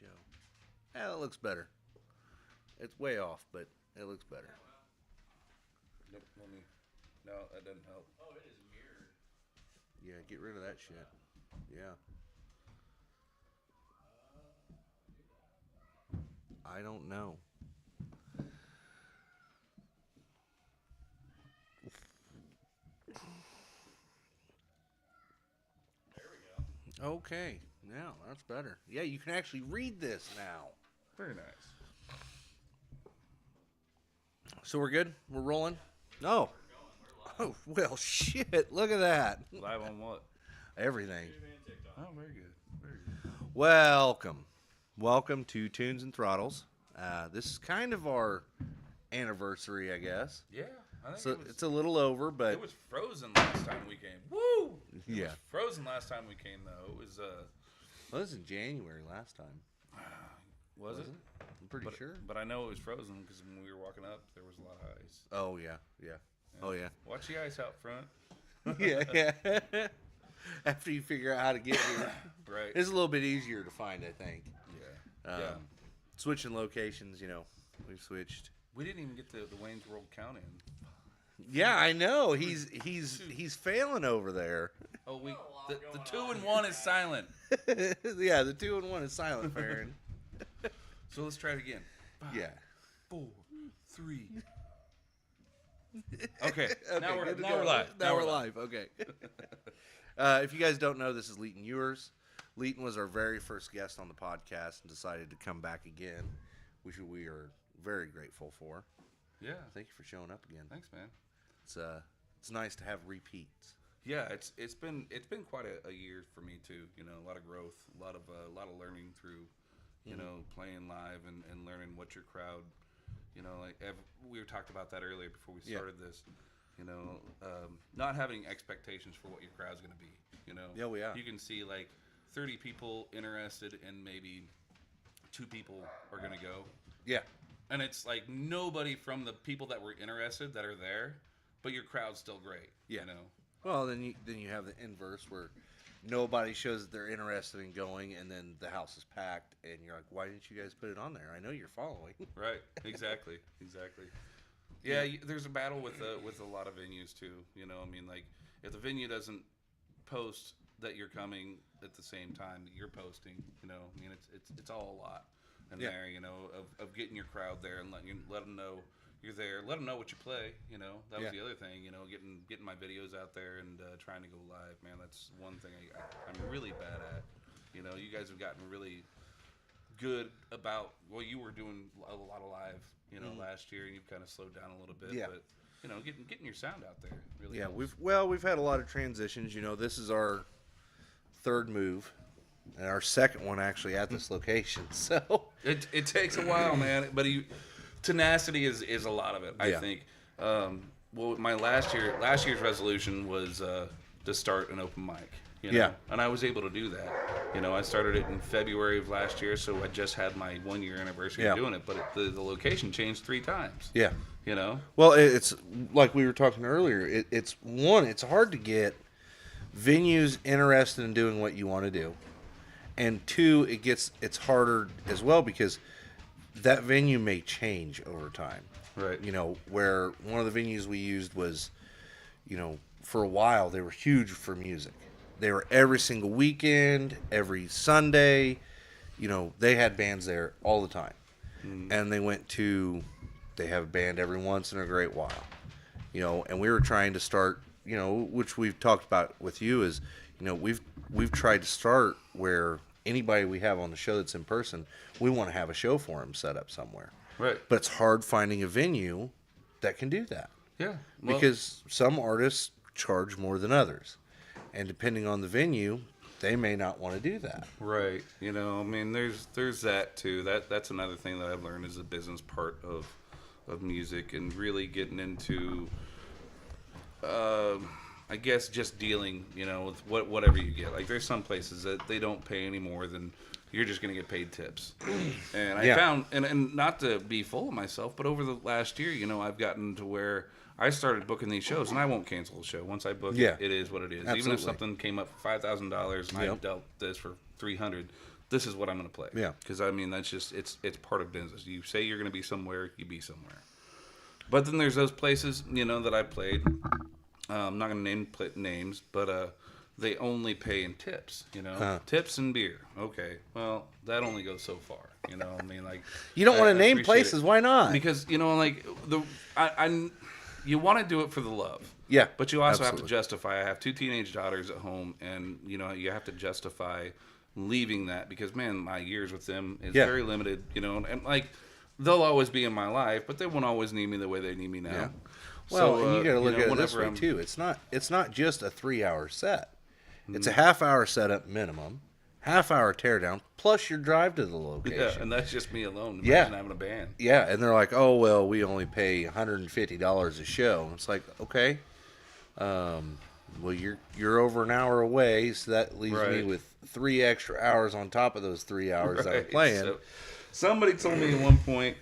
show. Yeah, it looks better. It's way off, but it looks better. Nope, let me. No, that doesn't help. Oh, it is mirrored. Yeah, get rid of that shit. Yeah. I don't know. There we go. Okay, now that's better. Yeah, you can actually read this now. Very nice. So we're good? We're rolling? Oh. Oh, well, shit. Look at that. Live on what? Everything. Oh, very good. Very good. Welcome. Welcome to Tunes and Throttles. This is kind of our anniversary, I guess. Yeah, I think So it was. it's a little over, but It was frozen last time we came. Woo! It Yeah. was frozen last time we came though. It was well, this was in January last time. was it? I'm pretty sure. But I know it was frozen because when we were walking up, there was a lot of ice. Oh, yeah. Oh, yeah. Watch the ice out front. yeah. After you figure out how to get here, Right. it's a little bit easier to find, I think. Yeah. Yeah. Switching locations, we've switched. We didn't even get the Wayne's World count in. Yeah, I know. He's failing over there. Oh, the 2 and 1 is silent. Yeah, the 2 and 1 is silent, Farron. So let's try it again. 5, Yeah. 4, 3. Okay. Now we're good to now go. we're live. Now we're live. Okay. If you guys don't know, this is Leighton Ewers. Leighton was our very first guest on the podcast and decided to come back again, which we are very grateful for. Yeah. Thank you for showing up again. Thanks, man. It's nice to have repeats. Yeah, it's been quite a year for me too. A lot of growth, a lot of learning through, playing live and learning what your crowd, we were talked about that earlier before we started this. Not having expectations for what your crowd's going to be. Yeah, we are. You can see like 30 people interested and maybe 2 people are going to go. Yeah. And it's like nobody from the people that were interested that are there, but your crowd's still great. Yeah. Well, then you have the inverse where nobody shows that they're interested in going, and then the house is packed, and you're like, why didn't you guys put it on there? I know you're following. Right. Exactly. Yeah, there's a battle with a lot of venues too. Like if the venue doesn't post that you're coming at the same time that you're posting, it's all a lot in there. Of getting your crowd there and let them know you're there. Let them know what you play. That was the other thing. Getting my videos out there and trying to go live. Man, that's one thing I'm really bad at. You guys have gotten really good about. Well, you were doing a lot of live. Last year, and you've kind of slowed down a little bit. Yeah. But getting your sound out there really. Yeah, helps. we've had a lot of transitions. This is our third move, and our second one actually at this location. So It takes a while, man. But tenacity is a lot of it. I think. Well, my last year's resolution was to start an open mic. Yeah. And I was able to do that. I started it in February of last year, so I just had my 1-year anniversary of doing it. But the location changed 3 times. yeah. Well, it's like we were talking earlier. It's hard to get venues interested in doing what you want to do, and 2, it's harder as well because that venue may change over time. Right. Where one of the venues we used was, for a while they were huge for music. They were every single weekend, every Sunday. They had bands there all the time. And they have a band every once in a great while. And we were trying to start, which we've talked about with you is, we've tried to start where anybody we have on the show that's in person, we want to have a show for them set up somewhere. Right. But it's hard finding a venue that can do that. Yeah. Because some artists charge more than others. And depending on the venue, they may not want to do that. Right. There's that too. That's another thing that I've learned is the business part of music and really getting into, I guess, just dealing, with whatever you get. Like there's some places that they don't pay any more than you're just going to get paid tips. And I found, and not to be full of myself, but over the last year, I've gotten to where I started booking these shows, and I won't cancel the show. Once I book it, it is what it is. Absolutely. Even if something came up for $5,000 and I dealt this for $300, this is what I'm going to play. Yeah. Because I mean, that's just it's part of business. You say you're going to be somewhere, you be somewhere. But then there's those places, that I played. I'm not going to name names, but they only pay in tips. Tips and beer. Okay, well that only goes so far. I mean, like You don't want to name appreciate places. it. Why not? Because like you want to do it for the love. Yeah, But you also have absolutely. to justify. I have 2 teenage daughters at home, and you have to justify leaving that because man, my years with them is Yeah. very limited. And like they'll always be in my life, but they won't always need me the way they need me now. Yeah. Well, So, and you got to look at it this whenever way too. It's not just a 3-hour set. It's a half-hour setup minimum, half-hour teardown, plus your drive to the location. Yeah, and that's just me alone. Yeah. Imagine having a band. Yeah, and they're like, "Oh well, we only pay $150 a show." And it's like, okay, well you're over an hour away, so that leaves me Right. with 3 extra hours on top of those 3 hours that I'm Right, playing. so- somebody told me at one point,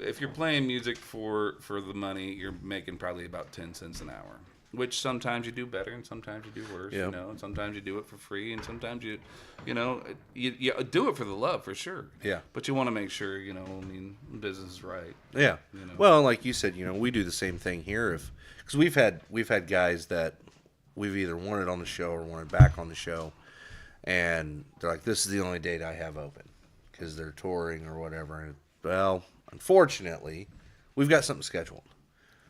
if you're playing music for the money, you're making probably about 10 cents an hour. Which sometimes you do better, and sometimes you do worse. Yeah. And sometimes you do it for free, and sometimes you do it for the love for sure. Yeah. But you want to make sure business is right. Yeah. Well, like you said, we do the same thing here. Because we've had guys that we've either wanted on the show or wanted back on the show, and they're like, "This is the only date I have open," because they're touring or whatever. And well, unfortunately, we've got something scheduled.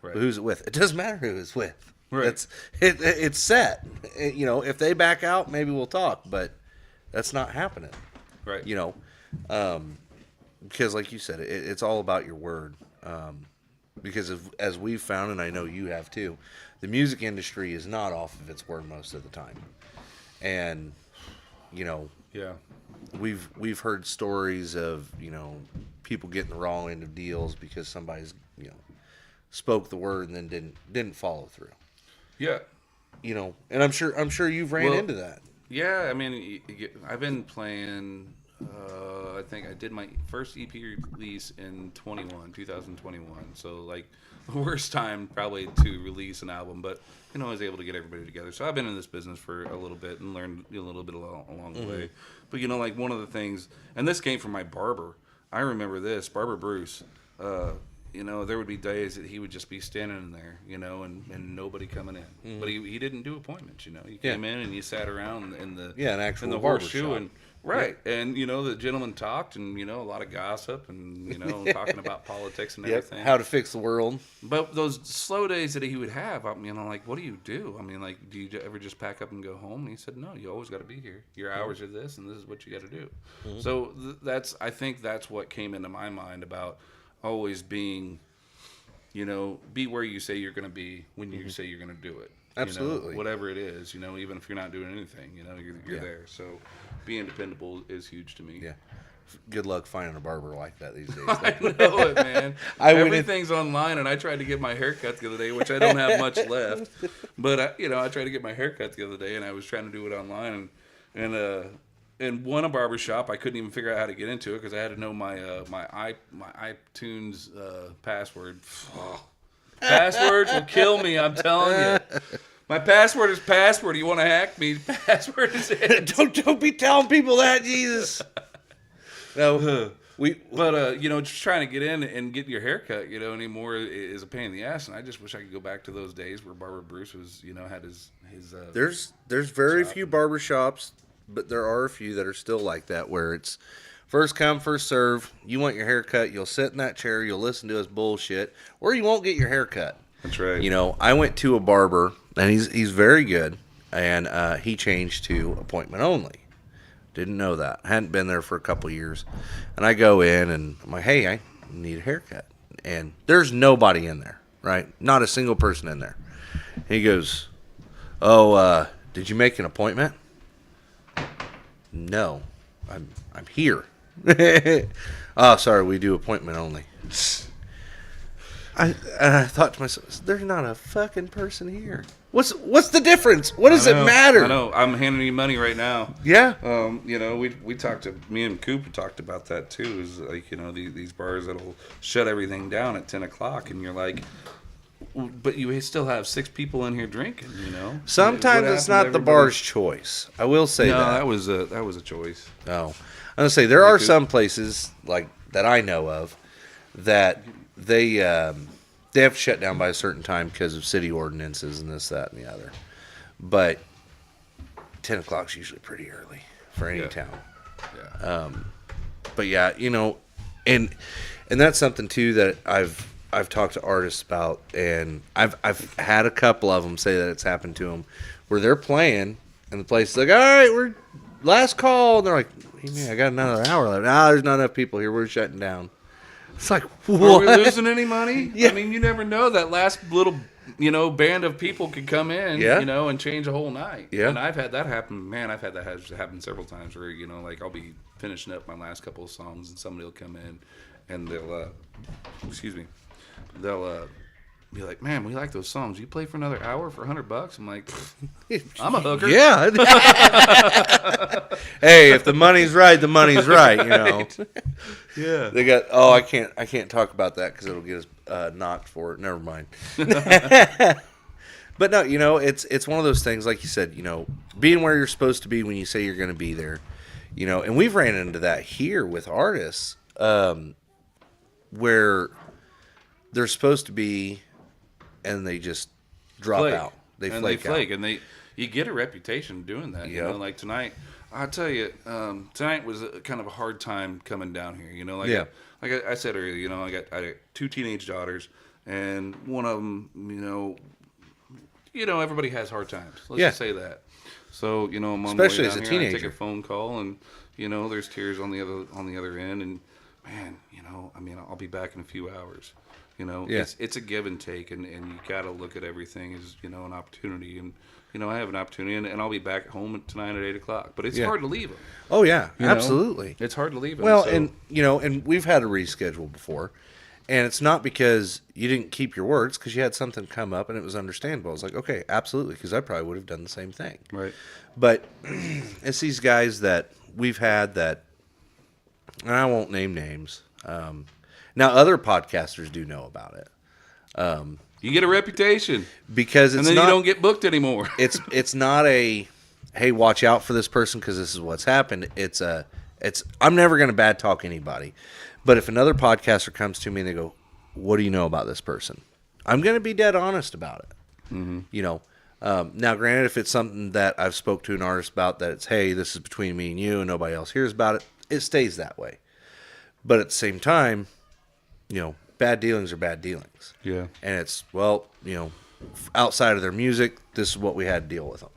Right. But who's it with? It doesn't matter who it's with. Right. It's set. If they back out, maybe we'll talk. But that's not happening. Right. Because like you said, it's all about your word. Because as we've found, and I know you have too, the music industry is not off of its word most of the time. And Yeah. we've heard stories of people getting the wrong end of deals because somebody's spoke the word and then didn't follow through. Yeah. And I'm sure you've ran into that. Yeah, I mean, I've been playing. I think I did my first EP release in 2021. So like the worst time probably to release an album, but I was able to get everybody together. So I've been in this business for a little bit and learned a little bit along the way. But like one of the things, and this came from my barber. I remember this Barber Bruce. There would be days that he would just be standing in there, and nobody coming in. But he didn't do appointments, He came in and you sat around in the Yeah, an actual in the barber horseshoe shop. and right, and the gentleman talked and a lot of gossip and talking about politics and Yep. everything. How to fix the world. But those slow days that he would have, like, what do you do? I mean, like, do you ever just pack up and go home? And he said, no, you always got to be here. Your hours are this, and this is what you got to do. So I think that's what came into my mind about always being, be where you say you're going to be when you say you're going to do it. Absolutely. Whatever it is, even if you're not doing anything, you're Yeah. there. So being dependable is huge to me. Yeah. Good luck finding a barber like that these days. I know it, man. I went in- Everything's online, and I tried to get my hair cut the other day, which I don't have much left. But I tried to get my hair cut the other day, and I was trying to do it online, and in one barber shop, I couldn't even figure out how to get into it because I had to know my iTunes password. Passwords will kill me, I'm telling you. My password is password. You want to hack me? Password is it. don't be telling people that, Jesus. No, But just trying to get in and get your hair cut, anymore is a pain in the ass. And I just wish I could go back to those days where Barber Bruce was, had his. there's very few barber shops, but there are a few that are still like that where it's first come, first serve. You want your hair cut, you'll sit in that chair, you'll listen to his bullshit, or you won't get your hair cut. That's right. I went to a barber, and he's very good, and he changed to appointment only. Didn't know that. Hadn't been there for a couple years. And I go in, and I'm like, hey, I need a haircut. And there's nobody in there, right? Not a single person in there. He goes, oh, did you make an appointment? No, I'm here. Oh, sorry, we do appointment only. I thought to myself, there's not a fucking person here. What's the difference? What does it matter? I know. I'm handing you money right now. Yeah. We talked to me and Coop talked about that too. Is like these bars that'll shut everything down at 10 o'clock, and you're like, but you still have 6 people in here drinking. You know. Sometimes What it's happened to not the everybody? bar's choice. I will say No, that. that was a choice. No, I'm gonna say there are Could- some places like that I know of that they have to shut down by a certain time because of city ordinances and this, that, and the other. But 10 o'clock's usually pretty early for any Yeah. town. Yeah. But yeah, and that's something too that I've talked to artists about, and I've had a couple of them say that it's happened to them where they're playing and the place is like, all right, we're last call. And they're like, what do you mean? I got another hour left. There's not enough people here. We're shutting down. It's like, what? Are we losing any money? Yeah. I mean, you never know. That last little, band of people could come in, Yeah. and change a whole night. Yeah. And I've had that happen. Man, I've had that happen several times where, like I'll be finishing up my last couple of songs and somebody will come in and they'll, they'll be like, man, we like those songs. You play for another hour for $100? I'm like, I'm a hooker. Yeah. Hey, if the money's right, the money's right. Yeah. They got. Oh, I can't talk about that because it'll get us knocked for it. Never mind. But no, it's one of those things. Like you said, being where you're supposed to be when you say you're going to be there. And we've ran into that here with artists, where they're supposed to be, and they just drop Flake. out. They and flake they flake, and you get a reputation doing that. Yep. Like tonight, I'll tell you, tonight was a kind of a hard time coming down here. Yeah. Like I said earlier, I got 2 teenage daughters, and one of them, everybody has hard times. Let's Yeah. just say that. So I'm on Especially my way as down a here, I take teenager. a phone call, and there's tears on the other end, and man, I'll be back in a few hours. Yeah. It's a give and take, and you got to look at everything as an opportunity. And I have an opportunity, and I'll be back home tonight at 8 o'clock. But it's Yeah. hard to leave them. Oh yeah, You know? absolutely. It's hard to leave them. Well, so. and we've had a reschedule before, and it's not because you didn't keep your words, because you had something come up and it was understandable. It's like, okay, absolutely, because I probably would have done the same thing. Right. But it's these guys that we've had that, and I won't name names. Now, other podcasters do know about it You get a reputation, because it's and then not. you don't get booked anymore. It's not a, hey, watch out for this person because this is what's happened. I'm never going to bad talk anybody, but if another podcaster comes to me and they go, what do you know about this person? I'm going to be dead honest about it. Mm-hmm. Now, granted, if it's something that I've spoke to an artist about, that it's, hey, this is between me and you and nobody else hears about it, it stays that way. But at the same time, bad dealings are bad dealings. Yeah. And it's, outside of their music, this is what we had to deal with them.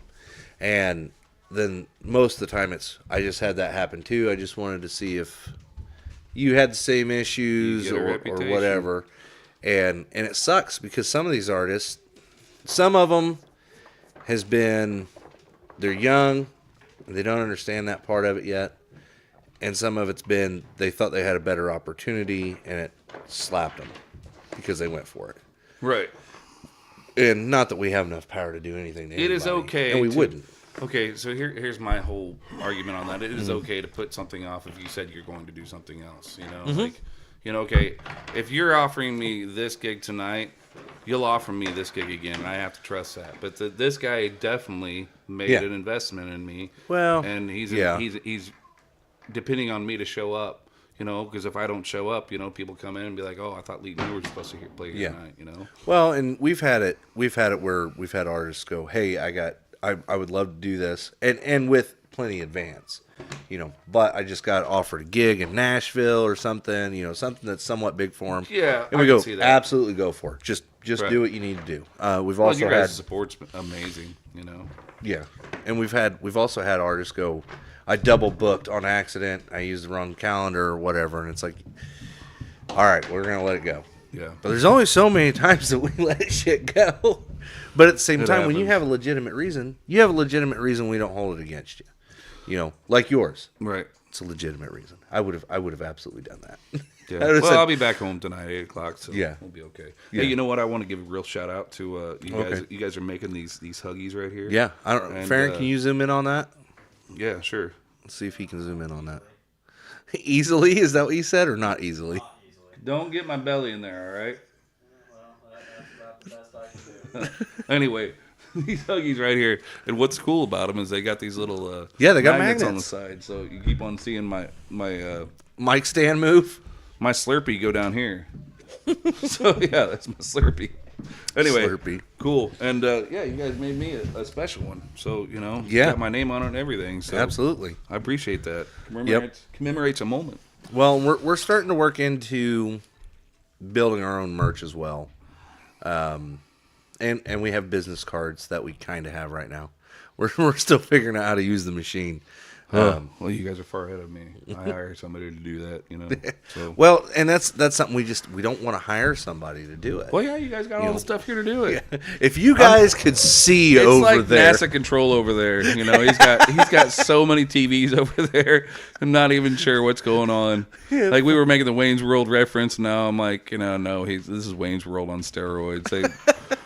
And then most of the time I just had that happen too. I just wanted to see if you had the same issues You get a or reputation. whatever. And it sucks because some of these artists, some of them they're young, and they don't understand that part of it yet. And some of it's been, they thought they had a better opportunity and it slapped them because they went for it. Right. And not that we have enough power to do anything to It is anybody, okay. and we wouldn't. Okay, so here's my whole argument on that. It is okay to put something off if you said you're going to do something else. Okay, if you're offering me this gig tonight, you'll offer me this gig again, and I have to trust that. But this guy definitely made Yeah. an investment in me. Well, and he's yeah. depending on me to show up. Because if I don't show up, people come in and be like, "Oh, I thought Lee and you were supposed to play here tonight." Well, and we've had it where we've had artists go, "Hey, I would love to do this," and with plenty of advance, but I just got offered a gig in Nashville or something, something that's somewhat big for them. Yeah, and we I go, can see that. absolutely go for it. Just Right. do what you need to do. We've Well, also your had, guys' support's amazing. yeah, and we've also had artists go, I double booked on accident. I used the wrong calendar or whatever, and it's like, all right, we're gonna let it go. Yeah. But there's only so many times that we let shit go. But at the same It time, when you happens. have a legitimate reason, we don't hold it against you. Like yours. Right. It's a legitimate reason. I would have absolutely done that. Yeah. I would've Well, said- I'll be back home tonight, 8 o'clock. So Yeah. we'll be okay. Yeah. Hey, you know what? I want to give a real shout out to you guys. Okay. You guys are making these Huggies right here. Yeah. I don't. And, Farron, can you zoom in on that? Yeah, sure. Let's see if he can zoom in on that. Easily? Is that what you said, or not easily? Don't get my belly in there, all right? Well, that's about the best Anyway, these Huggies right here, and what's cool about them is they got these little Yeah, they got on the magnets. side, so you keep on seeing my Mic stand move. my Slurpee go down here. So yeah, that's my Slurpee. Anyway, Slurpee. cool, and yeah, you guys made me a special one, so Yeah. got my name on it and everything. So Absolutely. I appreciate that. Yep. Commemorates a moment. Well, we're starting to work into building our own merch as well, and we have business cards that we kind of have right now. We're still figuring out how to use the machine. Well, you guys are far ahead of me. I hire somebody to do that, So. Well, and that's something we don't want to hire somebody to do it. Well, yeah, you guys got all the stuff here to do it. If you guys could see It's over like there, NASA control over there. He's got so many TVs over there. I'm not even sure what's going on. Like we were making the Wayne's World reference. Now I'm like, no, this is Wayne's World on steroids.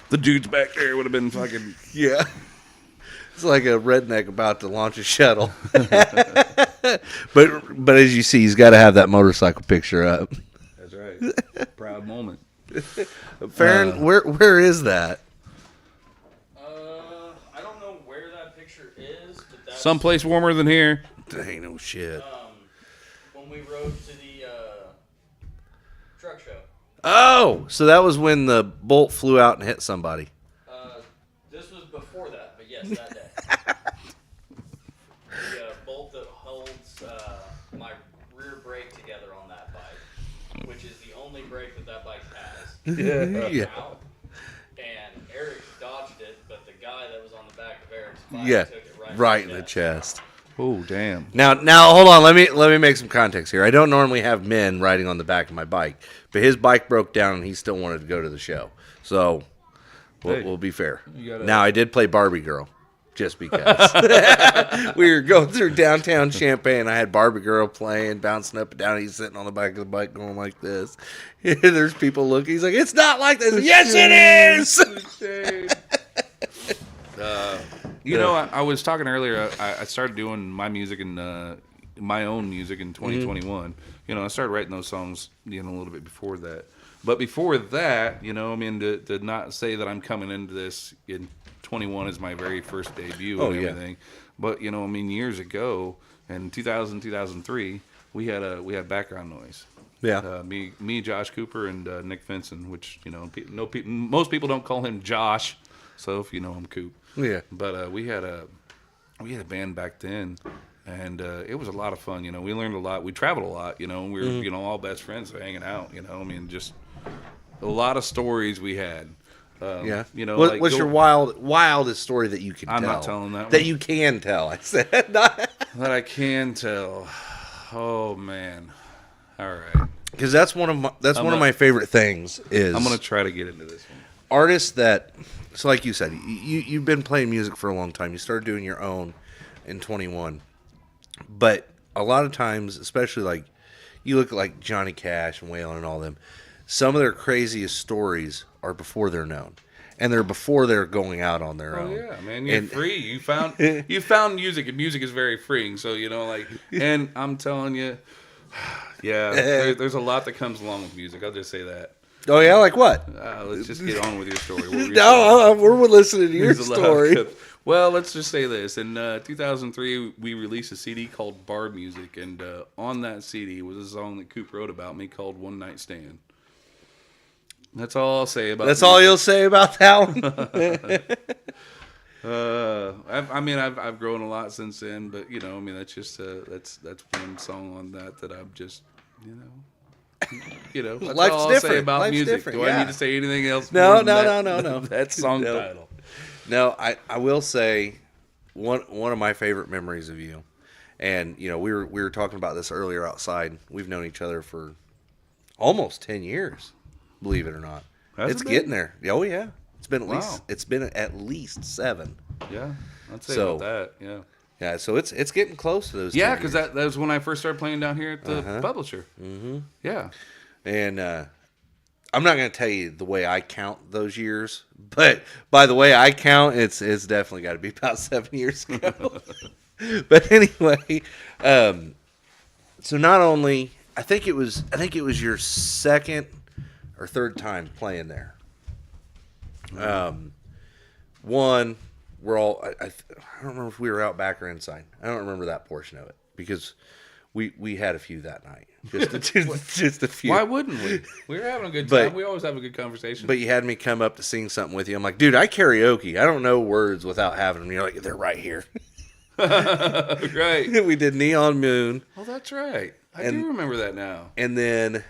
The dudes back there would have been fucking. yeah, it's like a redneck about to launch a shuttle. but as you see, he's got to have that motorcycle picture up. That's right. Proud moment. Farron, where is that? I don't know where that picture is, but that's Someplace warmer than here. Ain't no shit. when we rode to the truck show. Oh, so that was when the bolt flew out and hit somebody. This was before that, but yes, that day. The bolt that holds my rear brake together on that bike, which is the only brake that bike has. Yeah. Out. And Eric dodged it, but the guy that was on the back of Eric's bike Yeah, took it right in the chest. Oh damn. Now, hold on. Let me make some context here. I don't normally have men riding on the back of my bike, but his bike broke down and he still wanted to go to the show. So we'll be fair. Now, I did play Barbie Girl, just because we were going through downtown Champaign. I had Barbie Girl playing, bouncing up and down. He's sitting on the back of the bike going like this. There's people looking. He's like, "It's not like this." Yes, it is. I was talking earlier. I started doing my music and my own music in 2021. I started writing those songs, a little bit before that. But before that, to not say that I'm coming into this in 21 is my very first debut and everything. But years ago, in 2000, 2003, we had background noise. Yeah. Me, Josh Cooper, and Nick Finson, which most people don't call him Josh. So if you know him, Coop. Yeah. But we had a band back then, and it was a lot of fun. We learned a lot. We traveled a lot. We were all best friends, so hanging out. Just a lot of stories we had. Yeah. What's your wildest story that you can I'm tell? not telling that That one. you can tell. I said not. That I can tell. Oh man. All right. Because that's one of my favorite things is I'm gonna try to get into this one. artists that. So like you said, you've been playing music for a long time. You started doing your own in 21, but a lot of times, especially like you look at like Johnny Cash and Waylon and all them, some of their craziest stories are before they're known, and they're before they're going out on their own. Oh yeah, man, you're free. You found music, and music is very freeing. So and I'm telling you, there's a lot that comes along with music. I'll just say that. Oh yeah, like what? Let's just get on with your story. What were you saying? No, we're listening to your There's a lot story. of- Well, let's just say this. In 2003, we released a CD called Bar Music, and on that CD was a song that Coop wrote about me called One Night Stand. That's all I'll say about That's music. all you'll say about that one. I've grown a lot since then, but that's just that's one song on that I'm just that's Life's all I'll different. say about Life's music. different, Do yeah. I need to say anything else? No. more than No. That song No. title. No, I will say one of my favorite memories of you, and we were talking about this earlier outside. We've known each other for almost 10 years, believe it or not. Has It's it been? getting there. Oh yeah, it's been Wow. at least 7. Yeah, I'd say So- about that. Yeah. Yeah, so it's getting close to those. Yeah, 10 because years. that was when I first started playing down here at the publisher. Mm-hmm. Yeah. And I'm not going to tell you the way I count those years, but by the way I count, it's definitely got to be about 7 years ago. But anyway, so not only I think it was your second or third time playing there. one, we're all. I don't remember if we were out back or inside. I don't remember that portion of it because we had a few that night. Just a few. Why wouldn't we? We were having a good But- time. We always have a good conversation. But you had me come up to sing something with you. I'm like, dude, I karaoke. I don't know words without having them. You're like, they're right here. Right. We did Neon Moon. Oh, that's right. I And- do remember that now. And then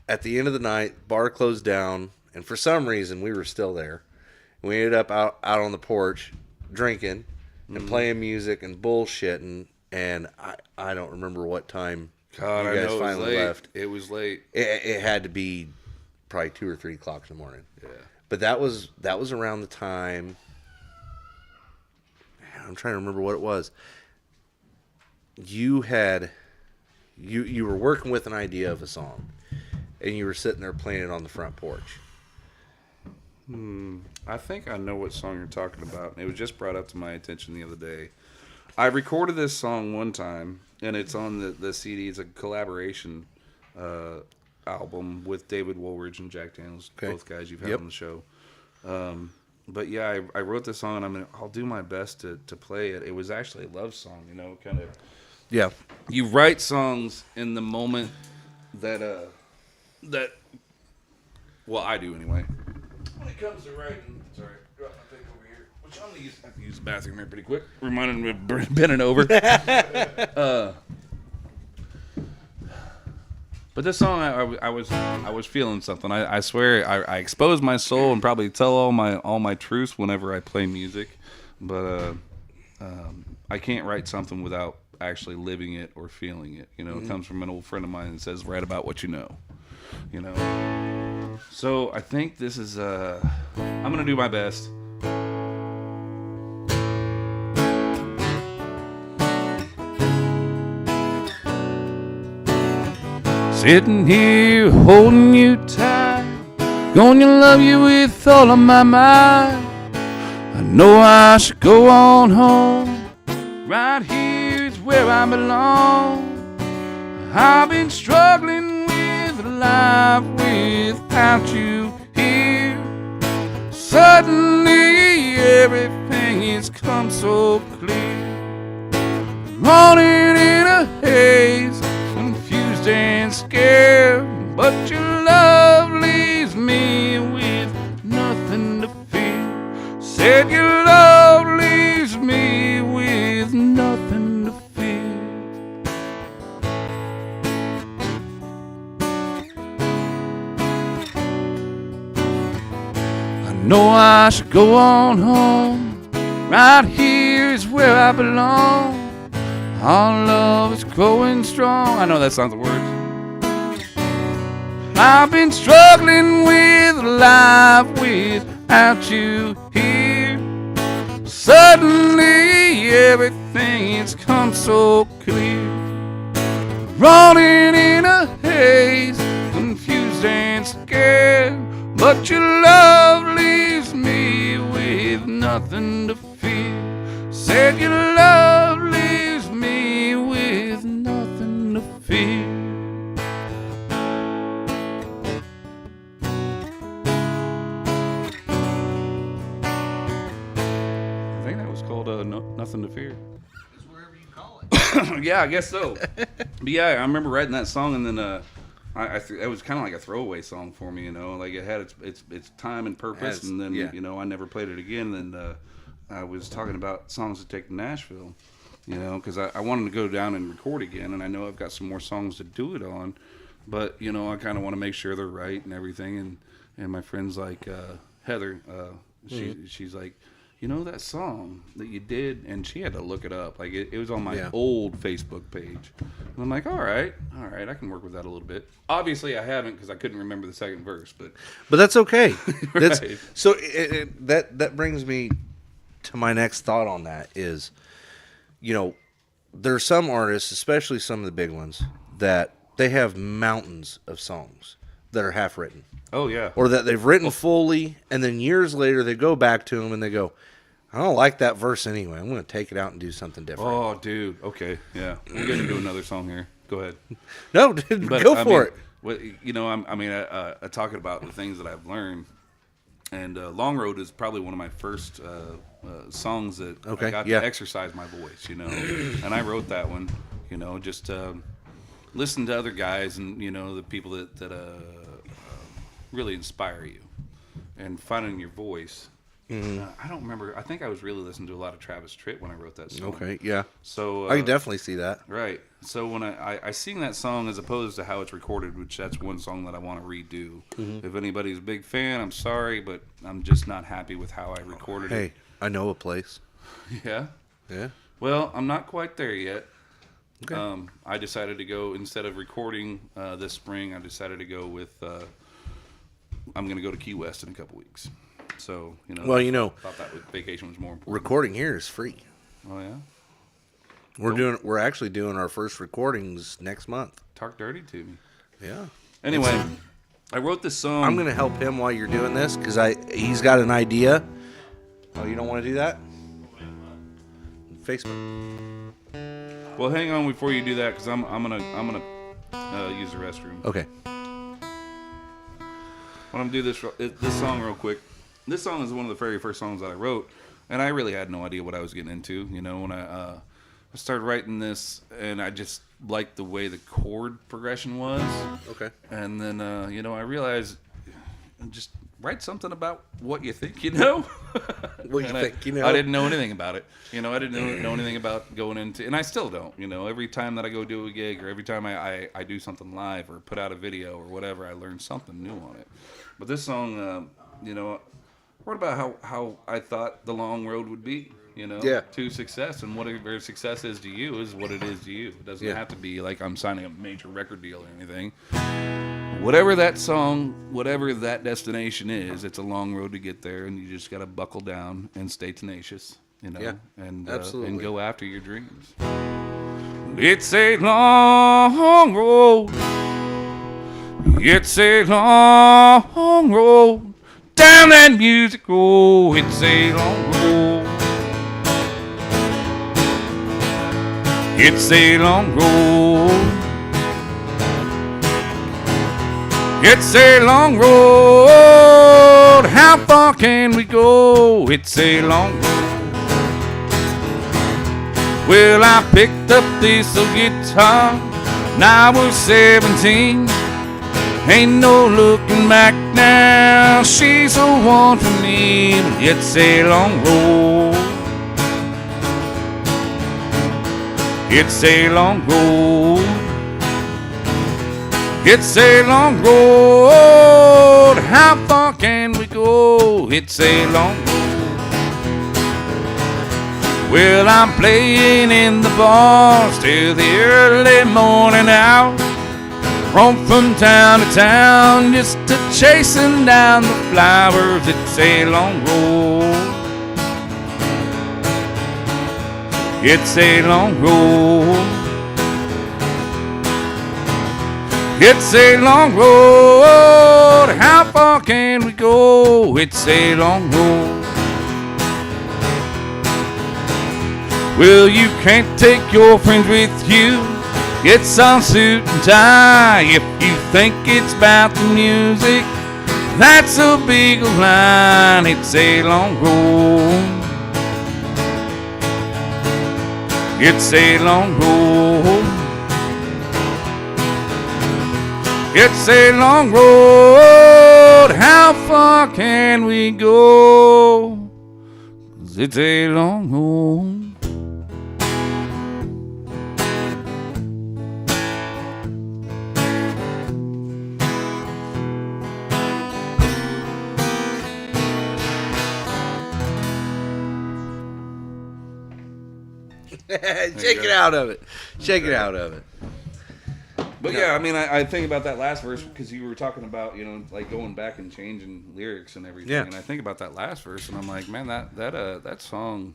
at the end of the night, bar closed down. And for some reason, we were still there. We ended up out on the porch drinking and playing music and bullshitting. And I don't remember what time God, you I guys know it was finally late. left. It was late. It had to be probably 2 or 3 o'clock in the morning. Yeah. But that was around the time. Man, I'm trying to remember what it was. You were working with an idea of a song, and you were sitting there playing it on the front porch. I think I know what song you're talking about. It was just brought up to my attention the other day. I recorded this song one time, and it's on the CD. It's a collaboration album with David Woolridge and Jack Daniels, Okay. both guys you've had Yep. on the show. But yeah, I wrote this song, and I'll do my best to play it. It was actually a love song, kind of. Yeah. You write songs in the moment that well, I do anyway. When it comes to writing, sorry, drop my pick over here. Which I'm gonna have to use the bathroom here pretty quick. Reminding me of bending over. But this song, I was feeling something. I swear, I expose my soul and probably tell all my truths whenever I play music. But I can't write something without actually living it or feeling it. It comes from an old friend of mine that says, "Write about what you know." So I think this is. I'm gonna do my best. Sitting here holding you tight, gonna love you with all of my might. I know I should go on home. Right here is where I belong. I've been struggling with life without you here. Suddenly everything has come so clear. Running in a haze, confused and scared, but your love leaves me with nothing to fear. Said your love leaves me with nothing to fear. I know I should go on home. Right here is where I belong. Our love is growing strong. I know that's not the words. I've been struggling with life without you here. Suddenly everything has come so clear. Running in a haze, confused and scared, but your love leaves me with nothing to fear. Said your love leaves me with nothing to fear. I think that was called Nothing to Fear. It's wherever you call it. Yeah, I guess so. But yeah, I remember writing that song, and then it was kind of like a throwaway song for me, like it had its time and purpose, and then yeah. I never played it again. And I was talking about songs to take to Nashville, because I wanted to go down and record again, and I know I've got some more songs to do it on, but I kind of want to make sure they're right and everything. And my friends like Heather, she's like, that song that you did, and she had to look it up. Like it was on my old Facebook page. And I'm like, all right, I can work with that a little bit. Obviously, I haven't because I couldn't remember the second verse, but that's okay. That's Right. so. That brings me to my next thought on that is, there are some artists, especially some of the big ones, that they have mountains of songs that are half written. oh yeah, Or that they've written fully, and then years later they go back to them and they go, I don't like that verse anyway. I'm going to take it out and do something different. oh dude, okay, yeah, we're gonna do another song here. Go ahead. No, dude, But, go for it. What, talking about the things that I've learned. And Long Road is probably one of my first songs that I got yeah. to exercise my voice, and I wrote that one, just listen to other guys and, the people that really inspire you and finding your voice. I don't remember. I think I was really listening to a lot of Travis Tritt when I wrote that song. Okay, yeah. So I can definitely see that. Right. So when I sing that song as opposed to how it's recorded, which that's one song that I want to redo. If anybody's a big fan, I'm sorry, but I'm just not happy with how I recorded it. Hey, I know a place. Yeah? Yeah. Well, I'm not quite there yet. Okay. I decided to go, instead of recording this spring, I decided to go with, I'm going to go to Key West in a couple weeks. So, Well, thought that vacation was more important. recording here is free. Oh, yeah? We're actually doing our first recordings next month. Talk dirty to me. Yeah. Anyway, I wrote this song. I'm gonna help him while you're doing this because he's got an idea. Oh, you don't want to do that? Facebook. Well, hang on before you do that, because I'm gonna use the restroom. Okay. I want to do this song real quick. This song is one of the very first songs that I wrote, and I really had no idea what I was getting into. When I started writing this, and I just liked the way the chord progression was. Okay. And then I realized, just write something about what you think, What you think, I didn't know anything about it. I didn't know anything about going into, and I still don't. Every time that I go do a gig, or every time I do something live or put out a video or whatever, I learn something new on it. But this song, what about how I thought the long road would be, Yeah. to success, and whatever success is to you is what it is to you. It doesn't have to be like I'm signing a major record deal or anything. Whatever that song, whatever that destination is, it's a long road to get there, and you just got to buckle down and stay tenacious, Yeah, and absolutely. go after your dreams. It's a long road. It's a long road down that music road. It's a long road. It's a long road. It's a long road. How far can we go? It's a long road. Well, I picked up this old guitar when I was 17. Ain't no looking back now. She's the one for me. It's a long road. It's a long road. It's a long road. How far can we go? It's a long road. Well, I'm playing in the bars till the early morning hour. Roam from town to town just to chasing down the flowers. It's a long road. It's a long road. It's a long road. How far can we go? It's a long road. Well, you can't take your friends with you. It's on suit and tie. If you think it's about the music, that's a big line. It's a long road. It's a long road. It's a long road. How far can we go? 'Cause it's a long road. Shake it out of it. Shake it out of it. But yeah, I mean, I think about that last verse because you were talking about, like going back and changing lyrics and everything. Yeah. And I think about that last verse, and I'm like, man, that song,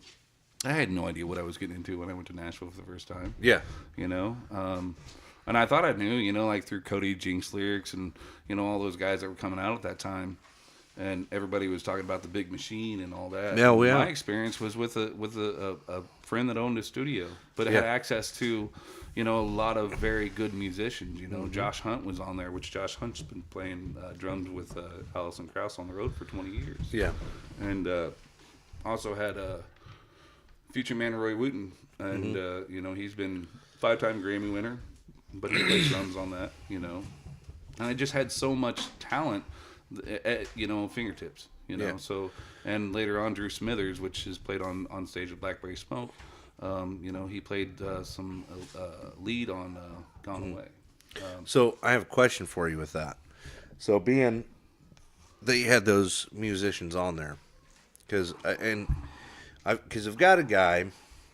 I had no idea what I was getting into when I went to Nashville for the first time. Yeah. And I thought I knew, like through Cody Jinks lyrics and all those guys that were coming out at that time, and everybody was talking about the Big Machine and all that. Yeah, My experience was with a friend that owned a studio, but it had access to, you know, a lot of very good musicians. You know, Josh Hunt was on there, which Josh Hunt's been playing drums with Alison Krauss on the road for 20 years. Yeah. And also had Future Man Roy Wooten, and you know, he's been 5-time Grammy winner, but he plays drums on that. You know, and I just had so much talent at, you know, fingertips. You know, so, and later on, Drew Smithers, which is played on stage with Blackberry Smoke. You know, he played some lead on Gone Away. So I have a question for you with that. So being that you had those musicians on there, because I've got a guy,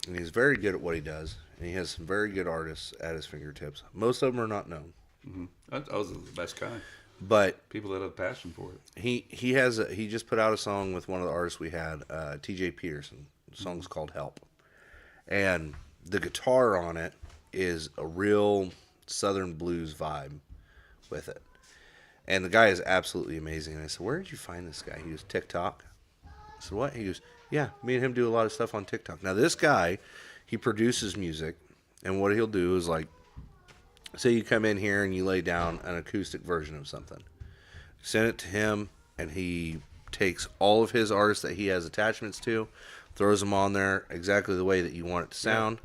and he's very good at what he does, and he has some very good artists at his fingertips. Most of them are not known. Mm-hmm. That was the best kind. But people that have passion for it. He just put out a song with one of the artists we had, T.J. Peterson. The song's called Help. And the guitar on it is a real Southern blues vibe with it. And the guy is absolutely amazing. And I said, where did you find this guy? He goes, TikTok. I said, what? He goes, yeah, me and him do a lot of stuff on TikTok. Now, this guy, he produces music. And what he'll do is, like, say you come in here and you lay down an acoustic version of something. Send it to him, and he takes all of his artists that he has attachments to, throws them on there exactly the way that you want it to sound,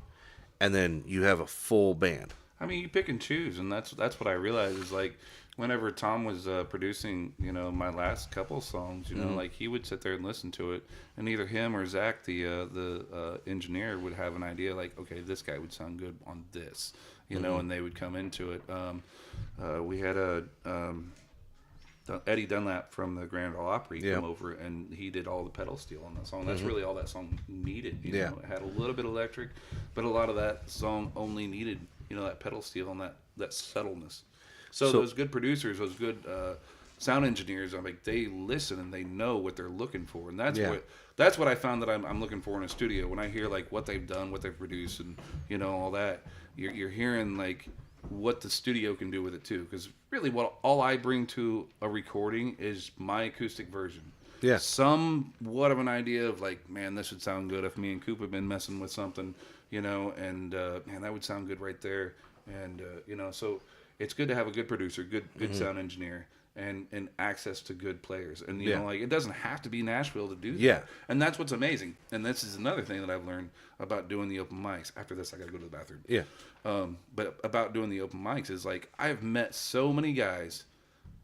and then you have a full band. I mean, you pick and choose, and that's what I realized is, like, whenever Tom was producing, you know, my last couple songs, you know, like, he would sit there and listen to it, and either him or Zach, the engineer, would have an idea, like, okay, this guy would sound good on this, you know, and they would come into it. We had Eddie Dunlap from the Grand Ole Opry come over, and he did all the pedal steel on that song. That's really all that song needed. You know? It had a little bit of electric, but a lot of that song only needed, you know, that pedal steel and that subtleness. So those good producers, those good sound engineers, I'm like, they listen and they know what they're looking for, and that's what I found that I'm looking for in a studio. When I hear, like, what they've done, what they've produced, and, you know, all that, you're hearing, like, what the studio can do with it too, because really all I bring to a recording is my acoustic version. Yeah. Somewhat of an idea of, like, man, this would sound good if me and Coop have been messing with something, you know, and man, that would sound good right there. And you know, so it's good to have a good producer, good sound engineer, and access to good players. And you know, like, it doesn't have to be Nashville to do that. Yeah. And that's what's amazing. And this is another thing that I've learned about doing the open mics. After this, I got to go to the bathroom. Yeah. But about doing the open mics is, like, I've met so many guys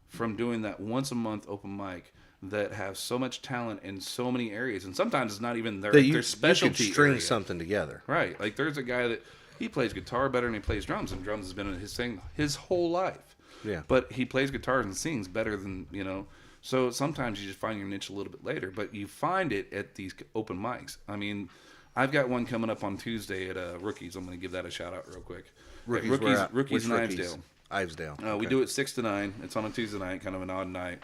from doing that once a month open mic that have so much talent in so many areas, and sometimes it's not even their specialty. You could string area. Something together, right? Like, there's a guy that he plays guitar better than he plays drums, and drums has been his thing his whole life. Yeah. But he plays guitars and sings better than, you know. So sometimes you just find your niche a little bit later, but you find it at these open mics. I mean, I've got one coming up on Tuesday at Rookies. I'm going to give that a shout out real quick. Rookies in Ivesdale. Okay. We do it 6 to 9. It's on a Tuesday night, kind of an odd night.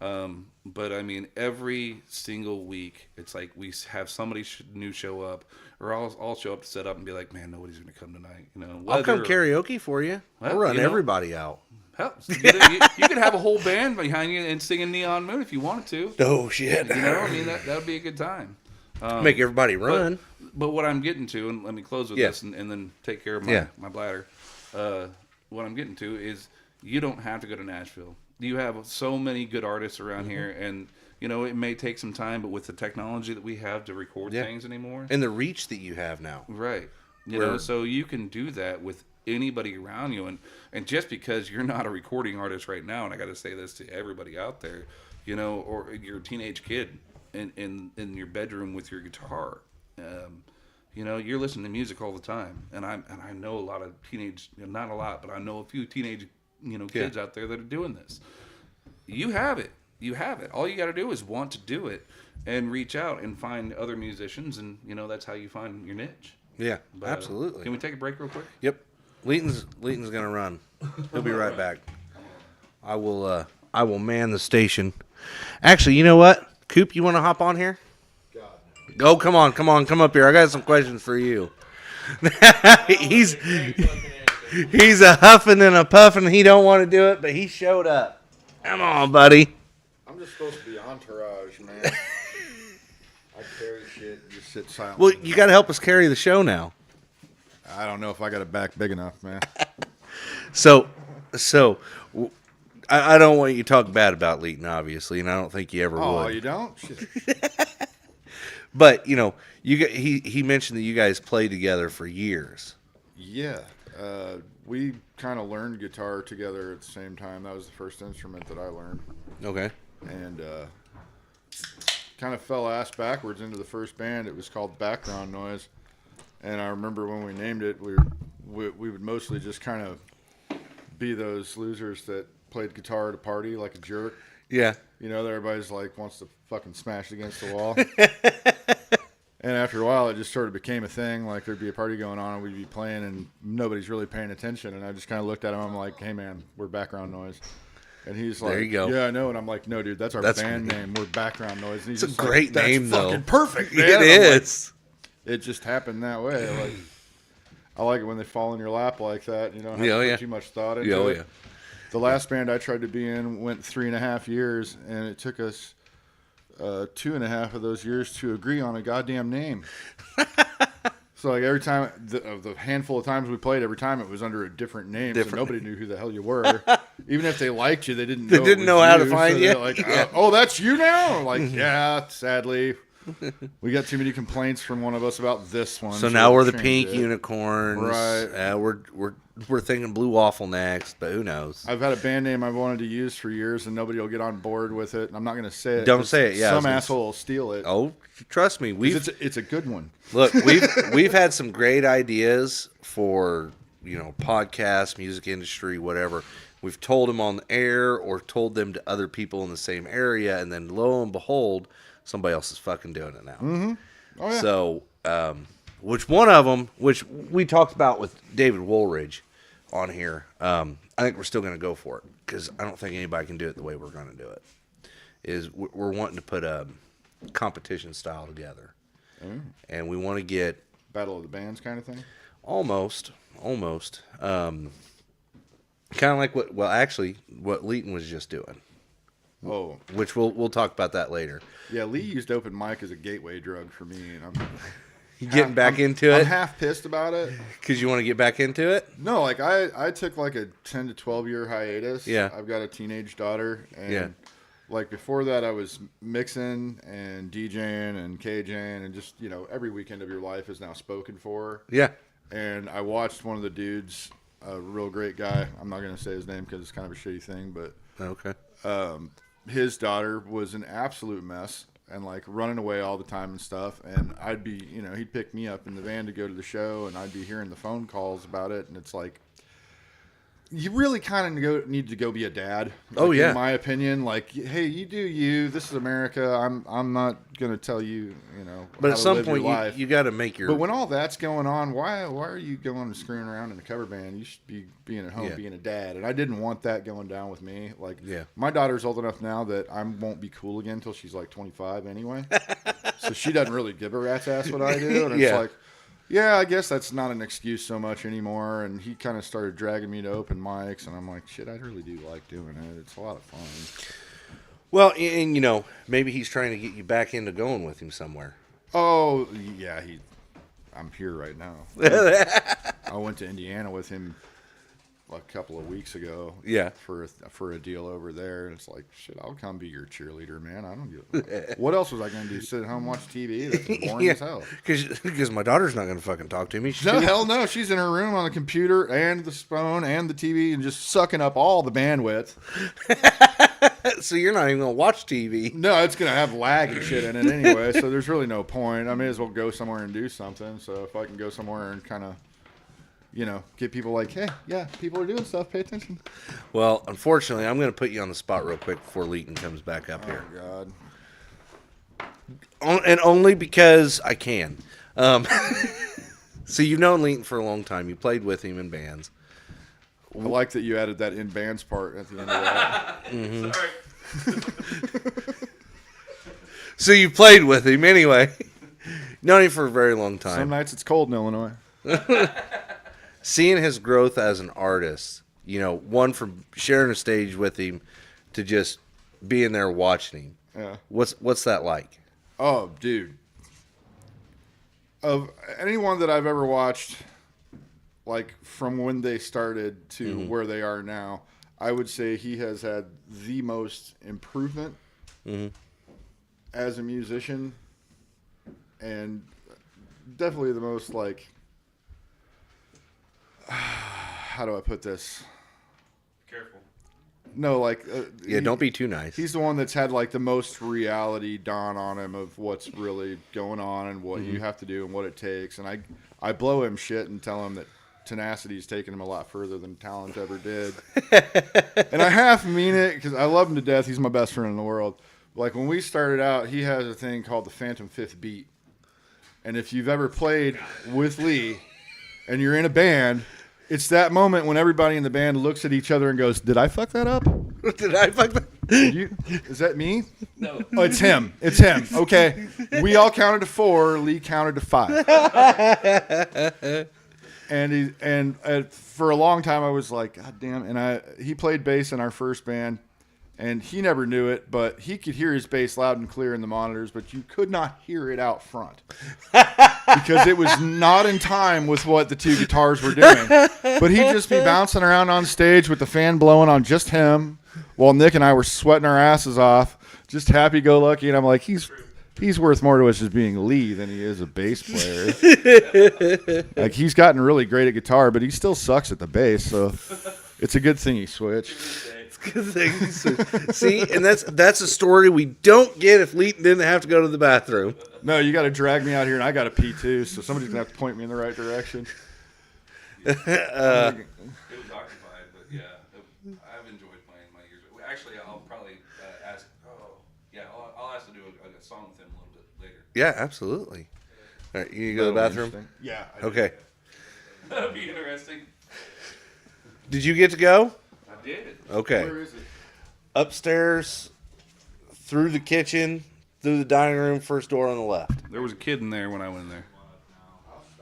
But I mean, every single week, it's like we have somebody new show up, or I'll show up to set up and be like, man, nobody's going to come tonight. You know, I'll come karaoke for you. I'll run everybody out. Hell, you could have a whole band behind you and singing Neon Moon if you wanted to. Oh shit! You know, I mean, that would be a good time. Make everybody run. But what I'm getting to, and let me close with this, and then take care of my bladder. What I'm getting to is, you don't have to go to Nashville. You have so many good artists around here, and you know, it may take some time, but with the technology that we have to record things anymore, and the reach that you have now, right? You know, so you can do that with anybody around you, and just because you're not a recording artist right now, and I got to say this to everybody out there, you know, or you're a teenage kid in your bedroom with your guitar, you know, you're listening to music all the time, and I know a lot of teenage, not a lot, but I know a few teenage, you know, kids out there that are doing this. You have it. All you got to do is want to do it and reach out and find other musicians, and you know, that's how you find your niche. Yeah, but, absolutely. Can we take a break real quick? Yep. Leighton's gonna run. He'll be right back. I will man the station. Actually, you know what? Coop, you want to hop on here? God. Oh, come on, come up here. I got some questions for you. He's a huffing and a puffing. He don't want to do it, but he showed up. Come on, buddy. I'm just supposed to be entourage, man. I carry shit and just sit silent. Well, you got to help us carry the show now. I don't know if I got a back big enough, man. So, I don't want you to talk bad about Leighton, obviously, and I don't think you ever Oh, would. you don't? Shit. But he mentioned that you guys played together for years. Yeah. We kind of learned guitar together at the same time. That was the first instrument that I learned. Okay. And kind of fell ass backwards into the first band. It was called Background Noise. And I remember when we named it, we would mostly just kind of be those losers that played guitar at a party like a jerk. Yeah. You know, that everybody's like wants to fucking smash against the wall. And after a while, it just sort of became a thing. Like there'd be a party going on and we'd be playing and nobody's really paying attention. And I just kind of looked at him. I'm like, hey man, we're Background Noise. And he's like, there you go. Yeah, I know. And I'm like, no, dude, that's our band name. We're Background Noise. And he's It's a just great like, name, that's though. fucking perfect, man. It I'm like, is. it just happened that way. Like, I like it when they fall in your lap like that. You don't have Yeah, to put yeah. too much thought into Yeah, oh, it. yeah. The last band I tried to be in went 3.5 years, and it took us 2.5 of those years to agree on a goddamn name. So like every time, the handful of times we played, every time it was under a different name, so nobody knew who the hell you were. Even if they liked you, they didn't know. They didn't it was know how to you, find so you. they're like, Yeah. oh, that's you now? I'm like, yeah, sadly. We got too many complaints from one of us about this one. So now we're the changed pink it. unicorns. Right. We're thinking blue waffle next, but who knows? I've had a band name I've wanted to use for years, and nobody will get on board with it. And I'm not going to say it. Don't 'cause say it, yeah, I was some gonna asshole will steal it. Oh, trust me, 'Cause it's a good one. look, we've had some great ideas for podcasts, music industry, whatever. We've told them on the air or told them to other people in the same area, and then lo and behold, somebody else is fucking doing it now. Mm-hmm. Oh yeah. So, which one of them, which we talked about with David Woolridge on here, I think we're still going to go for it because I don't think anybody can do it the way we're going to do it. Is we're wanting to put a competition style together, and we want to get Battle of the Bands kind of thing. almost, kind of like what Leighton was just doing. Oh Which we'll talk about that later. yeah, Lee used open mic as a gateway drug for me, and I'm You getting back into I'm it half pissed about it. because you want to get back into it. No, like I took like a 10 to 12 year hiatus. Yeah. I've got a teenage daughter, and Yeah. like before that, I was mixing and DJing and KJing, and just every weekend of your life is now spoken for. Yeah. And I watched one of the dudes, a real great guy. I'm not going to say his name because it's kind of a shitty thing, but Okay. his daughter was an absolute mess and like running away all the time and stuff. And I'd be, he'd pick me up in the van to go to the show, and I'd be hearing the phone calls about it. And it's like, you really kind of need to go be a dad. Oh, like, yeah. In my opinion, like, hey, you do you. This is America. I'm not gonna tell you, But how at to some live your point, life. you got to make your. But when all that's going on, why are you going and screwing around in a cover band? You should be being at home, Yeah. being a dad. And I didn't want that going down with me. Like, Yeah. my daughter's old enough now that I won't be cool again until she's like 25 anyway. So she doesn't really give a rat's ass what I do. And it's Yeah. like, yeah, I guess that's not an excuse so much anymore. And he kind of started dragging me to open mics, and I'm like, shit, I really do like doing it. It's a lot of fun. Well, and maybe he's trying to get you back into going with him somewhere. Oh, yeah, I'm here right now. I went to Indiana with him a couple of weeks ago. Yeah. For a deal over there, and it's like, shit, I'll come be your cheerleader, man. I don't give. What else was I gonna do? Sit at home and watch TV? That's boring as hell. Because my daughter's not going to fucking talk to me. No, hell no. She's in her room on the computer and the phone and the TV and just sucking up all the bandwidth. So you're not even going to watch TV. No, it's gonna have lag and shit in it anyway. So there's really no point. I may as well go somewhere and do something. So if I can go somewhere and kind of, get people like, hey, yeah, people are doing stuff. Pay attention. Well, unfortunately, I'm going to put you on the spot real quick before Leighton comes back up here. Oh God. And only because I can. So you've known Leighton for a long time. You played with him in bands. I like that you added that in bands part at the end of that. Sorry. So you played with him anyway. Known him for a very long Some time. nights it's cold in Illinois. Seeing his growth as an artist, one from sharing a stage with him to just being there watching him. Yeah. What's that like? Oh, dude. Of anyone that I've ever watched like from when they started to where they are now, I would say he has had the most improvement as a musician, and definitely the most like, how do I put this? Careful. No, like don't be too nice. He's the one that's had like the most reality dawn on him of what's really going on and what you have to do and what it takes. And I blow him shit and tell him that tenacity's taken him a lot further than talent ever did. And I half mean it because I love him to death. He's my best friend in the world. Like when we started out, he has a thing called the Phantom Fifth Beat. And if you've ever played with Lee and you're in a band, it's that moment when everybody in the band looks at each other and goes, "Did I fuck that up? Did I fuck that? Is that me? No. Oh, it's him. It's him. Okay. We all counted to 4. Lee counted to 5. And for a long time I was like, God damn. And he played bass in our first band, and he never knew it, but he could hear his bass loud and clear in the monitors, but you could not hear it out front because it was not in time with what the two guitars were doing. But he'd just be bouncing around on stage with the fan blowing on just him while Nick and I were sweating our asses off, just happy-go-lucky. And I'm like, he's worth more to us as being Lee than he is a bass player. Like, he's gotten really great at guitar, but he still sucks at the bass, so it's a good thing he switched. Good thing. See, and that's a story we don't get if Leighton didn't have to go to the bathroom. No, you got to drag me out here, and I got to pee too, so somebody's going to have to point me in the right direction. It was occupied, but yeah, I've enjoyed playing my years. Actually, I'll probably ask. I'll ask to do a song with him a little bit later. Yeah, absolutely. All right, you go to the bathroom? Yeah. Okay. That'd be interesting. Did you get to go? I did. Okay. Where is it? Upstairs, through the kitchen, through the dining room, first door on the left. There was a kid in there when I went in there.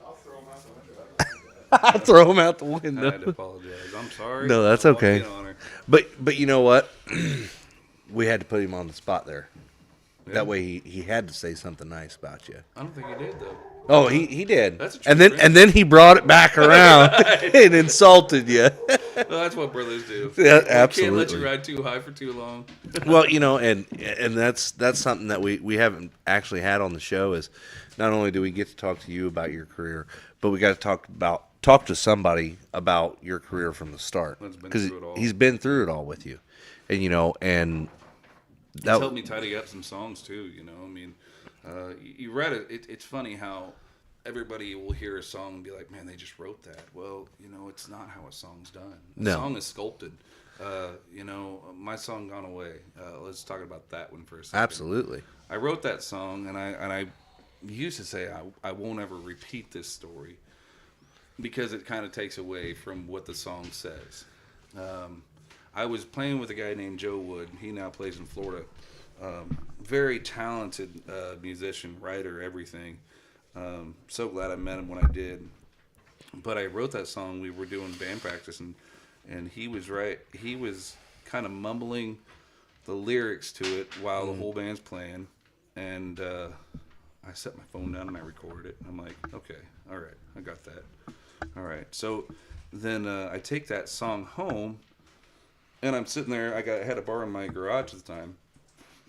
I'll throw him out the window. I throw him out the I had to window. apologize. I'm sorry. No, that's I'll okay. get on her. But you know what? We had to put him on the spot there. Yeah. That way he had to say something nice about you. I don't think he did though. Oh, he did. That's a true and then friend. and then he brought it back around and insulted you. Well, that's what brothers do. Yeah, Can't absolutely. let you ride too high for too long. Well, and that's something that we haven't actually had on the show is not only do we get to talk to you about your career, but we got to talk to somebody about your career from the start That's been because through it all. he's been through it all with you, and It's helped me tidy up some songs too. I mean, you read it. It's funny how everybody will hear a song and be like, "Man, they just wrote that." Well, it's not how a song's done. A No. song is sculpted. My song "Gone Away." Let's talk about that one for a second. absolutely. I wrote that song, and I used to say I won't ever repeat this story because it kind of takes away from what the song says. I was playing with a guy named Joe Wood. He now plays in Florida. Very talented musician, writer, everything. So glad I met him when I did. But I wrote that song. We were doing band practice, and he was right. He was kind of mumbling the lyrics to it while the whole band's playing. And I set my phone down and I recorded it. I'm like, okay, all right, I got that. All right. So then I take that song home, and I'm sitting there. I had a bar in my garage at the time.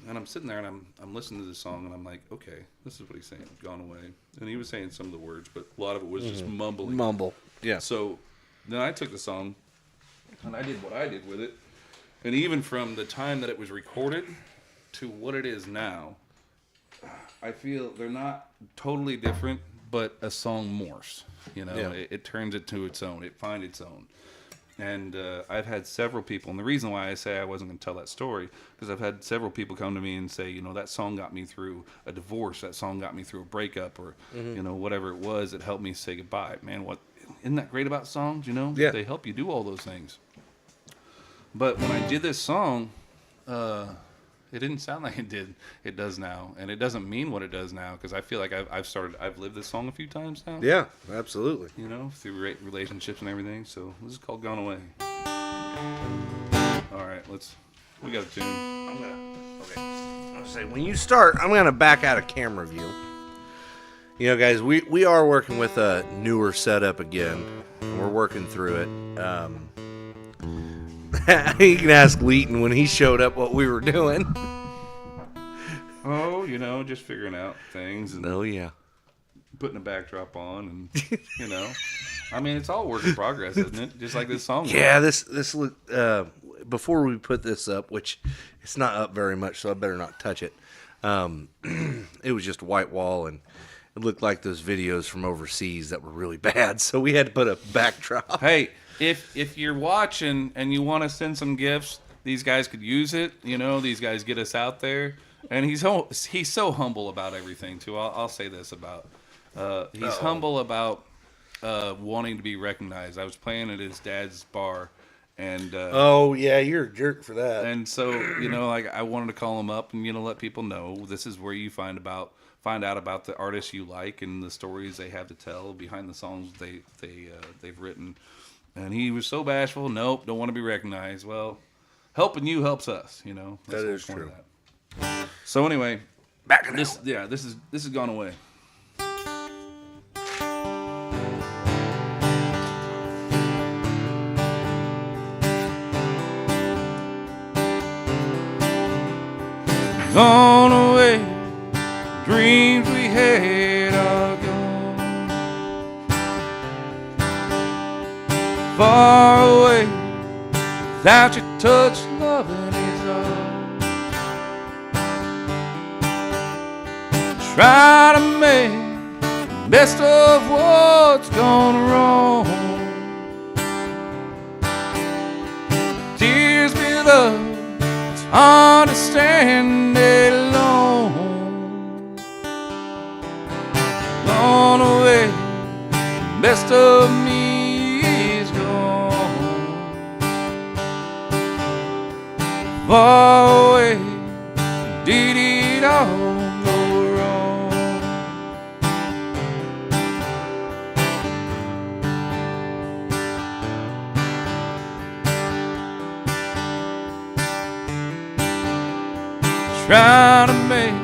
And I'm sitting there and I'm listening to the song and I'm like, okay, this is what he's saying, "Gone Away." And he was saying some of the words, but a lot of it was just mumbling. Mumble. Yeah. So then I took the song and I did what I did with it. And even from the time that it was recorded to what it is now, I feel they're not totally different, but a song morphs. Yeah. It turns it to its own. It finds its own. And I've had several people, and the reason why I say I wasn't going to tell that story, because I've had several people come to me and say, that song got me through a divorce, that song got me through a breakup, or, whatever it was, it helped me say goodbye. Man, isn't that great about songs, Yeah. They help you do all those things. But when I did this song, it didn't sound like it does now, and it doesn't mean what it does now, because I feel like I've lived this song a few times now. Yeah, absolutely. Through relationships and everything. So this is called "Gone Away." All right, we got a tune. I'm gonna say when you start, I'm gonna back out of camera view. Guys, we are working with a newer setup again. and we're working through it. You can ask Leighton when he showed up what we were doing. Oh, just figuring out things and Oh yeah. putting a backdrop on, and I mean, it's all work in progress, isn't it? Just like this song. Yeah, this look. Before we put this up, which it's not up very much, so I better not touch it. It was just a white wall, and it looked like those videos from overseas that were really bad. So we had to put a backdrop. Hey, if you're watching and you want to send some gifts, these guys could use it. These guys get us out there, and he's so humble about everything too. I'll say this about he's humble about wanting to be recognized. I was playing at his dad's bar, and Oh yeah, you're a jerk for that. and so like I wanted to call him up and let people know this is where you find out about the artists you like and the stories they have to tell behind the songs they've written. And he was so bashful. Nope, don't want to be recognized. Well, helping you helps us. That's That the is point of true. that. So anyway, this has gone away. Gone away, dreams we had are gone. Far away, without your touch, loving is all. Try to make the best of what's gone wrong. Tears build up, it's hard to stand alone. Gone away, the best of me is gone. Far away, did it all go wrong? Trying to make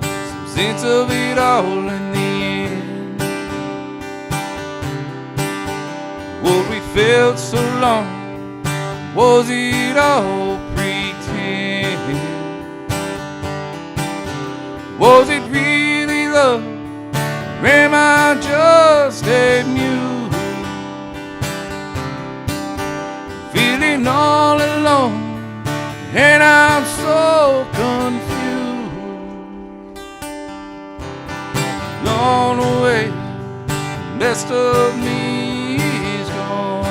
some sense of it all in the end. What we felt so long, was it all pretend? Was it really love, or am I just a mute? Feeling all alone, and I'm so confused. Gone away, the best of me is gone.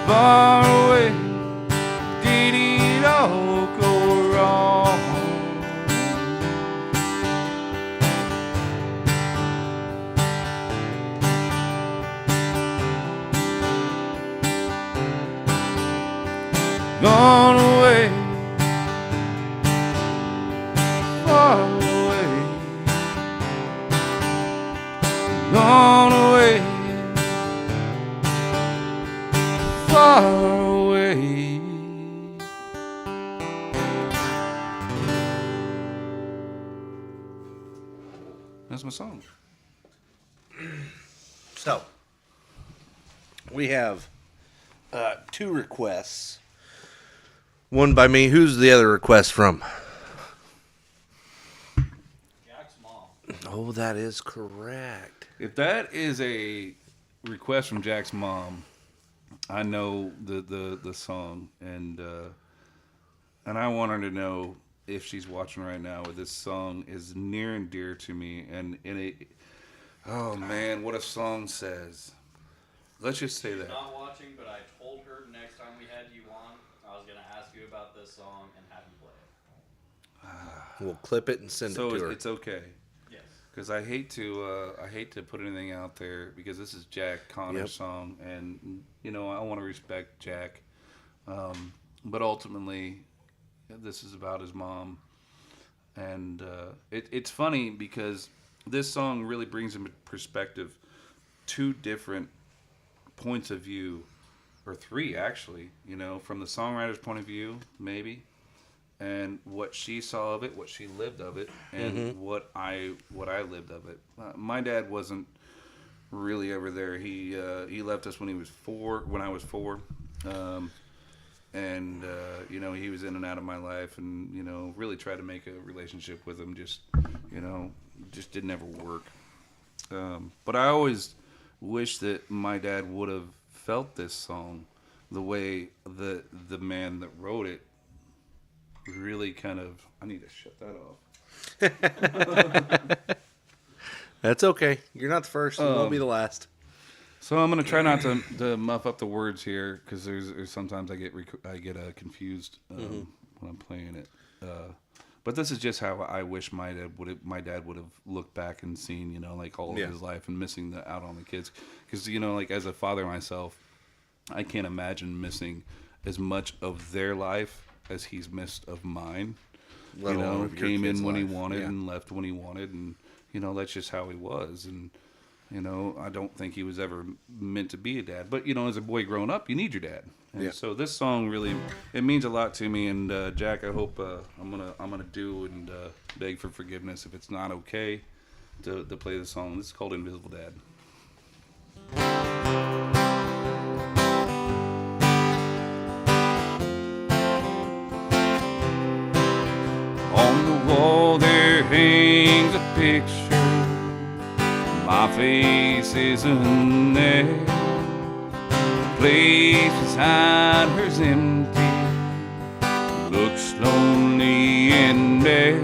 Far away, did it all go wrong? Gone away, far away. Gone away, far away. That's my song. So we have two requests. One by me. Who's the other request from? Jack's mom. Oh, that is correct. If that is a request from Jack's mom, I know the song, and I want her to know if she's watching right now. This song is near and dear to me, and oh man, what a song says. Let's just say She's that. not watching, but I told her next time we had you on, I was going to ask you about this song and have you play it. We'll clip it and send So it to her. it's okay. Yes. Because I hate to put anything out there because this is Jack Connor's Yep. song, and I want to respect Jack, but ultimately, this is about his mom, and it's funny because this song really brings into perspective two different points of view, or three actually. From the songwriter's point of view, maybe. And what she saw of it, what she lived of it, and what I lived of it. My dad wasn't really ever there. He left us when he was 4. When I was 4, and you know, he was in and out of my life, and you know, really tried to make a relationship with him. Just you know, just didn't ever work. But I always wish that my dad would have felt this song the way the man that wrote it really kind of. I need to shut that off. That's okay. You're not the first. You won't be the last. So I'm gonna try not to muff up the words here because there's sometimes I get confused when I'm playing it. But this is just how I wish my dad would have looked back and seen, you know, like all of his life and missing out on the kids. Because you know, like as a father myself, I can't imagine missing as much of their life as he's missed of mine. Let you alone know, of your came kid's in when he life. wanted Yeah. and left when he wanted, and you know that's just how he was. And you know, I don't think he was ever meant to be a dad. But you know, as a boy growing up, you need your dad. And Yeah. so this song really it means a lot to me. And Jack, I hope I'm gonna do and beg for forgiveness if it's not okay to play the song. This is called Invisible Dad. On the wall there hangs a picture. My face isn't there. The place beside her's empty. Looks lonely and bare.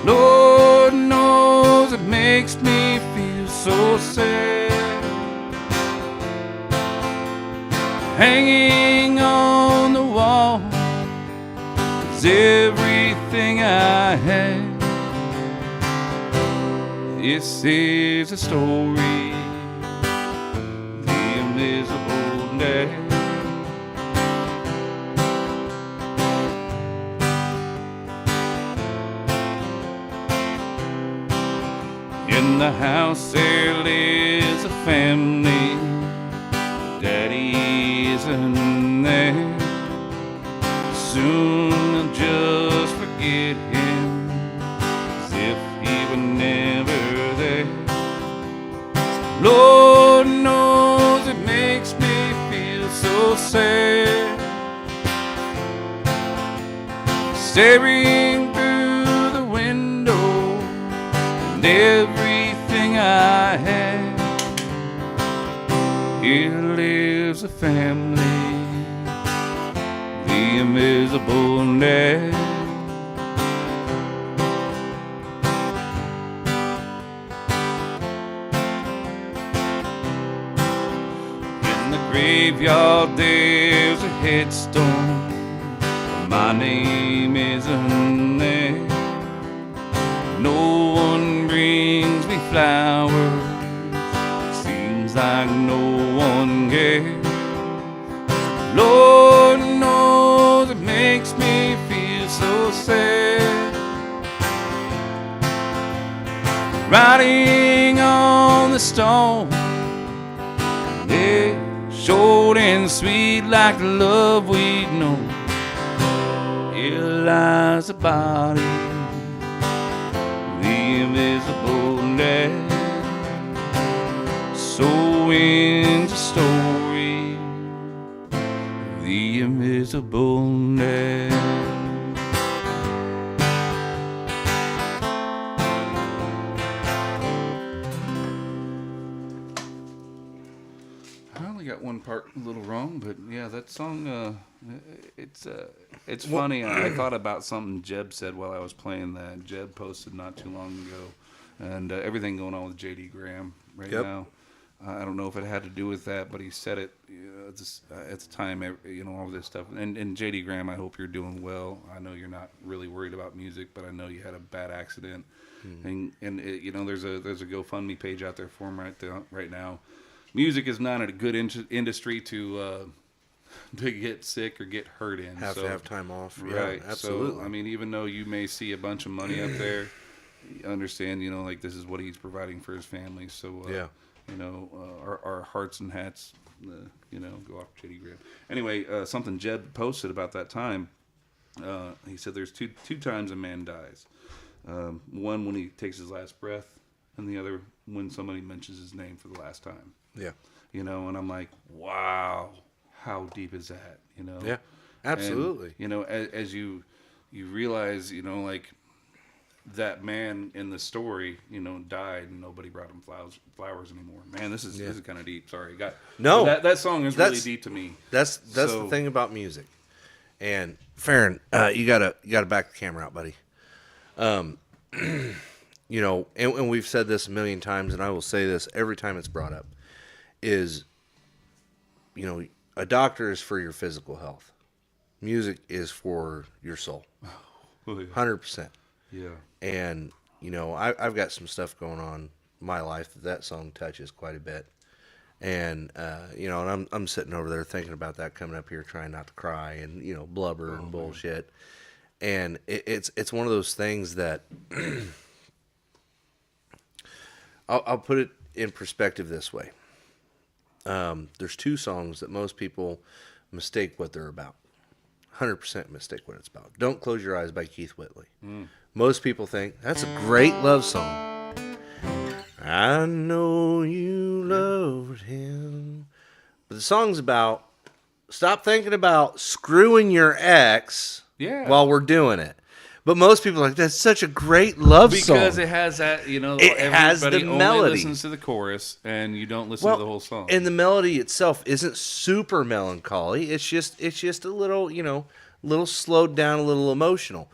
Lord knows it makes me feel so sad. Hanging on the wall is everything I had. This is a story, the invisible dad. In the house there lives a family. Daddy isn't there. Soon they'll just forget him as if he were never there. Lord knows it makes me feel so sad. Staring through the window and everything I had. Here lives a family, the invisible dad. In the graveyard there's a headstone. My name isn't there. No one brings me flowers. Seems like no one cares. Lord knows it makes me feel so sad. Writing on the stone, yeah, short and sweet like the love we'd known. Here lies the body, the invisible dad. So ends the story, the invisible dad. I only got one part a little wrong, but yeah, that song, it's funny. I thought about something Jeb said while I was playing that. Jeb posted not too long ago, and everything going on with J.D. Graham right now. I don't know if it had to do with that, but he said it at the time, you know, all this stuff. And J.D. Graham, I hope you're doing well. I know you're not really worried about music, but I know you had a bad accident. And it, you know, there's a GoFundMe page out there for him right now. Music is not a good industry to get sick or get hurt in. Have to have time off. Right. Yeah, absolutely. So, I mean, even though you may see a bunch of money up there, you understand, you know, like this is what he's providing for his family. So, you know, our hearts and hats, you know, go off J.D. Graham. Anyway, something Jeb posted about that time, he said there's two times a man dies. One when he takes his last breath, and the other when somebody mentions his name for the last time. Yeah. You know, and I'm like, wow, how deep is that? You know? Yeah. Absolutely. And, you know, as you realize, you know, like that man in the story, you know, died and nobody brought him flowers anymore. Man, this is kind of deep. Sorry, No, that song is really deep to me. That's the thing about music. And Farron, you gotta back the camera out, buddy. You know, and we've said this a million times, and I will say this every time it's brought up, is, you know, a doctor is for your physical health. Music is for your soul. 100%. Yeah. And, you know, I've got some stuff going on in my life that song touches quite a bit. And, you know, and I'm sitting over there thinking about that coming up here, trying not to cry and, you know, blubber and bullshit. And it's one of those things that I'll put it in perspective this way. There's two songs that most people mistake what they're about. 100% mistake what it's about. Don't Close Your Eyes by Keith Whitley. Most people think that's a great love song. I know you loved him. But the song's about stop thinking about screwing your ex while we're doing it. But most people are like, that's such a great love song. Because it has that, you know, it has the only melody. Listens to the chorus and you don't listen to the whole song. And the melody itself isn't super melancholy. It's just a little, you know, little slowed down, a little emotional.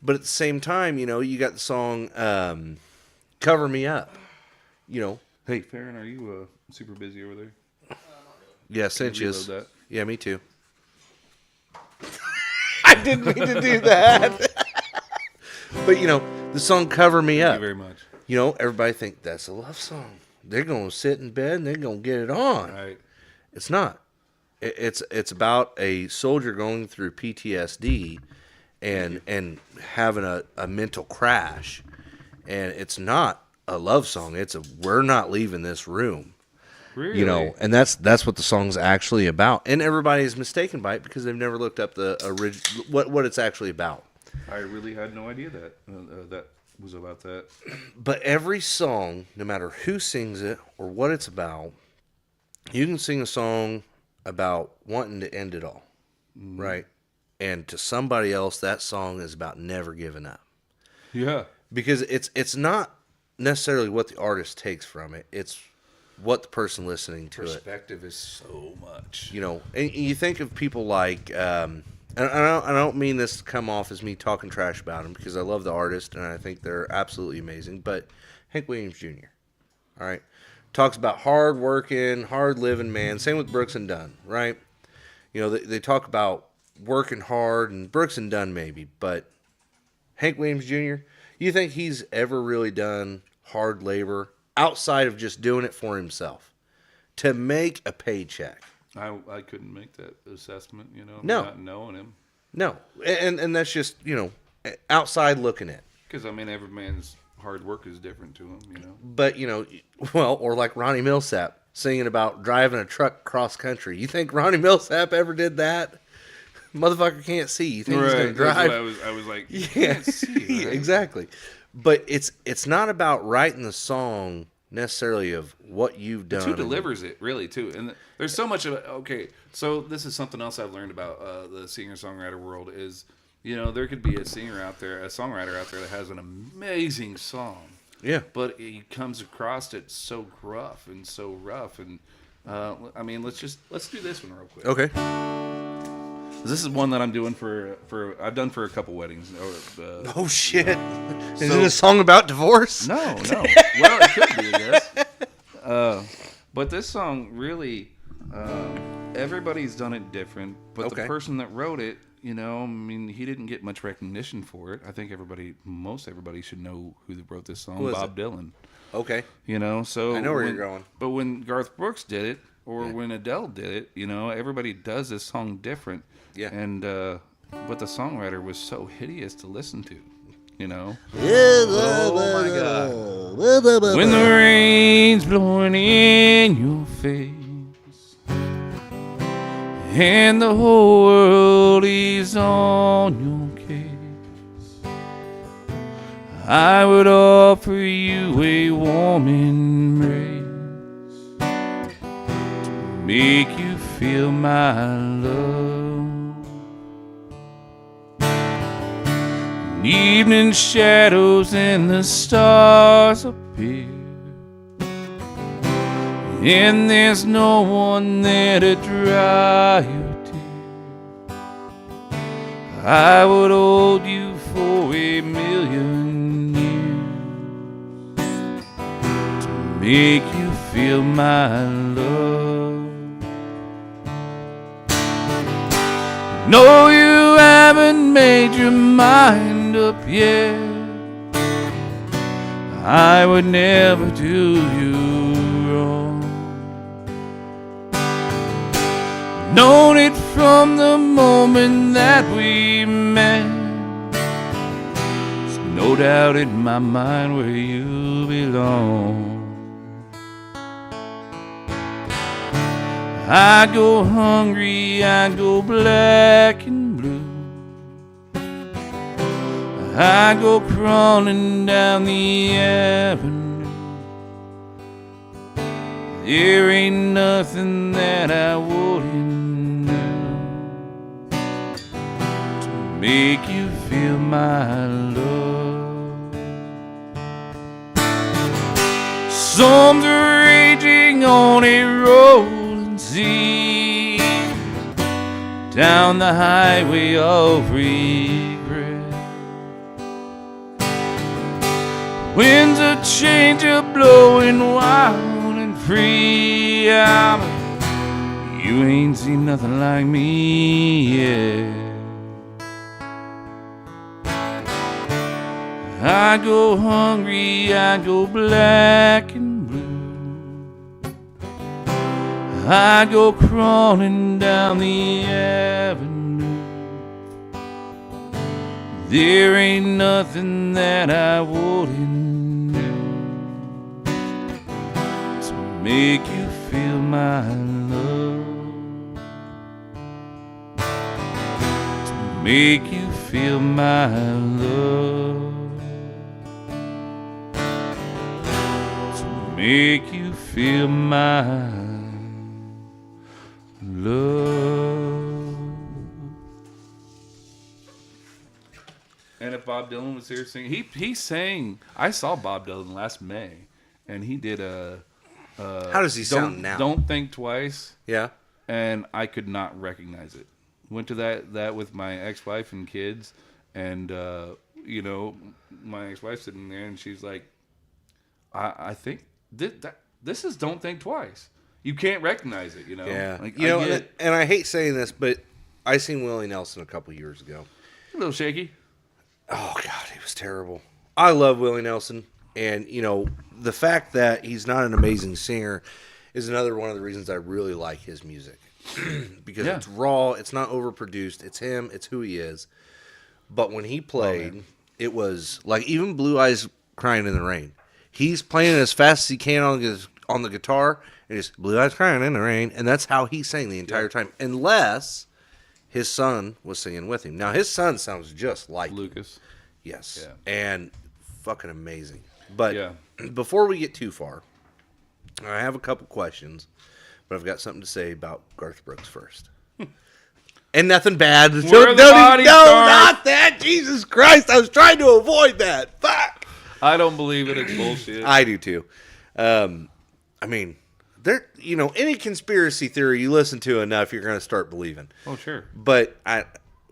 But at the same time, you know, you got the song Cover Me Up. You know. Hey, Farron, are you super busy over there? Yeah, cinches. That? Yeah, me too. I didn't mean to do that. But, you know, the song Cover Me Up. Thank you very much. You know, everybody think that's a love song. They're going to sit in bed and they're going to get it on. Right. It's not. It's about a soldier going through PTSD and having a mental crash. And it's not a love song. It's a we're not leaving this room. Really? You know, and that's what the song's actually about. And everybody is mistaken by it because they've never looked up the original what it's actually about. I really had no idea that that was about that. But every song, no matter who sings it or what it's about, you can sing a song about wanting to end it all, right? And to somebody else, that song is about never giving up. Yeah. Because it's not necessarily what the artist takes from it. It's what the person listening to Perspective is so much. You know, and you think of people like, and I don't mean this to come off as me talking trash about them because I love the artist and I think they're absolutely amazing, but Hank Williams Jr., all right, talks about hard working, hard living man. Same with Brooks and Dunn, right? You know, they talk about working hard and Brooks and Dunn maybe, but Hank Williams Jr., you think he's ever really done hard labor outside of just doing it for himself to make a paycheck? I couldn't make that assessment, you know, No. not knowing him. No. And that's just, you know, outside looking at. Because, I mean, every man's hard work is different to him, you know. But, you know, well, or like Ronnie Millsap singing about driving a truck cross country. You think Ronnie Millsap ever did that? Motherfucker can't see. You think he's going to drive? That's what I was like, you can't see, right? Exactly. But it's not about writing the song necessarily of what you've done. It's who delivers it, really, too. And there's so much of it. Okay, so this is something else I've learned about the singer-songwriter world is, you know, there could be a singer out there, a songwriter out there that has an amazing song. Yeah. But he comes across it so gruff and so rough. And, I mean, let's do this one real quick. Okay. This is one that I'm doing for I've done for a couple weddings. Oh, shit. Is it a song about divorce? No. Well, it could be, I guess. But this song really, everybody's done it different. But the person that wrote it, you know, I mean, he didn't get much recognition for it. I think most everybody should know who wrote this song, Bob Dylan. Okay. You know, so I know where you're going. But when Garth Brooks did it, or when Adele did it, you know, everybody does this song different. Yeah. And but the songwriter was so hideous to listen to, you know. Oh my God. When the rain's blowing in your face and the whole world is on your case, I would offer you a warm embrace to make you feel my love. Evening shadows and the stars appear, and there's no one there to dry your tears. I would hold you for a million years to make you feel my love. No, you haven't made your mind up yet. I would never do you wrong. Known it from the moment that we met. There's no doubt in my mind where you belong. I go hungry, I go black and blue. I go crawling down the avenue. There ain't nothing that I wouldn't do to make you feel my love. Storms are raging on a rolling sea, down the highway of regret. Winds of change are blowing wild and free. You ain't seen nothing like me yet. I go hungry, I go black and blue. I go crawling down the avenue. There ain't nothing that I wouldn't do to make you feel my love. To make you feel my love. To make you feel my love. And if Bob Dylan was here singing, he sang. I saw Bob Dylan last May, and he did a. How does he sound now? Don't Think Twice. Yeah. And I could not recognize it. Went to that with my ex-wife and kids, and my ex-wife sitting there, and she's like, "I think this is Don't Think Twice." You can't recognize it, Yeah. Like, And I hate saying this, but I seen Willie Nelson a couple years ago. a little shaky. Oh God, he was terrible. I love Willie Nelson, and the fact that he's not an amazing singer is another one of the reasons I really like his music because it's raw, it's not overproduced, it's him, it's who he is. But when he played, it was like even Blue Eyes Crying in the Rain. He's playing it as fast as he can on the guitar, and it's Blue Eyes Crying in the Rain, and that's how he sang the entire time, unless his son was singing with him. Now, his son sounds just like Lucas. Yes. Yeah. And fucking amazing. But before we get too far, I have a couple questions, but I've got something to say about Garth Brooks first. And nothing bad. Where the body starts. Not that. Jesus Christ. I was trying to avoid that. Fuck. I don't believe it. It's bullshit. I do too. I mean, any conspiracy theory you listen to enough, you're going to start believing. Oh, sure. But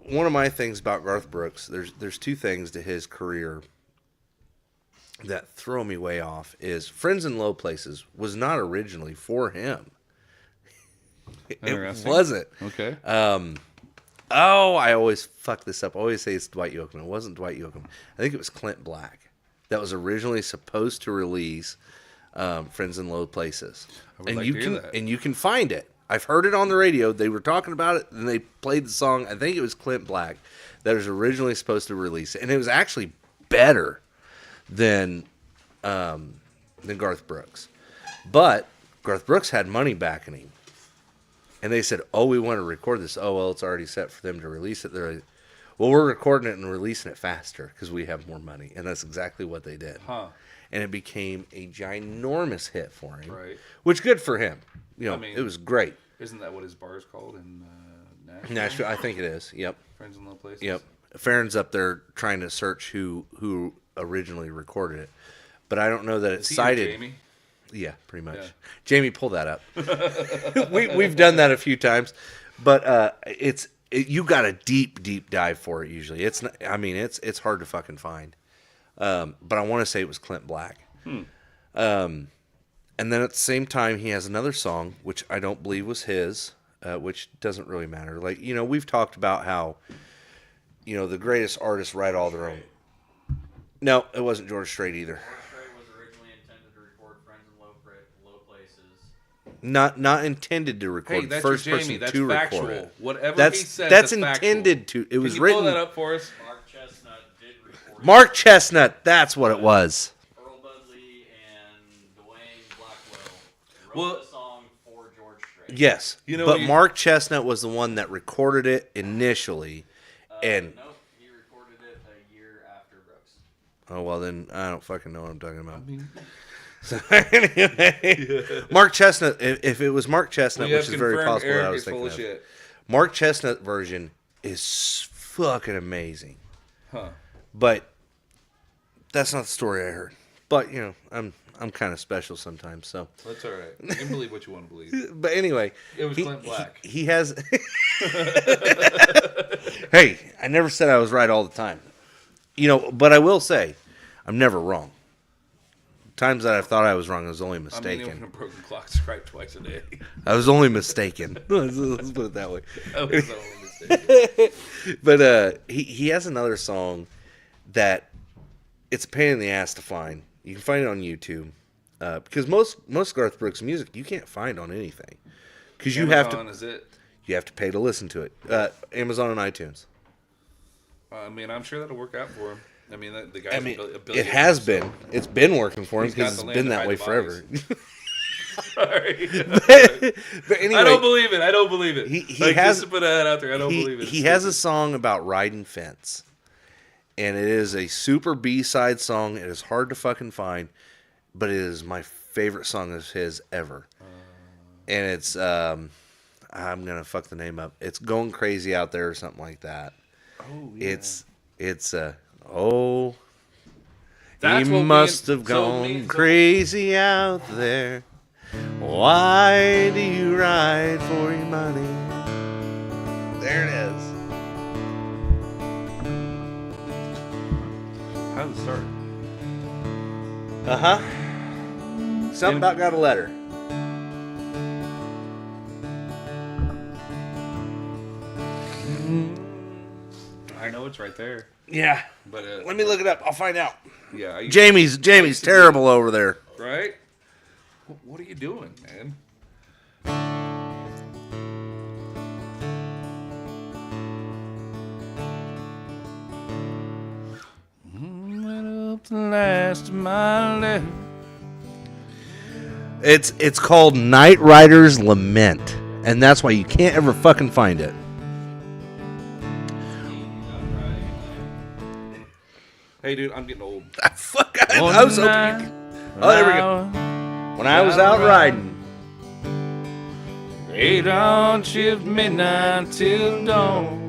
one of my things about Garth Brooks, there's two things to his career that throw me way off. Is Friends in Low Places was not originally for him. It wasn't. Okay. I always fuck this up. I always say it's Dwight Yoakam. It wasn't Dwight Yoakam. I think it was Clint Black that was originally supposed to release Friends in Low Places. And you can find it. I've heard it on the radio. They were talking about it, and they played the song. I think it was Clint Black that was originally supposed to release it, and it was actually better than Garth Brooks. But Garth Brooks had money backing him, and they said, "Oh, we want to record this." Oh, well, it's already set for them to release it. They're like, Well, we're recording it and releasing it faster because we have more money, and that's exactly what they did. Huh. And it became a ginormous hit for him. Right. Which good for him. You know, I mean, it was great. Isn't that what his bar is called in Nashville? Nashville, I think it is. Yep. Friends in Low Places? Yep. Farron's up there trying to search who originally recorded it, but I don't know that it's Is he your cited. Jamie? Yeah, pretty much. Yeah. Jamie, pull that up. We've done that a few times, but you got a deep dive for it. Usually, it's not, I mean it's hard to fucking find. But I want to say it was Clint Black. And then at the same time, he has another song which I don't believe was his, which doesn't really matter. Like, you know, we've talked about how, you know, the greatest artists write all their own. No, it wasn't George Strait either. George Strait was originally intended to record Friends in Low Places. Not intended to record. Hey, that's first your person Jamie. That's to factual. record it. Whatever That's he said, that's factual. intended to. It was Can you written. pull that up for us? Mark Chestnut did record Mark Chestnut. That's what it was. Earl Dudley and Dwayne Blackwell wrote Well- the song for George Strait. Yes, You know but what you- Mark Chestnut was the one that recorded it initially, and Nope, he recorded it a year after Brooks. oh well, then I don't fucking know what I'm talking about. I mean, So anyway, Mark Chestnut. If it was Mark Chestnut, we which have is very confirmed possible, that I Eric was is thinking full of of. shit. Mark Chestnut version is fucking amazing, Huh. but that's not the story I heard. But you know, I'm kind of special sometimes, so. That's all right. You can believe what you want to believe. But anyway, It was Clint Black. He has. Hey, I never said I was right all the time. You know, but I will say, I'm never wrong. Times that I thought I was wrong, I was only I mean, mistaken. even a broken clock strike twice a day. I was only mistaken. Let's put it that way. That was the only mistake. But he has another song that it's a pain in the ass to find. You can find it on YouTube because most Garth Brooks music you can't find on anything because you Amazon, is it? have to pay to listen to it. Amazon and iTunes. I mean, I'm sure that'll work out for him. I mean, the guy's I mean, a it billionaire, has so- been. It's been working for him He's got because it's the land been to that hide way the forever. Sorry. But anyway, I don't believe it. I don't believe it. He Like, has- just to put that out there. I don't believe it. he has a song about riding fence, and it is a super B-side song. It is hard to fucking find, but it is my favorite song of his ever. And it's I'm gonna fuck the name up. It's Going Crazy Out There or something like that. Oh, yeah. It's That's he what must have gone crazy out there. Why do you ride for your money? There it is. How did it start? Something about got a letter. I know it's right there. Yeah. But Let me look it up. I'll find out. Yeah. Jamie's terrible over there. Right? What are you doing, man? Went up the last of my letter. It's called Night Rider's Lament, and that's why you can't ever fucking find it. Hey, dude, I'm getting old. Fuck, I was hoping you could. Oh, there we go. When I was out riding. Eight on shift midnight till dawn.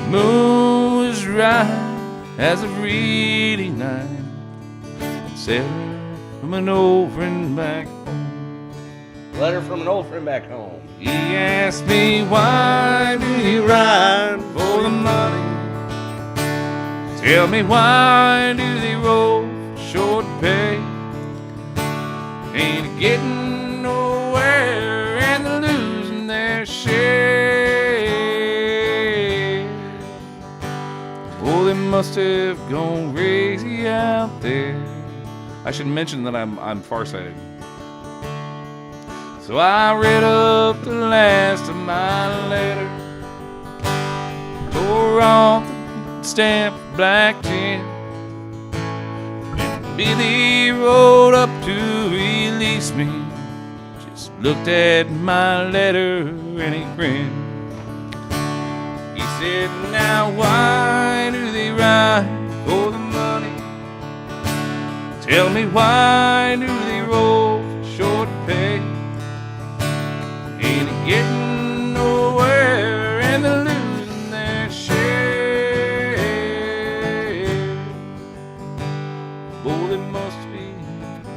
Moon was right as a really night. Sarah from an old friend back home. Letter from an old friend back home. He asked me why do you ride for the money? Tell me why do they roll for short pay? Ain't getting nowhere and they're losing their share. Oh, they must have gone crazy out there. I should mention that I'm farsighted. So I read up the last of my letter, tore off the stamp black tin, and Billy rode up to release me. Just looked at my letter and he grinned. He said, now why do they ride for the money? Tell me why do they roll for short pay? Ain't getting nowhere and they're losing their share. Oh, they must be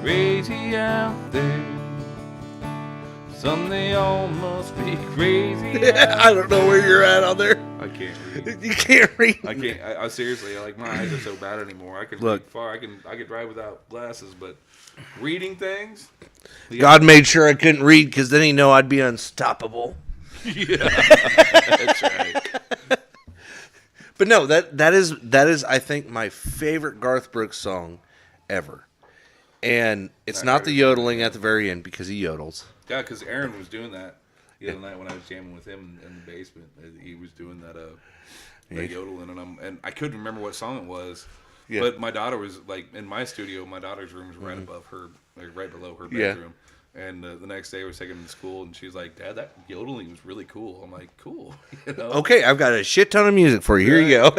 crazy out there. Some they all must be crazy out I don't know where you're at on there. I can't read. You can't read. I can't. I seriously, like, my eyes are so bad anymore. I can Look. read far. I could drive without glasses, but reading things. God made sure I couldn't read because then he know I'd be unstoppable. Yeah, that's right. But no, that is I think my favorite Garth Brooks song ever. And it's not the yodeling at the very end because he yodels. Yeah, because Aaron was doing that the other night when I was jamming with him in the basement. He was doing that yodeling, and I couldn't remember what song it was. Yeah. But my daughter was like in my studio. My daughter's room is right above her, like right below her bedroom. Yeah. And the next day I was taking her to school, and she was like, "Dad, that yodeling was really cool." I'm like, "Cool." You know? Okay, I've got a shit ton of music for you. Here you go.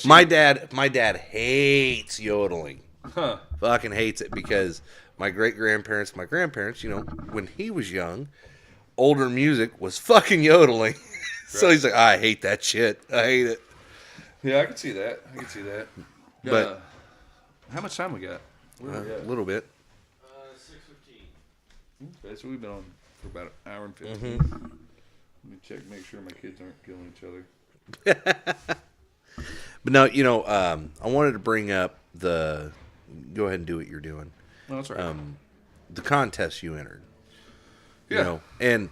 My dad hates yodeling. Huh. Fucking hates it because my grandparents, you know, when he was young, older music was fucking yodeling. So he's like, I hate that shit. I hate it. Yeah, I can see that. But how much time we got? A little bit. 6:15. Okay, so we've been on for about an hour and 15. Mm-hmm. Let me check, make sure my kids aren't killing each other. But no, you know, I wanted to bring up go ahead and do what you're doing. No, that's right. The contest you entered. Yeah. You know, and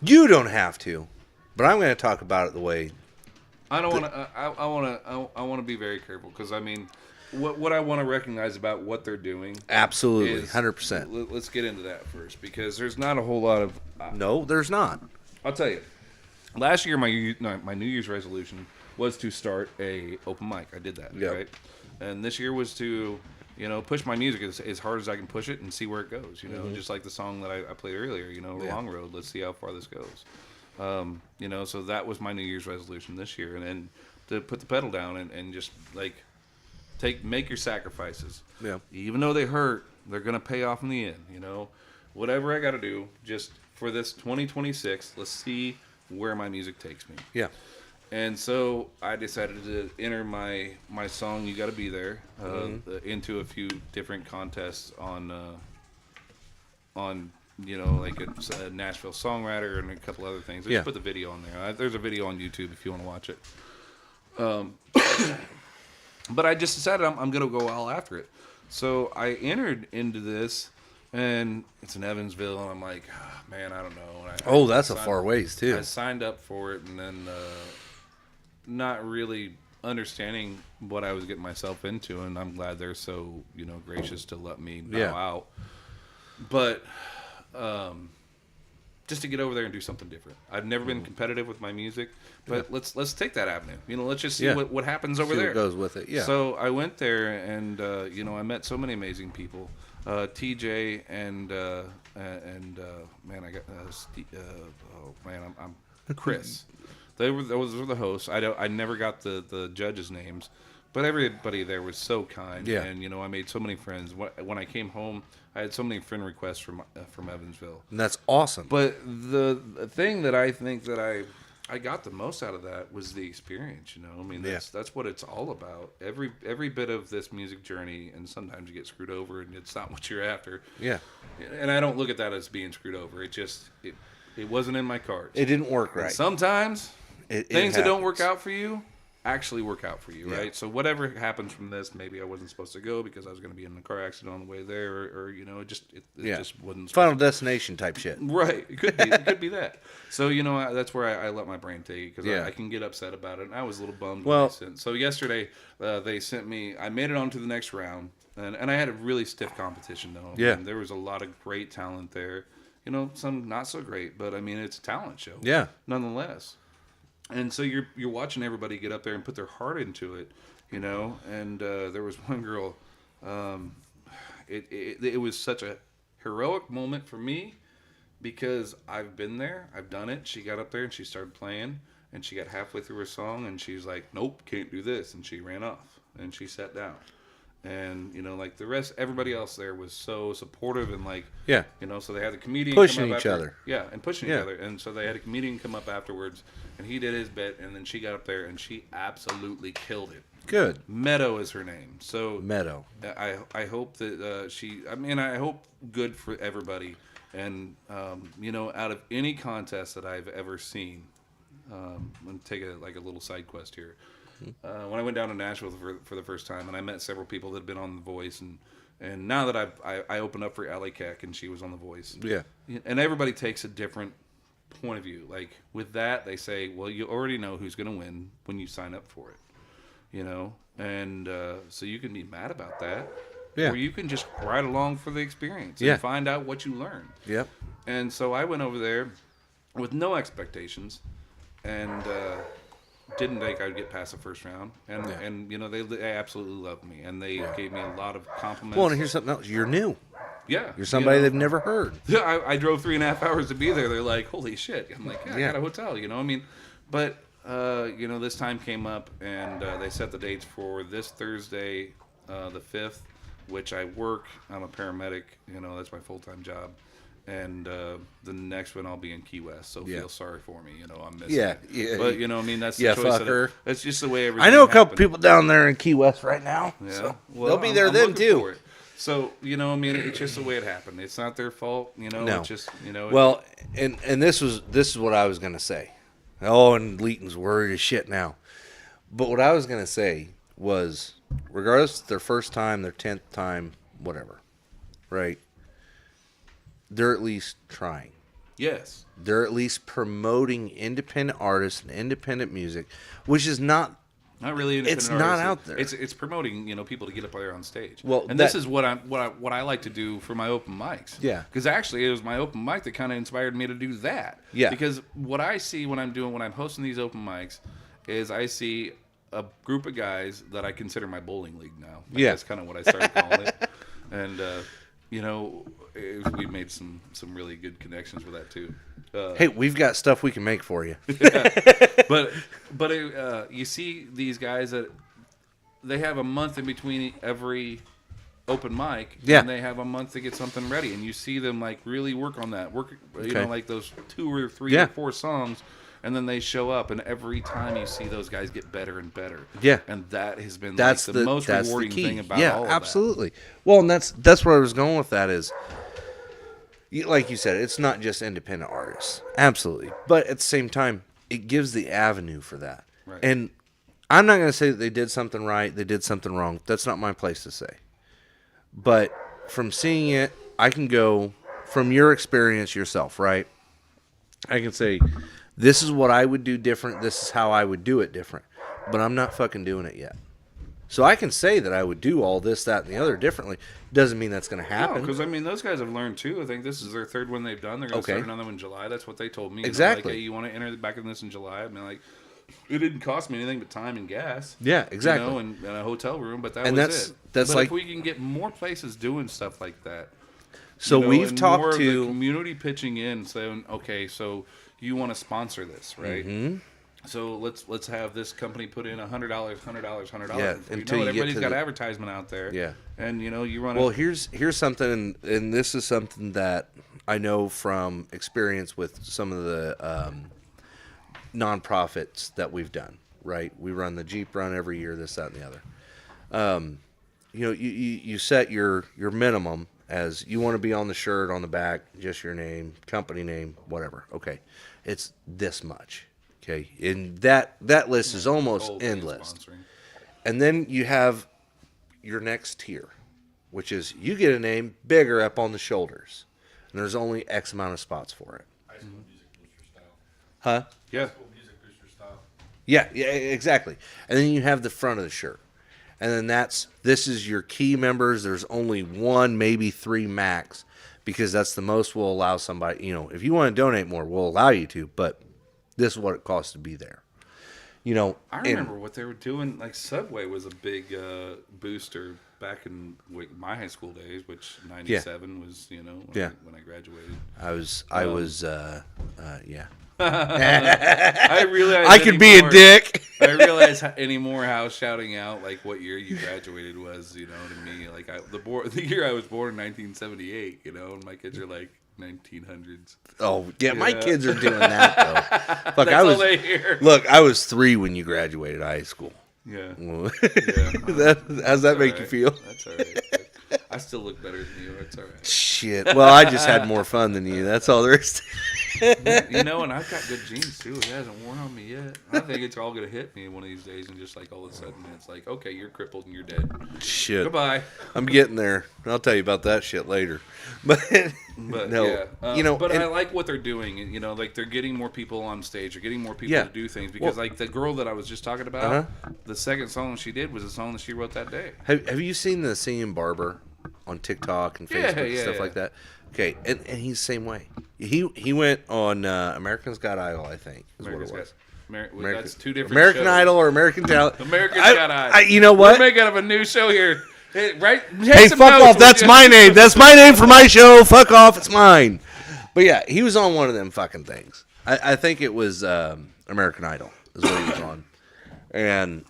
you don't have to, but I'm going to talk about it the way. I don't want to. I want to be very careful because I mean, what I want to recognize about what they're doing. Absolutely, is, 100%. Let's get into that first because there's not a whole lot of. No, there's not. I'll tell you. Last year, my New Year's resolution was to start a open mic. I did that, right? And this year was to, you know, push my music as hard as I can push it and see where it goes. You know, just like the song that I played earlier. You know, Long Road. Let's see how far this goes. You know, so that was my New Year's resolution this year, and then to put the pedal down and just like make your sacrifices. Yeah. Even though they hurt, they're gonna pay off in the end. You know, whatever I got to do, just for this 2026, let's see where my music takes me. Yeah. And so I decided to enter my song "You Gotta Be There" into a few different contests on you know, like a Nashville songwriter and a couple other things. I just put the video on there. There's a video on YouTube if you want to watch it. But I just decided I'm going to go all after it. So I entered into this, and it's in Evansville, and I'm like, oh, man, I don't know. And that's a far ways, too. I signed up for it, and then not really understanding what I was getting myself into, and I'm glad they're so, you know, gracious to let me bow out. But just to get over there and do something different. I've never been competitive with my music, but let's take that avenue. You know, let's just see what happens over there. What goes with it. Yeah. So I went there, and you know, I met so many amazing people. TJ and man, I got I'm Chris. Those were the hosts. I never got the judges' names, but everybody there was so kind. Yeah. And you know, I made so many friends. When I came home, I had so many friend requests from Evansville. And that's awesome. But the thing that I think that I got the most out of that was the experience. You know, I mean, that's what it's all about. Every bit of this music journey, and sometimes you get screwed over, and it's not what you're after. Yeah. And I don't look at that as being screwed over. It just it wasn't in my cards. It didn't work right. And sometimes things that don't work out for you actually work out for you, right? So whatever happens from this, maybe I wasn't supposed to go because I was going to be in a car accident on the way there, or you know, it just wasn't Final Destination type shit. Right? It could be that. So you know, that's where I let my brain take it because I can get upset about it. And I was a little bummed. Well, so yesterday they sent me. I made it on to the next round, and I had a really stiff competition though. Yeah, and there was a lot of great talent there. You know, some not so great, but I mean, it's a talent show. Yeah, nonetheless. And so you're watching everybody get up there and put their heart into it, you know. And there was one girl. It was such a heroic moment for me because I've been there, I've done it. She got up there and she started playing, and she got halfway through her song, and she's like, "Nope, can't do this," and she ran off, and she sat down. And like the rest, everybody else there was so supportive and like, Yeah. so they had the comedian Pushing come up each after, other. yeah, and pushing Yeah. each other, and so they had a comedian come up afterwards, and he did his bit, and then she got up there and she absolutely killed it. Good. Meadow is her name, so Meadow. I hope that I hope good for everybody, and out of any contest that I've ever seen, I'm gonna take a little side quest here. When I went down to Nashville for the first time, and I met several people that had been on The Voice, and now that I opened up for Allie Keck, and she was on The Voice. Yeah. And everybody takes a different point of view. Like with that, they say, well, you already know who's going to win when you sign up for it, and so you can be mad about that, Yeah. or you can just ride along for the experience Yeah. and find out what you learned. Yep. And so I went over there with no expectations, and didn't think I'd get past the first round. And they absolutely loved me, and they gave me a lot of compliments. Well, and here's something else. You're new. Yeah, You're somebody they've never heard. Yeah, I drove 3.5 hours to be there. They're like, "Holy shit!" I'm like, "Yeah, Yeah. I got a hotel." But this time came up, and they set the dates for this Thursday, the 5th, which I work. I'm a paramedic. That's my full-time job. And the next one I'll be in Key West, so Yeah. feel sorry for me. I'm missing Yeah, it. yeah. But that's the Yeah, choice. fucker. That's just the way everything I know a couple happened. people down there in Key West right now. Yeah, So well, they'll be there I'm then looking too. for it. So it's just the way it happened. It's not their fault. No. It's just Well, and this is what I was gonna say. Oh, and Leighton's worried as shit now. But what I was gonna say was, regardless of their first time, their 10th time, whatever, right? They're at least trying. Yes. They're at least promoting independent artists and independent music, which is not. Not really. It's independent not artists. out there. It's promoting people to get up there on stage. Well, and this is what I like to do for my open mics. Yeah. Because actually, it was my open mic that kind of inspired me to do that. Yeah. Because what I see when I'm hosting these open mics, is I see a group of guys that I consider my bowling league now. Yeah. That's kind of what I started calling it. And we made some really good connections with that too. Hey, we've got stuff we can make for you. But you see these guys that they have a month in between every open mic, Yeah. and they have a month to get something ready, and you see them like really work on that, Okay. like those 2 or 3 Yeah. or 4 songs, and then they show up, and every time you see those guys get better and better. Yeah. And that has been That's the most that's rewarding the key. thing about yeah, all of absolutely. Well, and that's where I was going with that is, like you said, it's not just independent artists, absolutely, but at the same time, it gives the avenue for that. Right. And I'm not going to say that they did something right, they did something wrong. That's not my place to say. But from seeing it, I can go from your experience yourself, right? I can say, this is what I would do different. This is how I would do it different. But I'm not fucking doing it yet. So I can say that I would do all this, that, and the other differently. Doesn't mean that's going to happen. Because those guys have learned too. I think this is their 3rd one they've done. They're going to Okay. start another one in July. That's what they told me. Exactly. Like, hey, you want to enter back in this in July? I mean, like, it didn't cost me anything but time and gas. Yeah, exactly. And a hotel room, but that And was that's- it. that's but like- if we can get more places doing stuff like that. So we've and talked more of the to. community pitching in, saying, okay, so you want to sponsor this, right? Mm-hmm. So let's have this company put in $100. Yeah, Before until you get everybody's to got the- advertisement out there. Yeah. And you run. Well, here's something, and this is something that I know from experience with some of the nonprofits that we've done. Right, we run the Jeep Run every year, this, that, and the other. You set your minimum as you want to be on the shirt, on the back, just your name, company name, whatever. Okay, it's this much. Okay, and that list is almost Whole thing endless. sponsoring. And then you have your next tier, which is you get a name bigger up on the shoulders, and there's only X amount of spots for it. High school music booster style. Huh? Yeah. School music booster style. Yeah, exactly. And then you have the front of the shirt. And then this is your key members. There's only 1, maybe 3 max, because that's the most we'll allow somebody, if you want to donate more, we'll allow you to, but this is what it costs to be there. I remember what they were doing. Like Subway was a big booster back in my high school days, which 97 was, when Yeah. I graduated. I was, yeah. I realize I could be a anymore- dick. I realize anymore how shouting out like what year you graduated was, to me. Like the year I was born in 1978, and my kids are like 1900s. Oh, yeah, my Yeah. kids are doing that though. Fuck, That's I all was. they hear. Look, I was 3 when you graduated high school. Yeah. How's that make you Alright. feel? That's all right. I still look better than you. It's all right. Shit. Well, I just had more fun than you. That's all there is. And I've got good genes too. It hasn't worn on me yet. I think it's all gonna hit me one of these days, and just like all of a sudden, it's like, okay, you're crippled and you're dead. Shit. Goodbye. I'm getting there. I'll tell you about that shit later. But But no, yeah, but and- I like what they're doing. And, like they're getting more people on stage. They're getting more people Yeah. to do things because, Well- like the girl that I was just talking about, Uh-huh. the second song she did was a song that she wrote that day. have you seen the Singing Barber on TikTok and Facebook and Yeah, stuff yeah. like that? Okay, and he's the same way. He went on American's Got Idol, I think. Is America's what it was. Got, that's two different American shows. Idol or American Talent. American's I- Got Idol. you know We're what? making up a new show here. Hey, right? Hey, fuck off. That's my name. That's my name for my show. Fuck off. It's mine. But yeah, he was on one of them fucking things. I think it was American Idol is what he was on. And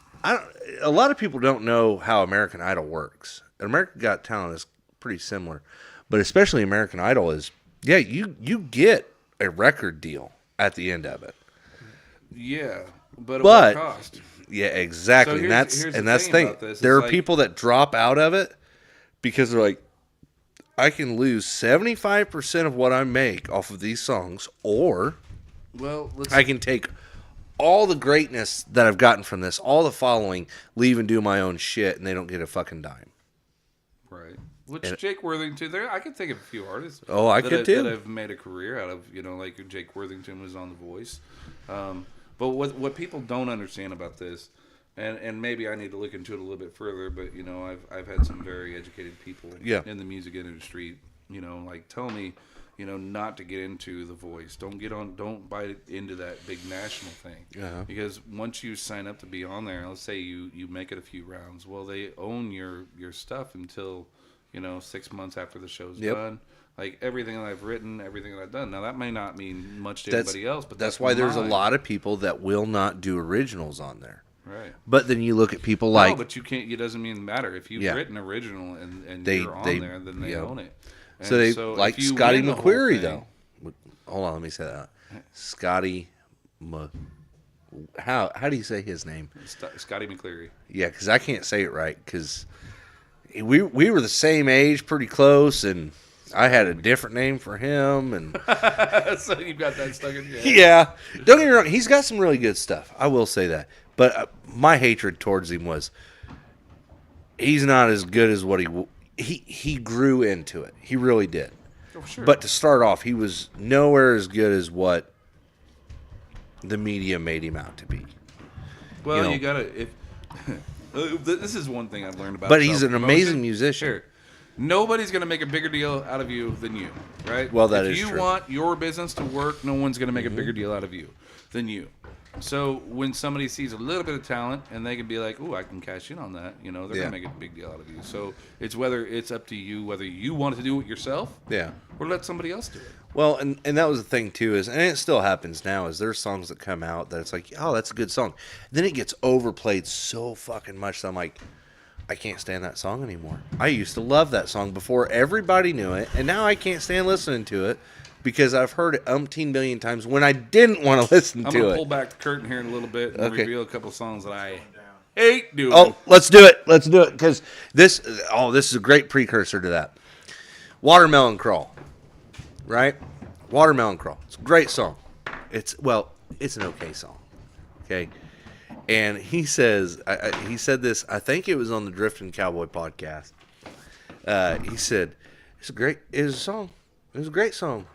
a lot of people don't know how American Idol works. American Got Talent is pretty similar. But especially American Idol is, yeah, you get a record deal at the end of it. Yeah, but at But- what cost? Yeah, exactly. So and that's here's and the that's the thing thing. about this. There It's are like- people that drop out of it because they're like, I can lose 75% of what I make off of these songs, or Well, let's. I can take all the greatness that I've gotten from this, all the following, leave and do my own shit, and they don't get a fucking dime. Right. Which And- Jake Worthington, I could think of a few artists. Oh, I could too. That have made a career out of, like Jake Worthington was on The Voice. But what people don't understand about this, and maybe I need to look into it a little bit further, but I've had some very educated people Yeah. in the music industry, like tell me, not to get into The Voice. Don't buy into that big national thing. Uh-huh. Because once you sign up to be on there, let's say you make it a few rounds, well, they own your stuff until 6 months after the show's Yep. done. Like everything that I've written, everything that I've done. Now that may not mean much to That's anybody else, but that's why there's a mine. lot of people that will not do originals on there. Right. But then you look at people No, like but you can't. It doesn't even matter if you've Yeah. written original and They- you're on they- there, then they yeah. own it. so they And like if you Scotty win the whole McQuarrie thing- though. Hold on, let me say that. Scotty, how do you say his name? Scotty McCleary. Yeah, because I can't say it right. Because we were the same age, pretty close, and I had a different name for him. And So you've got that stuck in your head. yeah, don't get me wrong, he's got some really good stuff. I will say that. But my hatred towards him was he's not as good as what he grew into it. He really did. Oh, sure. But to start off, he was nowhere as good as what the media made him out to be. well, know. you gotta. If this is one thing I've learned about. But he's an self-promotion. amazing musician. Sure. Nobody's gonna make a bigger deal out of you than you, right? Well, that if is you true. Mm-hmm. want your business to work, no one's gonna make a bigger deal out of you than you. So when somebody sees a little bit of talent and they can be like, "Ooh, I can cash in on that," they're Yeah. gonna make a big deal out of you. So it's up to you whether you want to do it yourself Yeah. or let somebody else do it. Well, and that was the thing too is, and it still happens now, is there's songs that come out that it's like, oh, that's a good song. Then it gets overplayed so fucking much that I'm like, I can't stand that song anymore. I used to love that song before everybody knew it, and now I can't stand listening to it because I've heard it umpteen billion times when I didn't want to listen I'm to gonna it. pull back the curtain here in a little bit and Okay. reveal a couple songs that I hate doing. Oh, let's do it. Let's do it because this is a great precursor to that. Watermelon Crawl, right? Watermelon Crawl. It's a great song. It's an okay song. Okay. And he says, he said this, I think it was on the Drifting Cowboy podcast. He said, it was a song. It was a great song.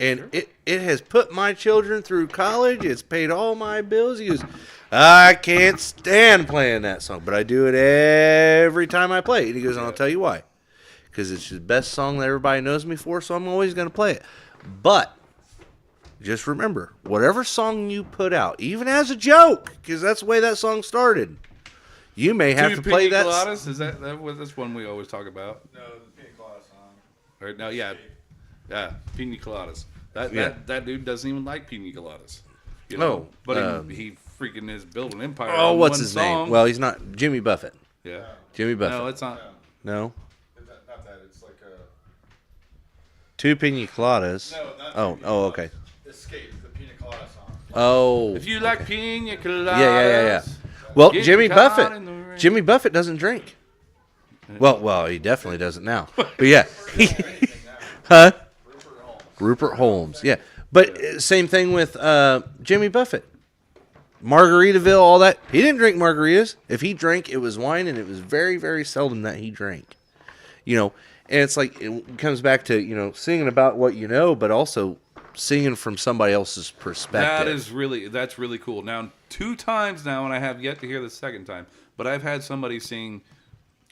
And it has put my children through college. It's paid all my bills. He goes, I can't stand playing that song, but I do it every time I play it. And he goes, and I'll tell you why. Because it's the best song that everybody knows me for, so I'm always going to play it. But just remember, whatever song you put out, even as a joke, because that's the way that song started, you may have to play that. Coladas? Is that's one we always talk about? No, the pina colada song. Or no, yeah, pina coladas. That dude doesn't even like pina coladas. You Oh, but he freaking is building an empire. Oh, on what's one his song. name? Well, he's not Jimmy Buffett. Yeah. Jimmy Buffett. No, it's not. No? Not that. It's like a. Two pina coladas. No, not Oh, Pina oh, Coladas. okay. Escape, the Pina Colada song. Oh. If you like pina coladas, Yeah. Well, get Jimmy caught Buffett. in the rain. Jimmy Buffett doesn't drink. Well, he definitely doesn't now. But yeah. Huh? Rupert Holmes. Yeah. But same thing with Jimmy Buffett. Margaritaville, all that. He didn't drink margaritas. If he drank, it was wine, and it was very, very seldom that he drank. And it's like, it comes back to, singing about what you know, but also singing from somebody else's perspective. That's really cool. Now, 2 times now, and I have yet to hear the second time, but I've had somebody sing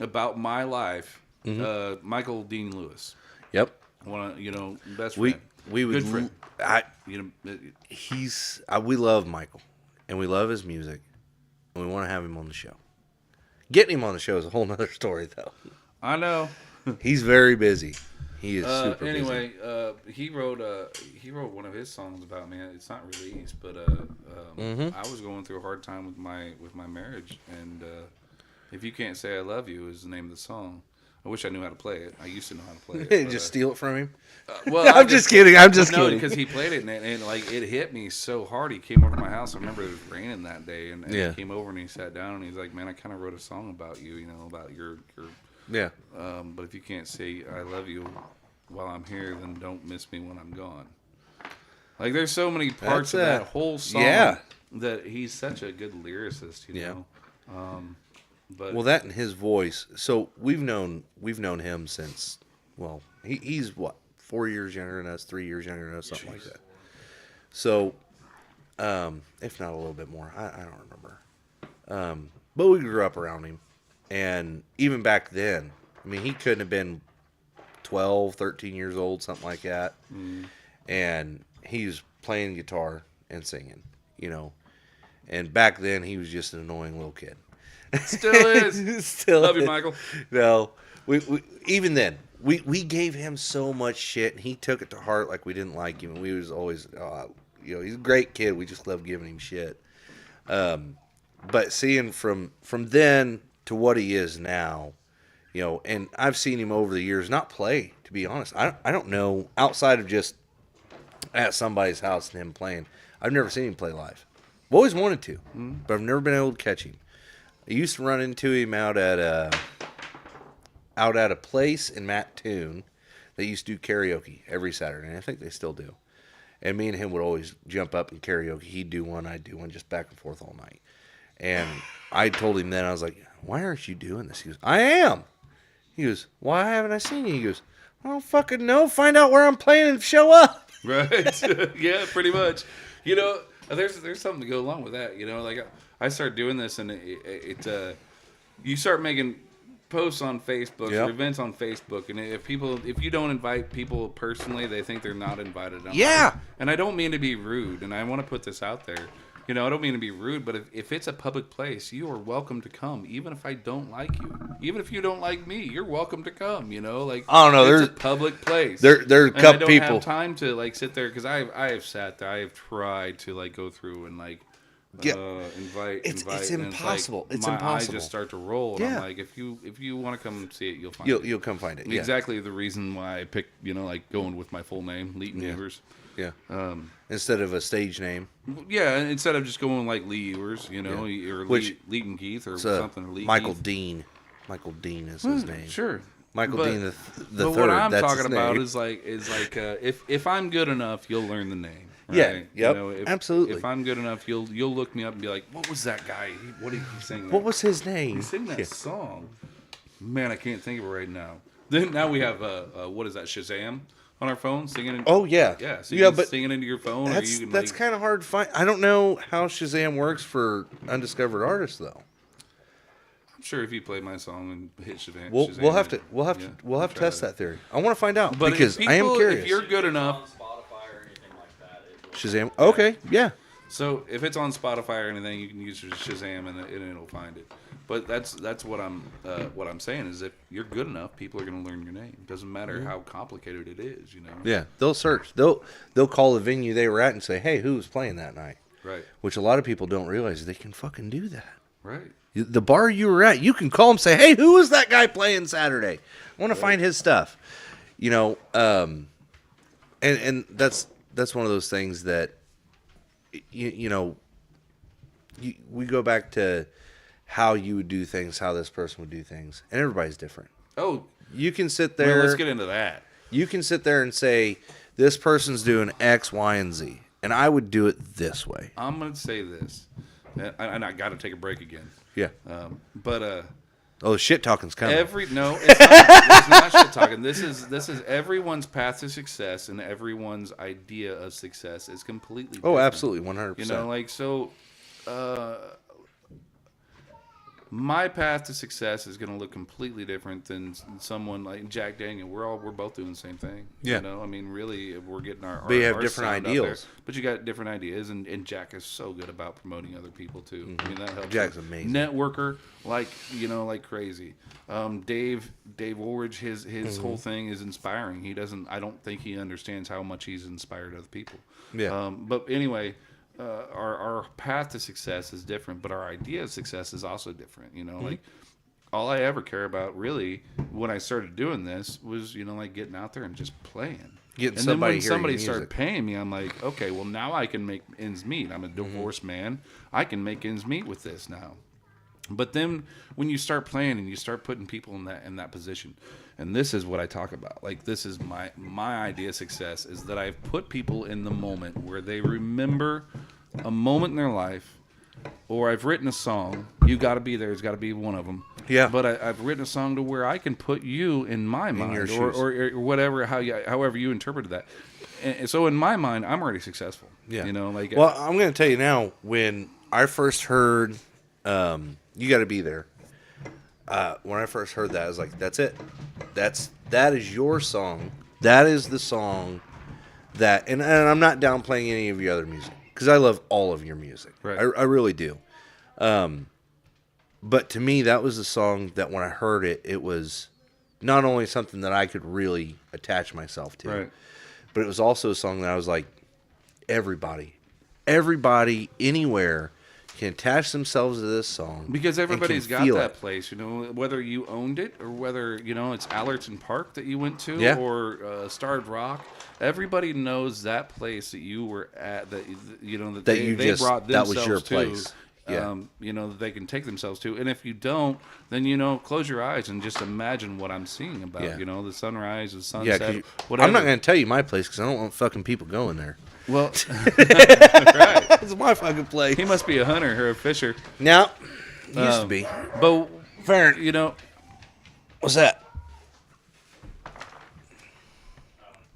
about my life, Michael Dean Lewis. Yep. Best friend. We would. Good friend. We love Michael, and we love his music, and we want to have him on the show. Getting him on the show is a whole nother story, though. I know. He's very busy. He is super busy. Anyway, he wrote one of his songs about me. It's not released, but I was going through a hard time with my marriage, and "If You Can't Say I Love You" is the name of the song. I wish I knew how to play it. I used to know how to play it. But, just steal it from him. Well, I'm just kidding. I'm just no, kidding. because he played it and like it hit me so hard. He came over to my house. I remember it was raining that day, and he came over and he sat down and he's like, "Man, I kind of wrote a song about you, about your Yeah. But if you can't say I love you while I'm here, then don't miss me when I'm gone." Like, there's so many parts of that whole song that he's such a good lyricist, But Well, that and his voice. So we've known him since. Well, he's what, 4 years younger than us, 3 years younger than us, something like that. So, if not a little bit more, I don't remember. But we grew up around him, and even back then, I mean, he couldn't have been 12, 13 years old, something like that. And he was playing guitar and singing, And back then, he was just an annoying little kid. Still is. Still Love is. you, Michael. No, we even then we gave him so much shit, and he took it to heart like we didn't like him, and we was always, he's a great kid. We just love giving him shit. But seeing from then to what he is now, and I've seen him over the years not play. To be honest, I don't know, outside of just at somebody's house and him playing. I've never seen him play live. I've always wanted to, but I've never been able to catch him. I used to run into him out at a place in Mattoon. They used to do karaoke every Saturday, and I think they still do. And me and him would always jump up and karaoke. He'd do one, I'd do one, just back and forth all night. And I told him then, I was like, "Why aren't you doing this?" He goes, "I am." He goes, "Why haven't I seen you?" He goes, "I don't fucking know. Find out where I'm playing and show up." Right. Yeah, pretty much. There's something to go along with that. Like I started doing this, and you start making posts on Facebook or events on Facebook, and if you don't invite people personally, they think they're not invited. And I don't mean to be rude, and I want to put this out there. I don't mean to be rude, but if it's a public place, you are welcome to come, even if I don't like you. Even if you don't like me, you're welcome to come, Like, I don't know, it's there's a public place. There are a couple I don't people. have time to sit there, because I have sat there. I have tried to go through and invite. It's and impossible. It's my impossible. eyes just start to roll, and I'm like, if you want to come see it, you'll find it. You'll come find it. Yeah. Exactly the reason why I picked, going with my full name, Leighton Evers. Yeah. Instead of a stage name. Yeah, instead of just going like Lee Evers, or Leighton Keith or something. Or Lee Michael Keith. Dean. Michael Dean is his name. Sure. Michael Dean the but third. What I'm that's talking his about name. is if I'm good enough, you'll learn the name. Right? Yeah. Yep. Absolutely. If I'm good enough, you'll look me up and be like, "What was that guy? What did he sing? What was his name? He sang that song? Man, I can't think of it right now." Then now we have what is that? Shazam on our phone singing. Oh yeah. Yeah. So you can singing into your phone. That's kind of hard to find. I don't know how Shazam works for undiscovered artists though. I'm sure if you play my song and hit Shazam, We'll have to test that theory. I want to find out because I am curious. If you're good enough. On Spotify or anything like that. It will Shazam. Okay. Yeah. So if it's on Spotify or anything, you can use Shazam and it'll find it. But that's what I'm saying is if you're good enough, people are going to learn your name. Doesn't matter how complicated it is, you know. Yeah, they'll search. They'll call the venue they were at and say, "Hey, who was playing that night?" Right. Which a lot of people don't realize they can fucking do that. Right. The bar you were at, you can call them, say, "Hey, who was that guy playing Saturday? I want to find his stuff." You know, and that's one of those things that we go back to how you would do things, how this person would do things, and everybody's different. Oh, You can sit there. well, let's get into that. You can sit there and say, this person's doing X, Y, and Z, and I would do it this way. I'm going to say this, and I got to take a break again. Yeah. But Oh, the shit talking's coming. it's not shit talking. This is everyone's path to success, and everyone's idea of success is completely different. Oh, absolutely, 100%. You know, like so. My path to success is going to look completely different than someone like Jack Daniel. We're both doing the same thing. Yeah. You know, I mean, really, we're getting our. But you have our different sound out there. ideals. But you got different ideas, and Jack is so good about promoting other people too. I mean, that helps. Jack's amazing. Networker, like like crazy. Dave Woolridge, his whole thing is inspiring. He doesn't. I don't think he understands how much he's inspired other people. Yeah. But anyway. Our path to success is different, but our idea of success is also different. You know, like all I ever care about really when I started doing this was, like getting out there and just playing. Getting And somebody then when hearing somebody your started music. paying me, I'm like, okay, well now I can make ends meet. I'm a divorced man. I can make ends meet with this now. But then when you start playing and you start putting people in that position, and this is what I talk about. Like this is my idea of success is that I've put people in the moment where they remember a moment in their life, or I've written a song. You got to be there. It's got to be one of them. Yeah. But I've written a song to where I can put you in my mind, your or whatever, however you interpreted that. And so in my mind, I'm already successful. Yeah. You know, like Well, I'm going to tell you now, when I first heard You Got to Be There, when I first heard that, I was like, that's it. That is your song. That is the song that, and I'm not downplaying any of your other music, because I love all of your music. Right. I really do. But to me, that was the song that when I heard it, it was not only something that I could really attach myself to, Right. but it was also a song that I was like, everybody, anywhere can attach themselves to this song. Because and everybody's can got feel that it. place, whether you owned it or whether, it's Allerton Park that you went to Yeah. or Starved Rock. Everybody knows that place that you were at, that That they, you they just- brought that was themselves your to, place. Yeah. that they can take themselves to. And if you don't, then, close your eyes and just imagine what I'm seeing about, Yeah. the sunrise, the Yeah, sunset, 'cause whatever. I'm not going to tell you my place because I don't want fucking people going there. Well, right. It's my fucking place. He must be a hunter or a fisher. Now, used to be. But, Fair. What's that?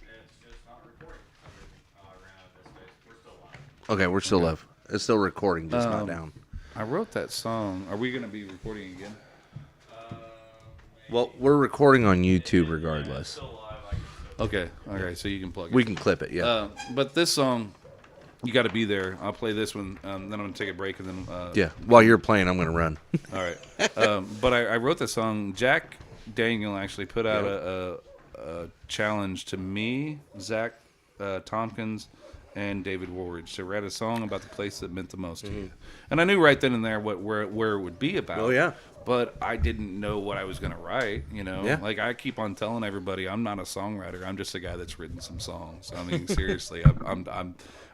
It's just not recording. I ran out of this space. We're still live. Okay, we're still live. It's still recording, just not down. I wrote that song. Are we going to be recording again? Well, we're recording on YouTube regardless. Still live. I can still. Okay, so you can plug it. We can clip it, yeah. But this song, You Got to Be There. I'll play this one, then I'm going to take a break, and then... Yeah, while you're playing, I'm going to run. All right. But I wrote this song. Jack Daniel actually put out a challenge to me, Zach Tompkins, and David Woolridge to write a song about the place that meant the most to you. And I knew right then and there where it would be about. Oh, yeah. But I didn't know what I was going to write, Yeah. Like I keep on telling everybody I'm not a songwriter. I'm just a guy that's written some songs. I mean, seriously,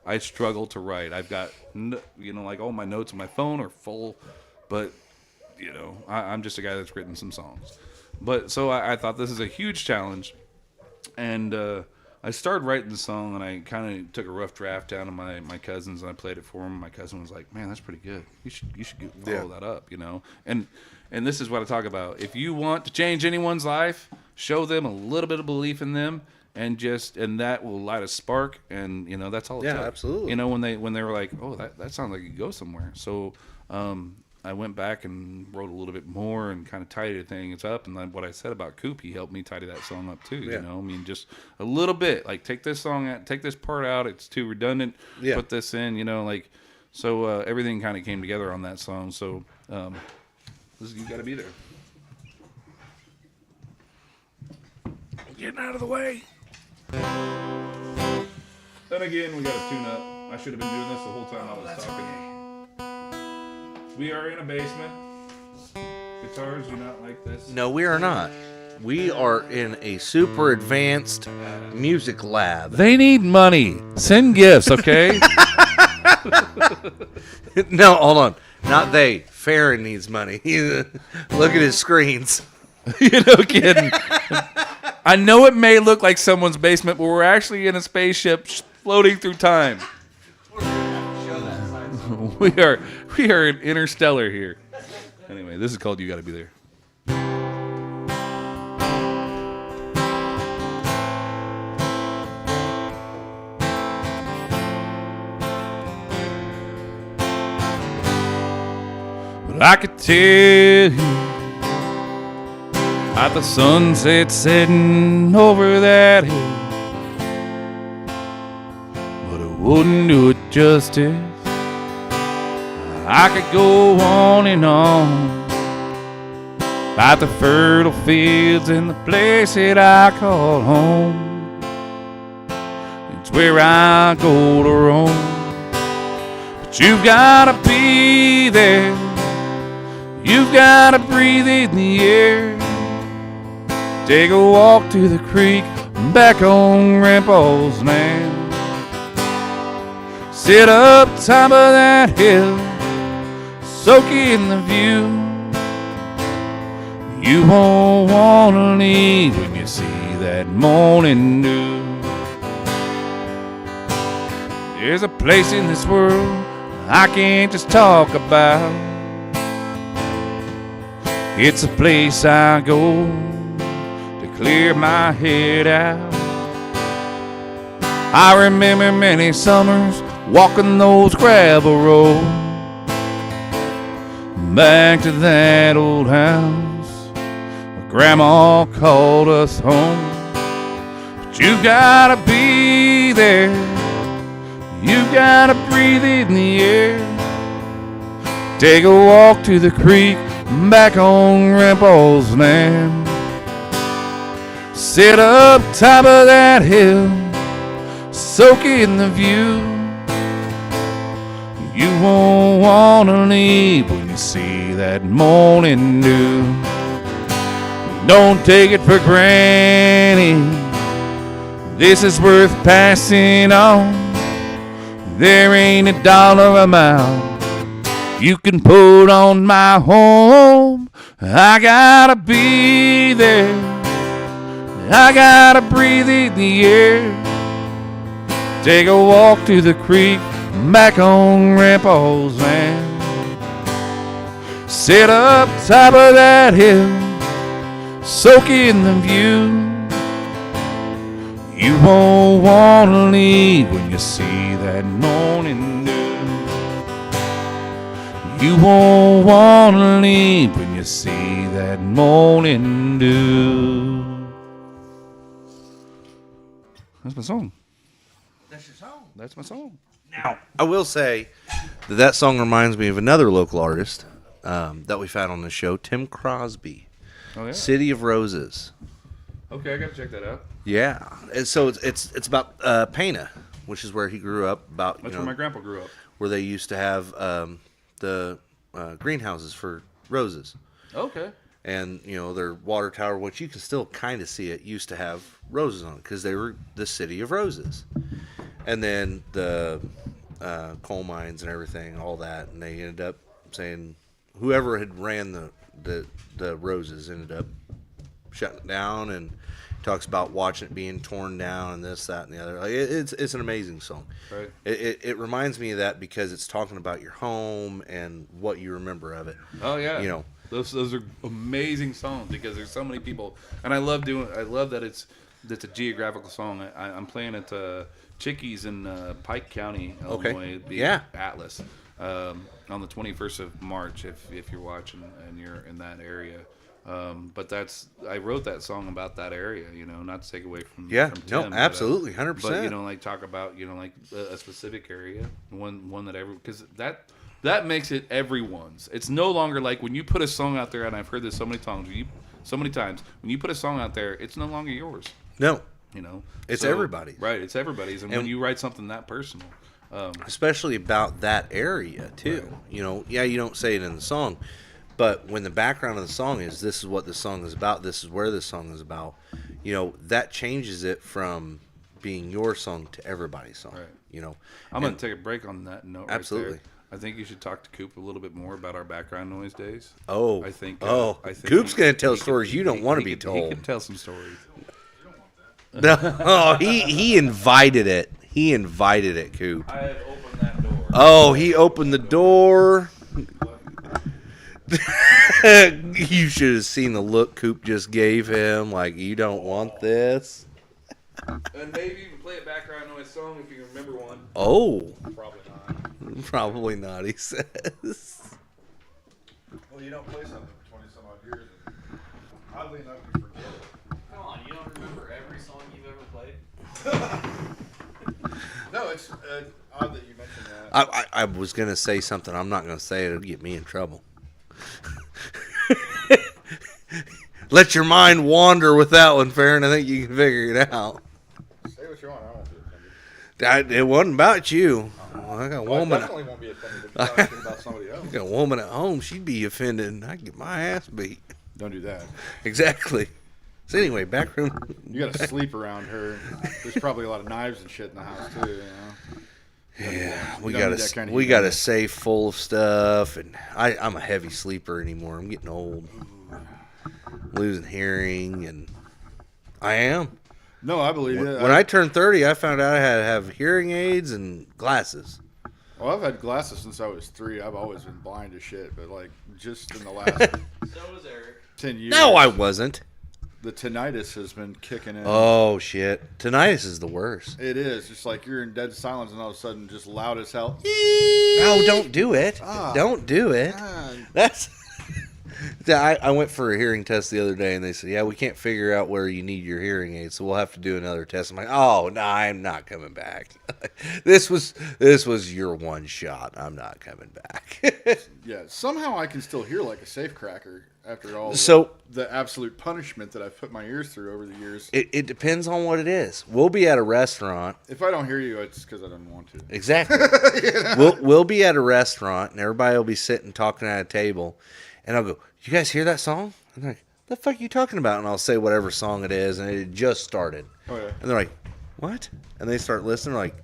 I struggle to write. I've got, like all my notes on my phone are full, but, I'm just a guy that's written some songs. But so I thought this is a huge challenge. And I started writing the song, and I kind of took a rough draft down to my cousins, and I played it for them. My cousin was like, "Man, that's pretty good. You should follow that up, And this is what I talk about. If you want to change anyone's life, show them a little bit of belief in them, and that will light a spark. And that's all it took. absolutely. When they were like, "Oh, that sounds like it could go somewhere." So I went back and wrote a little bit more and kind of tidied things up. And then what I said about Coop, he helped me tidy that song up too. Yeah. I mean, just a little bit. Like take this song out, take this part out. It's too redundant. Yeah. Put this in. So everything kind of came together on that song. So You got to be there. Getting out of the way. Then again, we got to tune up. I should have been doing this the whole time I was talking. We are in a basement. Guitars do not like this. No, we are not. We are in a super advanced music lab. They need money. Send gifts, okay? No, hold on. Not they. Farron needs money. Look at his screens. You know, kidding. I know it may look like someone's basement, but we're actually in a spaceship floating through time. We are interstellar here. Anyway, this is called "You Gotta Be There." But I could tell you at the sunset setting over that hill, but it wouldn't do it justice. I could go on and on about the fertile fields and the place that I call home. It's where I go to roam, but you've gotta be there. You've gotta breathe in the air. Take a walk to the creek, back on Grandpa's land. Sit up top of that hill, soak in the view. You won't wanna leave when you see that morning dew. There's a place in this world I can't just talk about. It's a place I go to clear my head out. I remember many summers walking those gravel roads back to that old house where Grandma called us home. But you gotta be there. You gotta breathe in the air. Take a walk to the creek, back on Grandpa's land. Sit up top of that hill, soak in the view. You won't wanna leave when you see that morning dew. Don't take it for granted, this is worth passing on. There ain't a dollar amount you can put on my home. I gotta be there. I gotta breathe in the air. Take a walk to the creek, back on Grandpa's land. Sit up top of that hill, soak in the view. You won't wanna leave when you see that morning dew. You won't wanna leave when you see that morning dew. That's my song. That's your song. That's my song. Now, I will say that song reminds me of another local artist that we've had on the show, Tim Crosby. Oh yeah. City of Roses. Okay, I gotta check that out. Yeah. And so it's about Pana, which is where he grew up. About That's where my grandpa grew up. where they used to have the greenhouses for roses. Okay. And, their water tower, which you can still kind of see it, used to have roses on it because they were the city of roses. And then the coal mines and everything, all that, and they ended up saying whoever had ran the roses ended up shutting it down, and talks about watching it being torn down and this, that, and the other. Like, it's an amazing song. Right. It reminds me of that because it's talking about your home and what you remember of it. Oh yeah. Those are amazing songs because there's so many people, and I love that it's a geographical song. I'm playing at Chickies in Pike County, Illinois. Okay. Yeah. Atlas. On the 21st of March, if you're watching and you're in that area. But I wrote that song about that area, not to take away from Yeah, from no, Tim, absolutely, 100%. But talk about like a specific area, one that because That makes it everyone's. It's no longer like when you put a song out there, and I've heard this so many times. When you put a song out there, it's no longer yours. No, You know, it's So- everybody's. Right, it's everybody's. And when you write something that personal, Especially about that area too. You know, yeah, you don't say it in the song, but when the background of the song is this is what the song is about, this is where the song is about, you know, that changes it from being your song to everybody's song. Right. You know, I'm going to take a break on that note. Absolutely. Right there. I think you should talk to Coop a little bit more about our background noise days. Oh, I think. I think Coop's he- going to tell he stories can- you don't he- want to he be can- He told. can tell some stories. No, oh, he invited it. He invited it, Coop. I have opened that door. Oh, he opened the door. You should have seen the look Coop just gave him. Like, you don't want this. And maybe even play a background noise song if you can remember one. Oh, Probably not. probably not, he says. Well, you don't play something for 20 some odd years. And oddly enough, you forget it. Come on, you don't remember every song you've ever played? No, it's odd that you mentioned that. I was going to say something. I'm not going to say it. It'll get me in trouble. Let your mind wander with that one, Farron. I think you can figure it out. Say what you want. I won't be offended. It wasn't about you. I got a Well, I woman. definitely won't be offended if you're talking about somebody else. I got a woman at home. She'd be offended, and I'd get my ass beat. Don't do that. Exactly. So anyway, back room. You got to sleep around her. There's probably a lot of knives and shit in the house too. You know. Yeah, we You don't got need that kind of we heat got in a there. safe full of stuff, and I'm a heavy sleeper anymore. I'm getting old, losing hearing, and I am. No, I believe it. When I turned 30, I found out I had to have hearing aids and glasses. Well, I've had glasses since I was 3. I've always been blind as shit, but like just in the last So was Eric. 10 years. No, I wasn't. The tinnitus has been kicking in. Oh shit, tinnitus is the worst. It is. Just like you're in dead silence and all of a sudden just loud as hell. No, don't do it. Don't do it. Ah, That's. I went for a hearing test the other day, and they said, "Yeah, we can't figure out where you need your hearing aid, so we'll have to do another test." I'm like, "Oh no, I'm not coming back. This was your one shot. I'm not coming back." yeah. Somehow I can still hear like a safe cracker after all So- the absolute punishment that I've put my ears through over the years. It depends on what it is. We'll be at a restaurant. If I don't hear you, it's because I don't want to. Exactly. We'll be at a restaurant, and everybody will be sitting talking at a table, and I'll go, "You guys hear that song?" And they're like, "The fuck are you talking about?" And I'll say whatever song it is, and it had just started. Oh yeah. And they're like, "What?" And they start listening, like,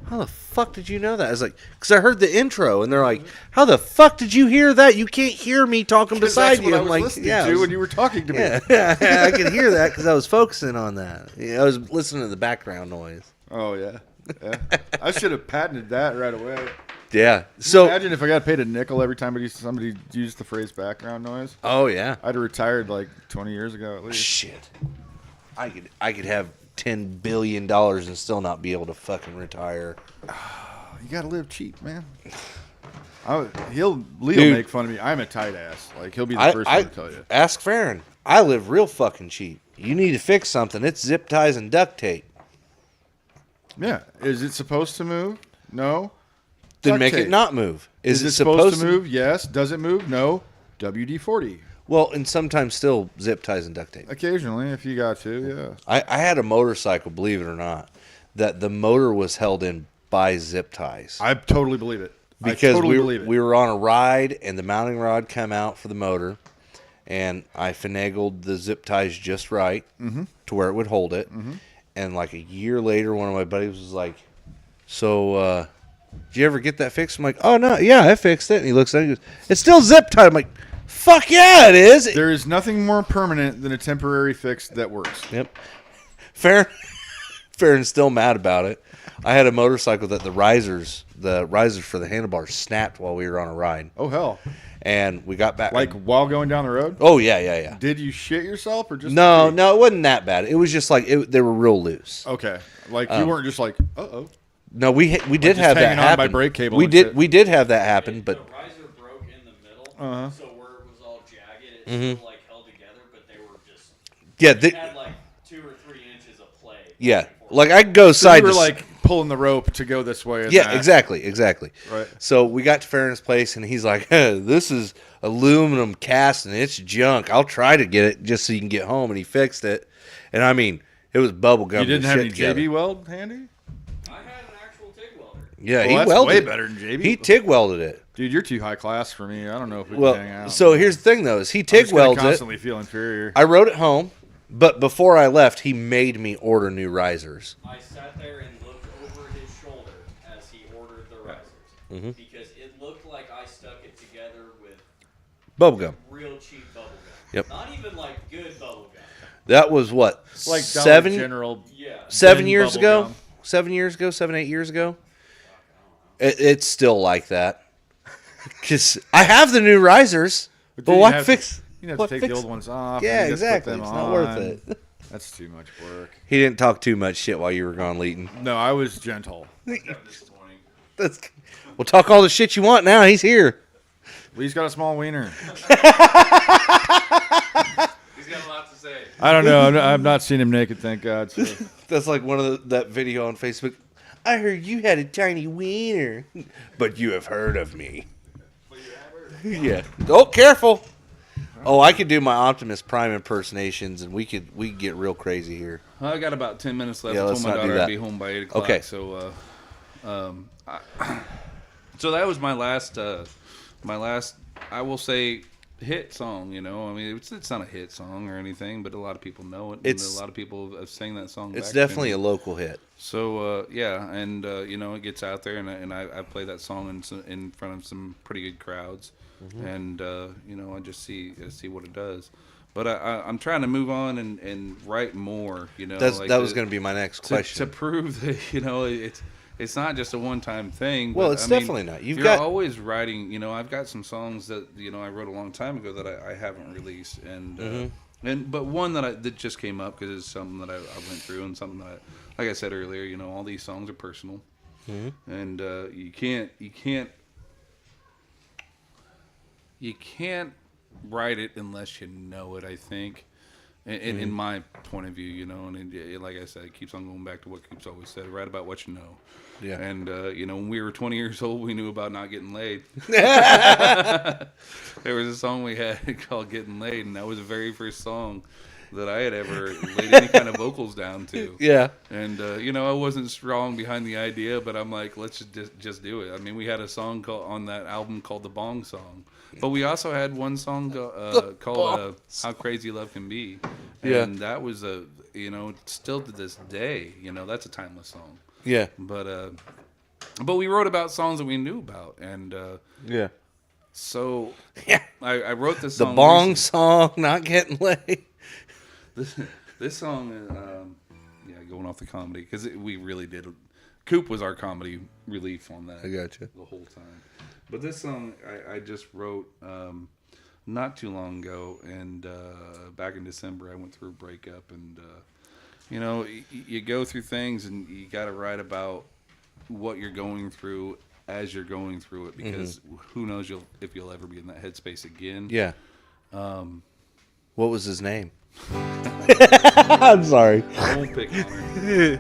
"How the fuck did you know that?" I was like, "Because I heard the intro." And they're like, "How the fuck did you hear that? You can't hear me talking beside That's you." what I I'm was like, listening "Yeah, I to was- when you were talking to me. yeah, I could hear that because I was focusing on that. I was listening to the background noise." Oh yeah. Yeah. I should have patented that right away. Yeah. So, Imagine if I got paid a nickel every time somebody used the phrase background noise. oh yeah. I'd have retired like 20 years ago at least. Shit. I could have $10 billion and still not be able to fucking retire. You gotta live cheap, man. Leo Dude. make fun of me. I'm a tight ass. Like he'll be the first one to tell you. Ask Farron. I live real fucking cheap. You need to fix something. It's zip ties and duct tape. Yeah. Is it supposed to move? No. Then Duct make tape. it not move. Is it supposed to move? Yes. Does it move? No. WD-40. Well, and sometimes still zip ties and duct tape. Occasionally, if you got to, yeah. I had a motorcycle, believe it or not, that the motor was held in by zip ties. I totally believe it. Because I totally believe it. we were on a ride and the mounting rod come out for the motor, and I finagled the zip ties just right to where it would hold it. And like a year later, one of my buddies was like, "So, did you ever get that fixed?" I'm like, "Oh no, yeah, I fixed it." And he looks at it and goes, "It's still zip tied." I'm like, "Fuck yeah, it is." There is nothing more permanent than a temporary fix that works. Yep. Farron's still mad about it. I had a motorcycle that the risers for the handlebars snapped while we were on a ride, Oh hell! and we got back. Like while going down the road. oh yeah. Did you shit yourself or just No, it wasn't that bad. It was just like they were real loose. Okay, like you weren't just like uh-oh. No, we did just have that hanging on by happen. brake cable We and did shit. we did have that happen, but the riser broke in the middle, Uh-huh. so where it was all jagged, it still like held together, but they were just yeah, it had like 2 or 3 inches of play. yeah. back and forth. Like I could go So side you were to like pulling the rope to go this way. And Yeah, that. exactly. Right. So we got to Farron's place, and he's like, hey, this is aluminum cast, and it's junk. I'll try to get it just so you can get home. And he fixed it. And, I mean, it was bubble gum. You didn't to have shit any together. JB weld handy? I had an actual TIG welder. Yeah, Well, he that's welded way it. better than JB. He TIG welded it. Dude, you're too high class for me. I don't know if we can hang Well, out. so here's the thing, though, is he I'm TIG just gonna welds it. constantly feel inferior. I rode it home, but before I left, he made me order new risers. I sat there and looked over his shoulder as he ordered the risers because it looked like I stuck it together with Bubble gum. real cheap bubble gum. Yep. Not even like good bubble gum. That was what? like seven, Dollar General. Yeah. 7 bin years bubble ago? gum. 7 years ago? 7, 8 years ago? It's still like that. Because I have the new risers, but dude, you why have fix? You have what to take fix- the old ones off. Yeah, and you just put exactly. them It's not worth on. it. That's too much work. He didn't talk too much shit while you were gone, Leighton. No, I was gentle. Disappointing. We'll talk all the shit you want now. He's here. Lee's got a small wiener. He's got a lot to say. I don't know. I've not seen him naked, thank God. So. That's like one of that video on Facebook. I heard you had a tiny wiener, but you have heard of me. Yeah. Oh, careful. Oh, I could do my Optimus Prime impersonations, and we could get real crazy here. I got about 10 minutes left. Yeah, I let's told my not do daughter that. I'd be home by 8 o'clock. Okay. So, so that was my last, I will say, hit song. You know, I mean, it's not a hit song or anything, but a lot of people know it. It's- and a lot of people have sang that song. It's back to definitely me. a local hit. So yeah, and you know, it gets out there, and I play that song in front of some pretty good crowds, Mm-hmm. and you know, I just see what it does. But I'm trying to move on and write more. You know, That was going to be my next question. to prove that, you know, it's not just a one-time thing. Well, but, it's I mean, definitely not. You've you're got- always writing. You know, I've got some songs that, you know, I wrote a long time ago that I haven't released, and but one that just came up because it's something that I went through, and something that, like I said earlier, you know, all these songs are personal, and you can't write it unless you know it. I think. In my point of view, you know, and like I said, it keeps on going back to what Coop's always said: write about what you know. Yeah. And you know, when we were 20 years old, we knew about not getting laid. There was a song we had called "Getting Laid," and that was the very first song that I had ever laid any kind of vocals down to. Yeah. And you know, I wasn't strong behind the idea, but I'm like, let's just do it. I mean, we had a song on that album called "The Bong Song," but we also had one song called "How Crazy Love Can Be," and that was you know, still to this day, you know, that's a timeless song. Yeah. But we wrote about songs that we knew about, and Yeah. so Yeah. I wrote this The song. bong recently. song, not getting laid. This song, yeah, going off the comedy, because we really did. Coop was our comedy relief on that. I gotcha. The whole time. But this song I just wrote not too long ago, and back in December I went through a breakup, and you know, you go through things, and you got to write about what you're going through as you're going through it, because who knows if you'll ever be in that headspace again. Yeah. What was his name? I'm sorry. I won't pick on her.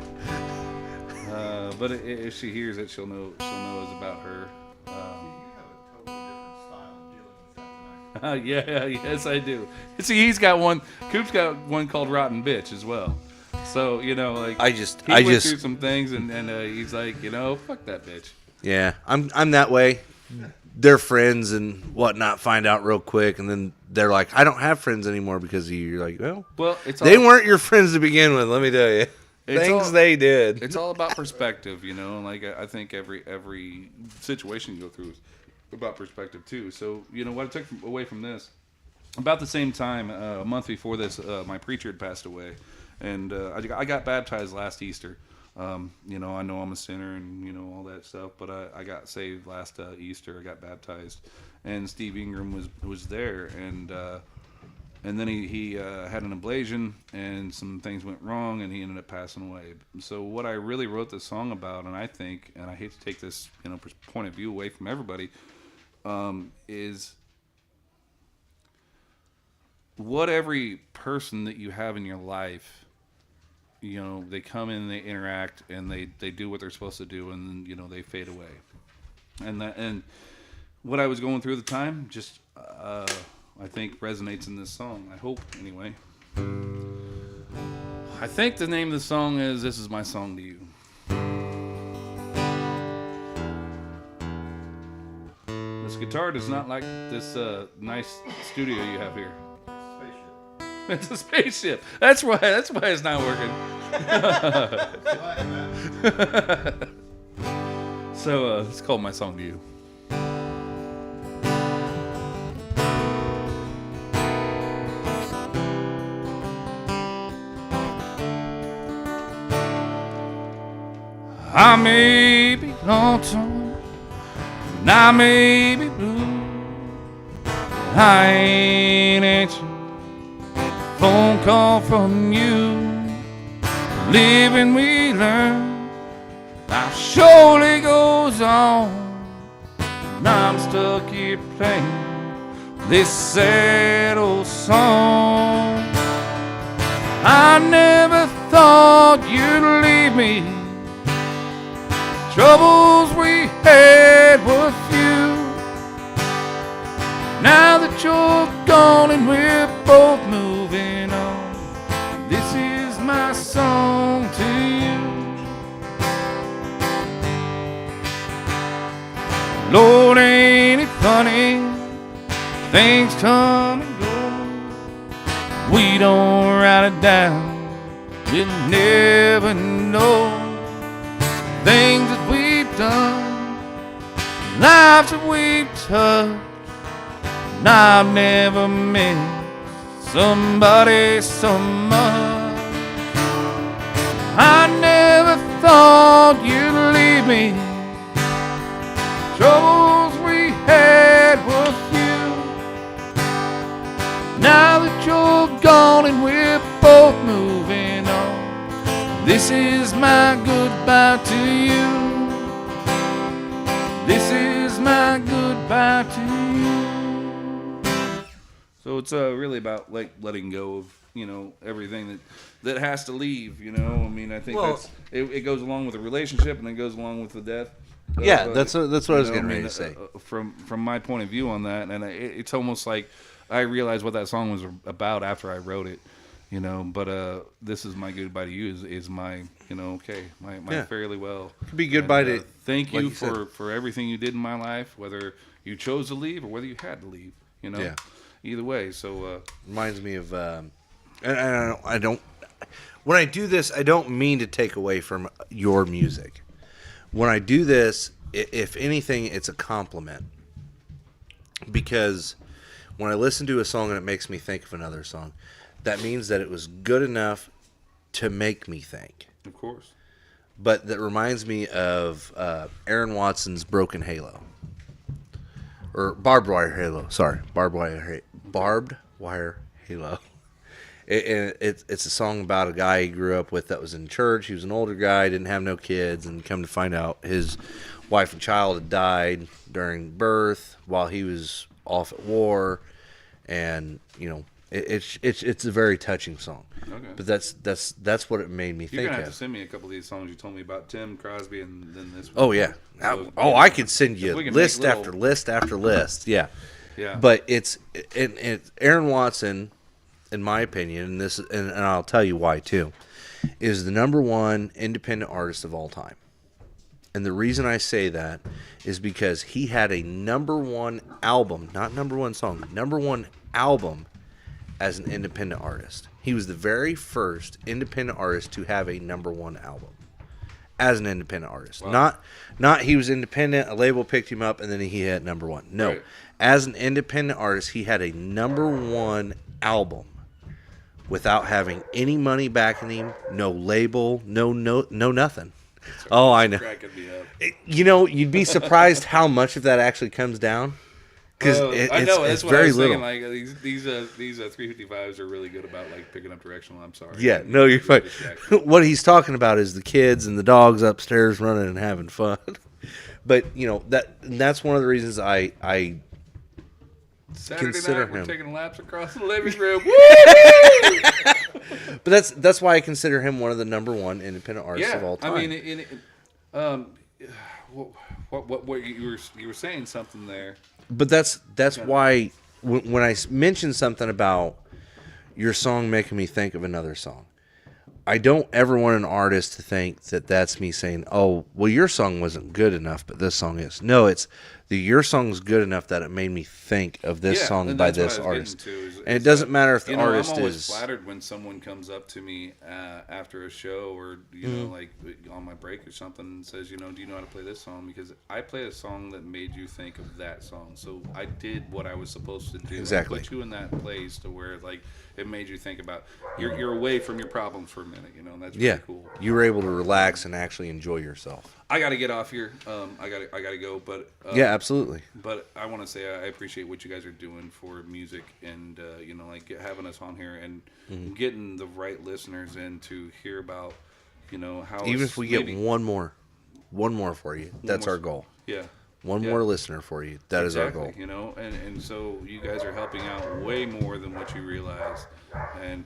But if she hears it, she'll know it's about her. You have a totally different style of dealing with that than I Yeah, yes, I do. See, he's got one. Coop's got one called "Rotten Bitch" as well. So you know, like I he just- went through some things, and he's like, you know, fuck that bitch. Yeah, I'm that way. Their friends and whatnot find out real quick, and then they're like, "I don't have friends anymore because of you." You're like, "Well, It's they all, weren't your friends to begin with." Let me tell you, It's things all- they did. It's all about perspective, you know. Like I think every situation you go through is about perspective too. So you know what I took away from this. About the same time, a month before this, my preacher had passed away, and I got baptized last Easter. You know I'm a sinner and you know all that stuff, but I got saved last Easter. I got baptized, and Steve Ingram was there, and then he had an ablation, and some things went wrong, and he ended up passing away. So what I really wrote this song about, and I think, and I hate to take this point of view away from everybody, is what every person that you have in your life they come in, they interact, and they do what they're supposed to do, and then, they fade away. And what I was going through at the time just I think resonates in this song. I hope, anyway. I think the name of the song is "This Is My Song to You." This guitar does not like this nice studio you have here. Spaceship. It's a spaceship. That's why it's not working. So it's called "My Song to You." I may be lonesome, and I may be blue, but I ain't answering a phone call from you. Living we learn, life surely goes on, and I'm stuck here playing this sad old song. I never thought you'd leave me. Troubles we had were few. Now that you're gone and we're both moving on, this is my song to you. Lord, ain't it funny? Things come and go. We don't write it down, we'll never know. Things that we've done, lives that we've touched, and I've never met somebody so much. I never thought you'd leave me. Troubles we had were few. Now that you're gone and we're both moving on, this is my goodbye to you. This is my goodbye to you. So it's really about like letting go of everything that has to leave. I mean, I think it goes along with a relationship, and it goes along with the death. Yeah, that's what I was getting ready to say. From my point of view on that, and it's almost like I realized what that song was about after I wrote it. But this is my goodbye to you is my my fairly well. Could be goodbye to. Thank like you said. for everything you did in my life, whether you chose to leave or whether you had to leave. Yeah. Either way. So Reminds me of, and I don't. When I do this, I don't mean to take away from your music. When I do this, if anything, it's a compliment, because when I listen to a song and it makes me think of another song, that means that it was good enough to make me think. of course. But that reminds me of Aaron Watson's Broken Halo. Or Barbed Wire Halo. Sorry. Barbed Wire Halo. It's a song about a guy he grew up with that was in church. He was an older guy, didn't have no kids, and come to find out his wife and child had died during birth while he was off at war. And, it's a very touching song. Okay. But that's what it made me You're think gonna have to of. send me a couple of these songs you told me about, Tim Crosby, and then this one. Oh yeah. So, I could send if you we can list make after list after list. Yeah. Yeah. But it's Aaron Watson, in my opinion, and I'll tell you why too, is the number one independent artist of all time. And the reason I say that is because he had a number one album, not number one song, number one album as an independent artist. He was the very first independent artist to have a number one album as an independent artist. Wow. Not he was independent, a label picked him up, and then he had number one. No. Right. As an independent artist, he had a number one album without having any money backing him, no label, no nothing. Oh, I know. Cracking me up. You'd be surprised how much of that actually comes down. Because I know it's that's what I very was little. thinking. Like these 355s are really good about like picking up directional. I'm sorry. Yeah, no, you're fine. What he's talking about is the kids and the dogs upstairs running and having fun. But that's one of the reasons I Saturday consider night, we're him. taking laps across the living room. But that's why I consider him one of the number one independent artists of all time. I mean, what you were saying something there. But that's why when I mention something about your song making me think of another song, I don't ever want an artist to think that that's me saying, "Oh, well, your song wasn't good enough, but this song is." No, it's your song's good enough that it made me think of this song and by that's what this I was artist. getting to, And it doesn't matter if the I'm artist always is. flattered when someone comes up to me after a show or know, like on my break or something, and says, do you know how to play this song? Because I played a song that made you think of that song. So I did what I was supposed to do. Exactly. I put you in that place to where like it made you think about you're away from your problems for a minute. And that's really cool. You were able to relax and actually enjoy yourself. I got to get off here. I got to go. But Yeah, absolutely. But I want to say I appreciate what you guys are doing for music, and having us on here and getting the right listeners in to hear about, how Even it's if we get maybe- one more for you, that's more- our goal. yeah. One Yeah. more listener for you. That is our goal. And so you guys are helping out way more than what you realize,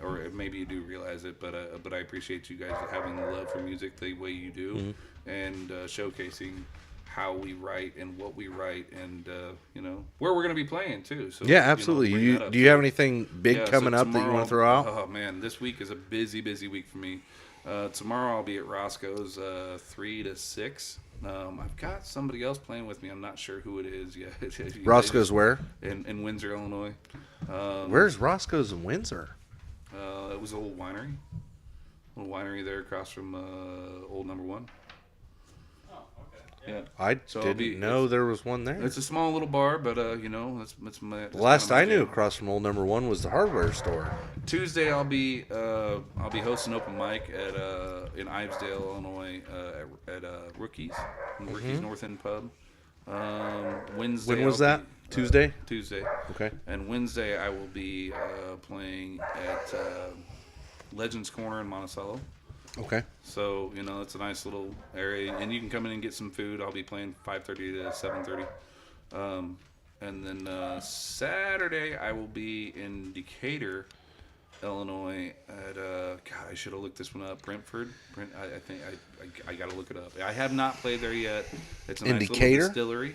or maybe you do realize it, but I appreciate you guys having the love for music the way you do, and showcasing how we write and what we write, and where we're going to be playing too. So Yeah, absolutely. bring that up. Do you have anything big Yeah, so coming up that you want to throw out? Oh man, this week is a busy week for me. Tomorrow I'll be at Roscoe's 3 to 6. I've got somebody else playing with me. I'm not sure who it is yet. Roscoe's where? In Windsor, Illinois. Where's Roscoe's in Windsor? It was a little winery there across from Old Number One. Oh, okay. Yeah. I So I'll didn't know there was one there. It's a small little bar, but that's my. The last I knew across from Old Number One was the hardware store. Tuesday I'll be hosting open mic at in Ivesdale, Illinois, at Rookies North End Pub. Wednesday. When was I'll that? be, Tuesday? Tuesday. Okay. And Wednesday I will be playing at Legends Corner in Monticello. Okay. So it's a nice little area, and you can come in and get some food. I'll be playing 5:30 to 7:30. And then Saturday I will be in Decatur, Illinois at God, I should have looked this one up. Brentford. I think I got to look it up. I have not played there yet. It's a In nice Decatur? little distillery.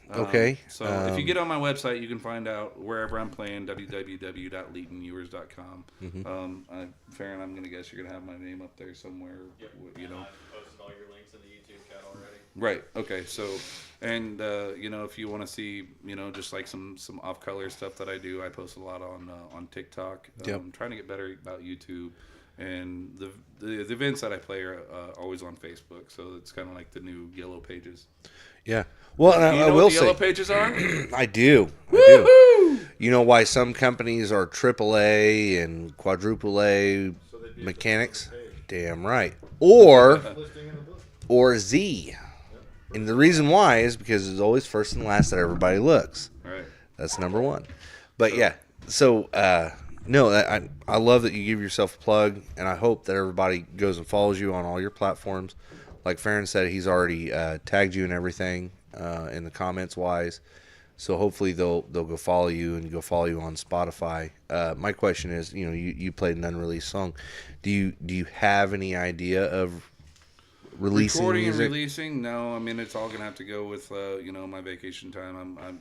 Okay. So if you get on my website, you can find out wherever I'm playing, www.leetonviewers.com. Farron, I'm going to guess you're going to have my name up there somewhere. Yep. You know. I've posted all your links in the YouTube chat already. Right. Okay. So, and if you want to see, just like some off-color stuff that I do, I post a lot on TikTok. Yep. I'm trying to get better about YouTube, and the events that I play are always on Facebook. So it's kind of like the new Yellow Pages. Yeah. Well, and Do you I know will what the say, Yellow Pages are? I do. You know why some companies are AAA and quadruple A mechanics? Damn right. Or Z. And the reason why is because it's always first and last that everybody looks. Right. That's number one. But yeah, so no, I love that you give yourself a plug, and I hope that everybody goes and follows you on all your platforms. Like Farron said, he's already tagged you and everything in the comments wise. So hopefully they'll go follow you and go follow you on Spotify. My question is, you played an unreleased song. Do you have any idea of releasing Recording music? and releasing? No, I mean it's all gonna have to go with my vacation time. I'm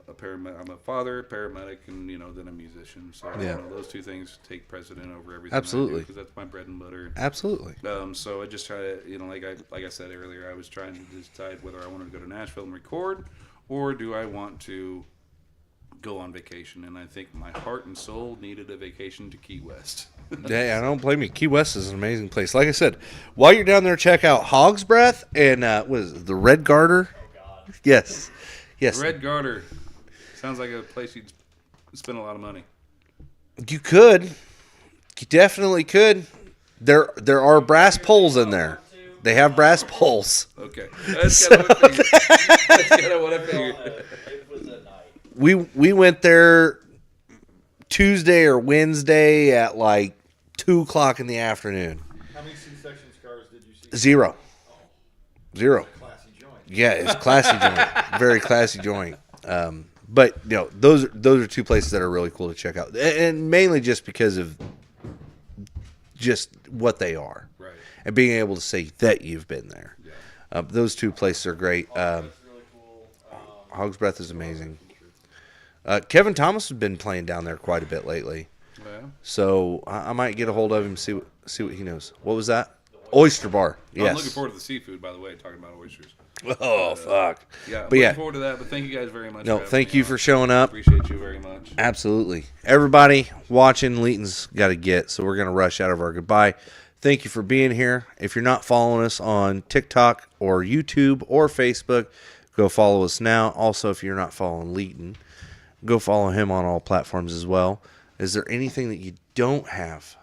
a paramedic. I'm a father, paramedic, and then a musician. So Yeah. those two things take precedent over everything. Absolutely. Because that's my bread and butter. Absolutely. So I just try to like I said earlier, I was trying to decide whether I wanted to go to Nashville and record, or do I want to go on vacation. And I think my heart and soul needed a vacation to Key West. Yeah, I don't blame you. Key West is an amazing place. Like I said, while you're down there, check out Hog's Breath and what is it, the Red Garter? Oh God. Yes. Red Garter sounds like a place you'd spend a lot of money. You could. You definitely could. There are brass poles in there. They have brass poles. Okay, that's kind of what I figured. That's kind of what I figured. It was a night. We went there Tuesday or Wednesday at like 2:00 in the afternoon. How many C-section cars did you see? Zero. Zero. Classy joint. Yeah, it's classy joint. Very classy joint. But those are two places that are really cool to check out, and mainly just because of just what they are, Right. and being able to say that you've been there. Yeah. Those two places are great. That's really cool. Hog's Breath is amazing. Kevin Thomas has been playing down there quite a bit lately, Yeah. so I might get a hold of him and see what he knows. What was that? Oyster Bar. Yes. I'm looking forward to the seafood, by the way, talking about oysters. Oh fuck. Yeah, But looking forward to that. But thank you guys very much. No, for having thank me you on. for showing up. Appreciate you very much. Absolutely. Everybody watching, Leighton's got to get, so we're going to rush out of our goodbye. Thank you for being here. If you're not following us on TikTok or YouTube or Facebook, go follow us now. Also, if you're not following Leighton, go follow him on all platforms as well. Is there anything that you don't have?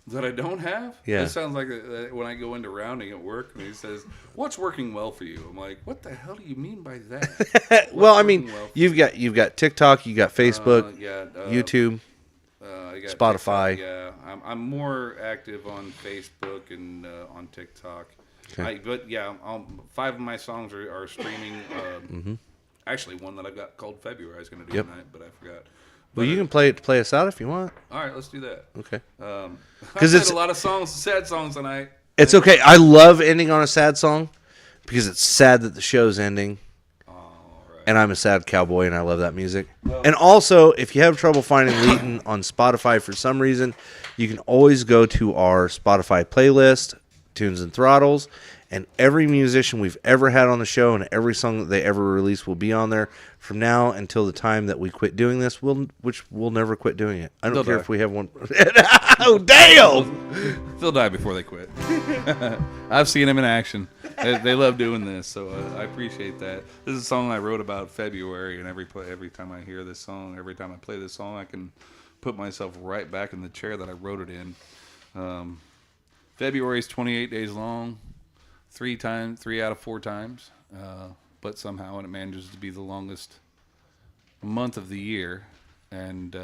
That I don't have? Yeah. That sounds like when I go into rounding at work and he says, "What's working well for you?" I'm like, "What the hell do you mean by that?" Well, I mean, working well for you've got TikTok, you got Facebook, YouTube. I got Spotify. TikTok, yeah, I'm more active on Facebook and on TikTok. Okay. But yeah, 5 of my songs are streaming. Actually, one that I've got called February I was going to do Yep. tonight, but I forgot. Well, you can play us out if you want. All right, let's do that. Okay. I 'Cause played it's- a lot of songs, sad songs tonight. It's okay. I love ending on a sad song because it's sad that the show's ending. All right. And I'm a sad cowboy, and I love that music. And also, if you have trouble finding Leighton on Spotify for some reason, you can always go to our Spotify playlist, Tunes and Throttles, and every musician we've ever had on the show and every song that they ever release will be on there from now until the time that we quit doing this, which we'll never quit doing it. I don't They'll care die. if we have one. Oh, damn! They'll die before they quit. I've seen them in action. They love doing this, so I appreciate that. This is a song I wrote about February, and every time I hear this song, every time I play this song, I can put myself right back in the chair that I wrote it in. February is 28 days long, 3 out of 4 times, but somehow it manages to be the longest month of the year. And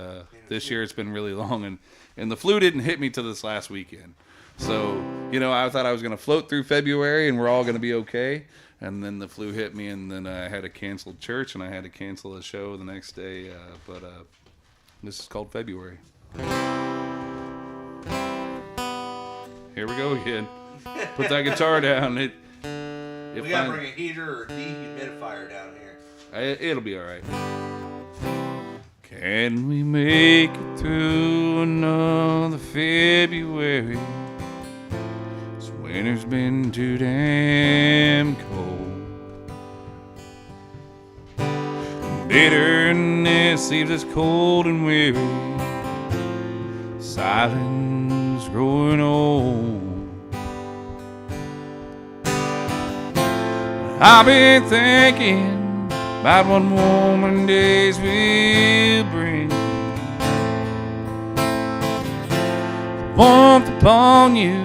this year it's been really long, and the flu didn't hit me till this last weekend. So, I thought I was going to float through February and we're all going to be okay. And then the flu hit me, and then I had to cancel church, and I had to cancel a show the next day. But this is called February. Here we go again. Put that guitar down. We gotta bring a heater or dehumidifier down here. It'll be all right. Can we make it through another February? This winter's been too damn cold. Bitterness leaves us cold and weary. Silence growing old. I've been thinking about what warmer days will bring. Warmth upon you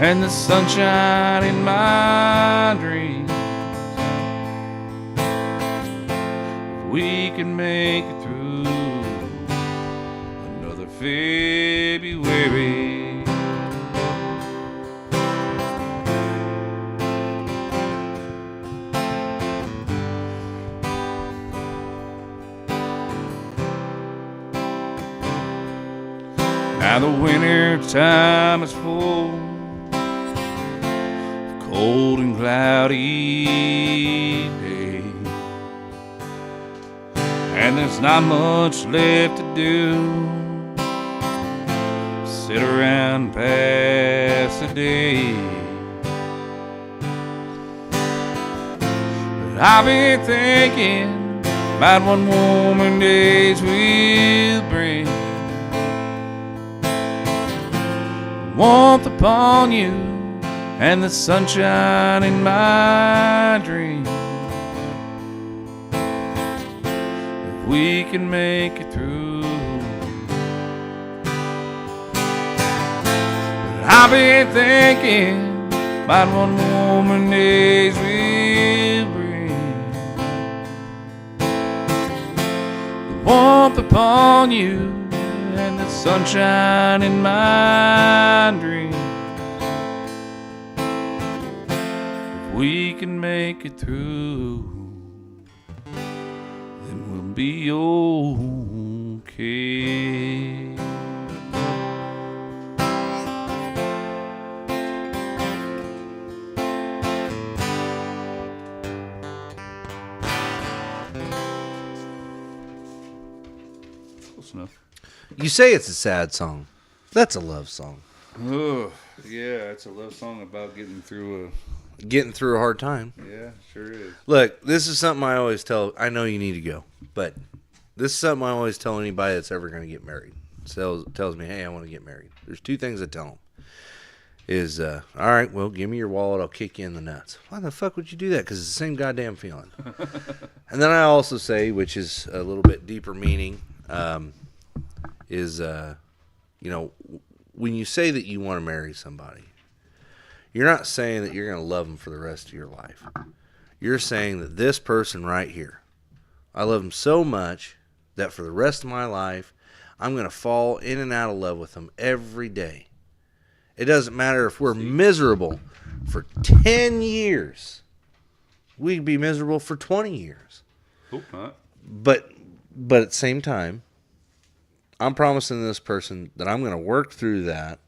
and the sunshine in my dreams. If we can make it through another February. Now the winter time is full of cold and cloudy days, and there's not much left to do. Sit around and pass the day. But I've been thinking about what warmer days will bring. Warmth upon you and the sunshine in my dreams. If we can make it through. But I've been thinking about what warmer days will bring. The warmth upon you and the sunshine in my dreams. If we can make it through be okay. Close enough. You say it's a sad song. That's a love song. Oh, yeah, it's a love song about getting through Getting through a hard time. yeah, sure is. Look, this is something I always tell. I know you need to go, but this is something I always tell anybody that's ever going to get married. Tells me, hey, I want to get married. There's two things I tell them. Is, all right, well, give me your wallet. I'll kick you in the nuts. Why the fuck would you do that? Because it's the same goddamn feeling. And then I also say, which is a little bit deeper meaning, is, when you say that you want to marry somebody, you're not saying that you're going to love them for the rest of your life. You're saying that this person right here, I love him so much that for the rest of my life, I'm going to fall in and out of love with them every day. It doesn't matter if we're miserable for 10 years. We could be miserable for 20 years. Hope not. But at the same time, I'm promising this person that I'm going to work through that.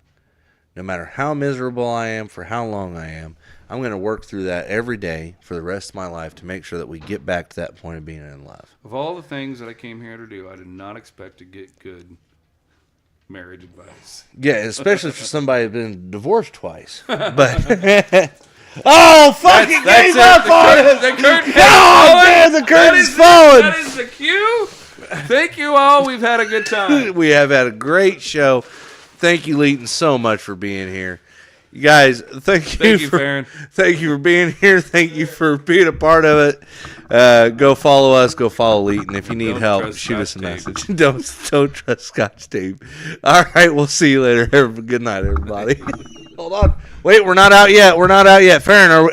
No matter how miserable I am, for how long I am, I'm going to work through that every day for the rest of my life to make sure that we get back to that point of being in love. Of all the things that I came here to do, I did not expect to get good marriage advice. Yeah, especially for somebody who's been divorced twice. But oh, fucking gave up on it! The curtain Oh, man, the curtain's falling. That is the cue. Thank you all. We've had a good time. We have had a great show. Thank you, Leighton, so much for being here. You guys, thank you, Farron. Thank you for being here. Thank you for being a part of it. Go follow us. Go follow Leighton. If you need Don't help, trust shoot us a Scotch message. Don't trust Scotch tape. All right, we'll see you later. Good night, everybody. Hold on. Wait, we're not out yet. Farron, are we?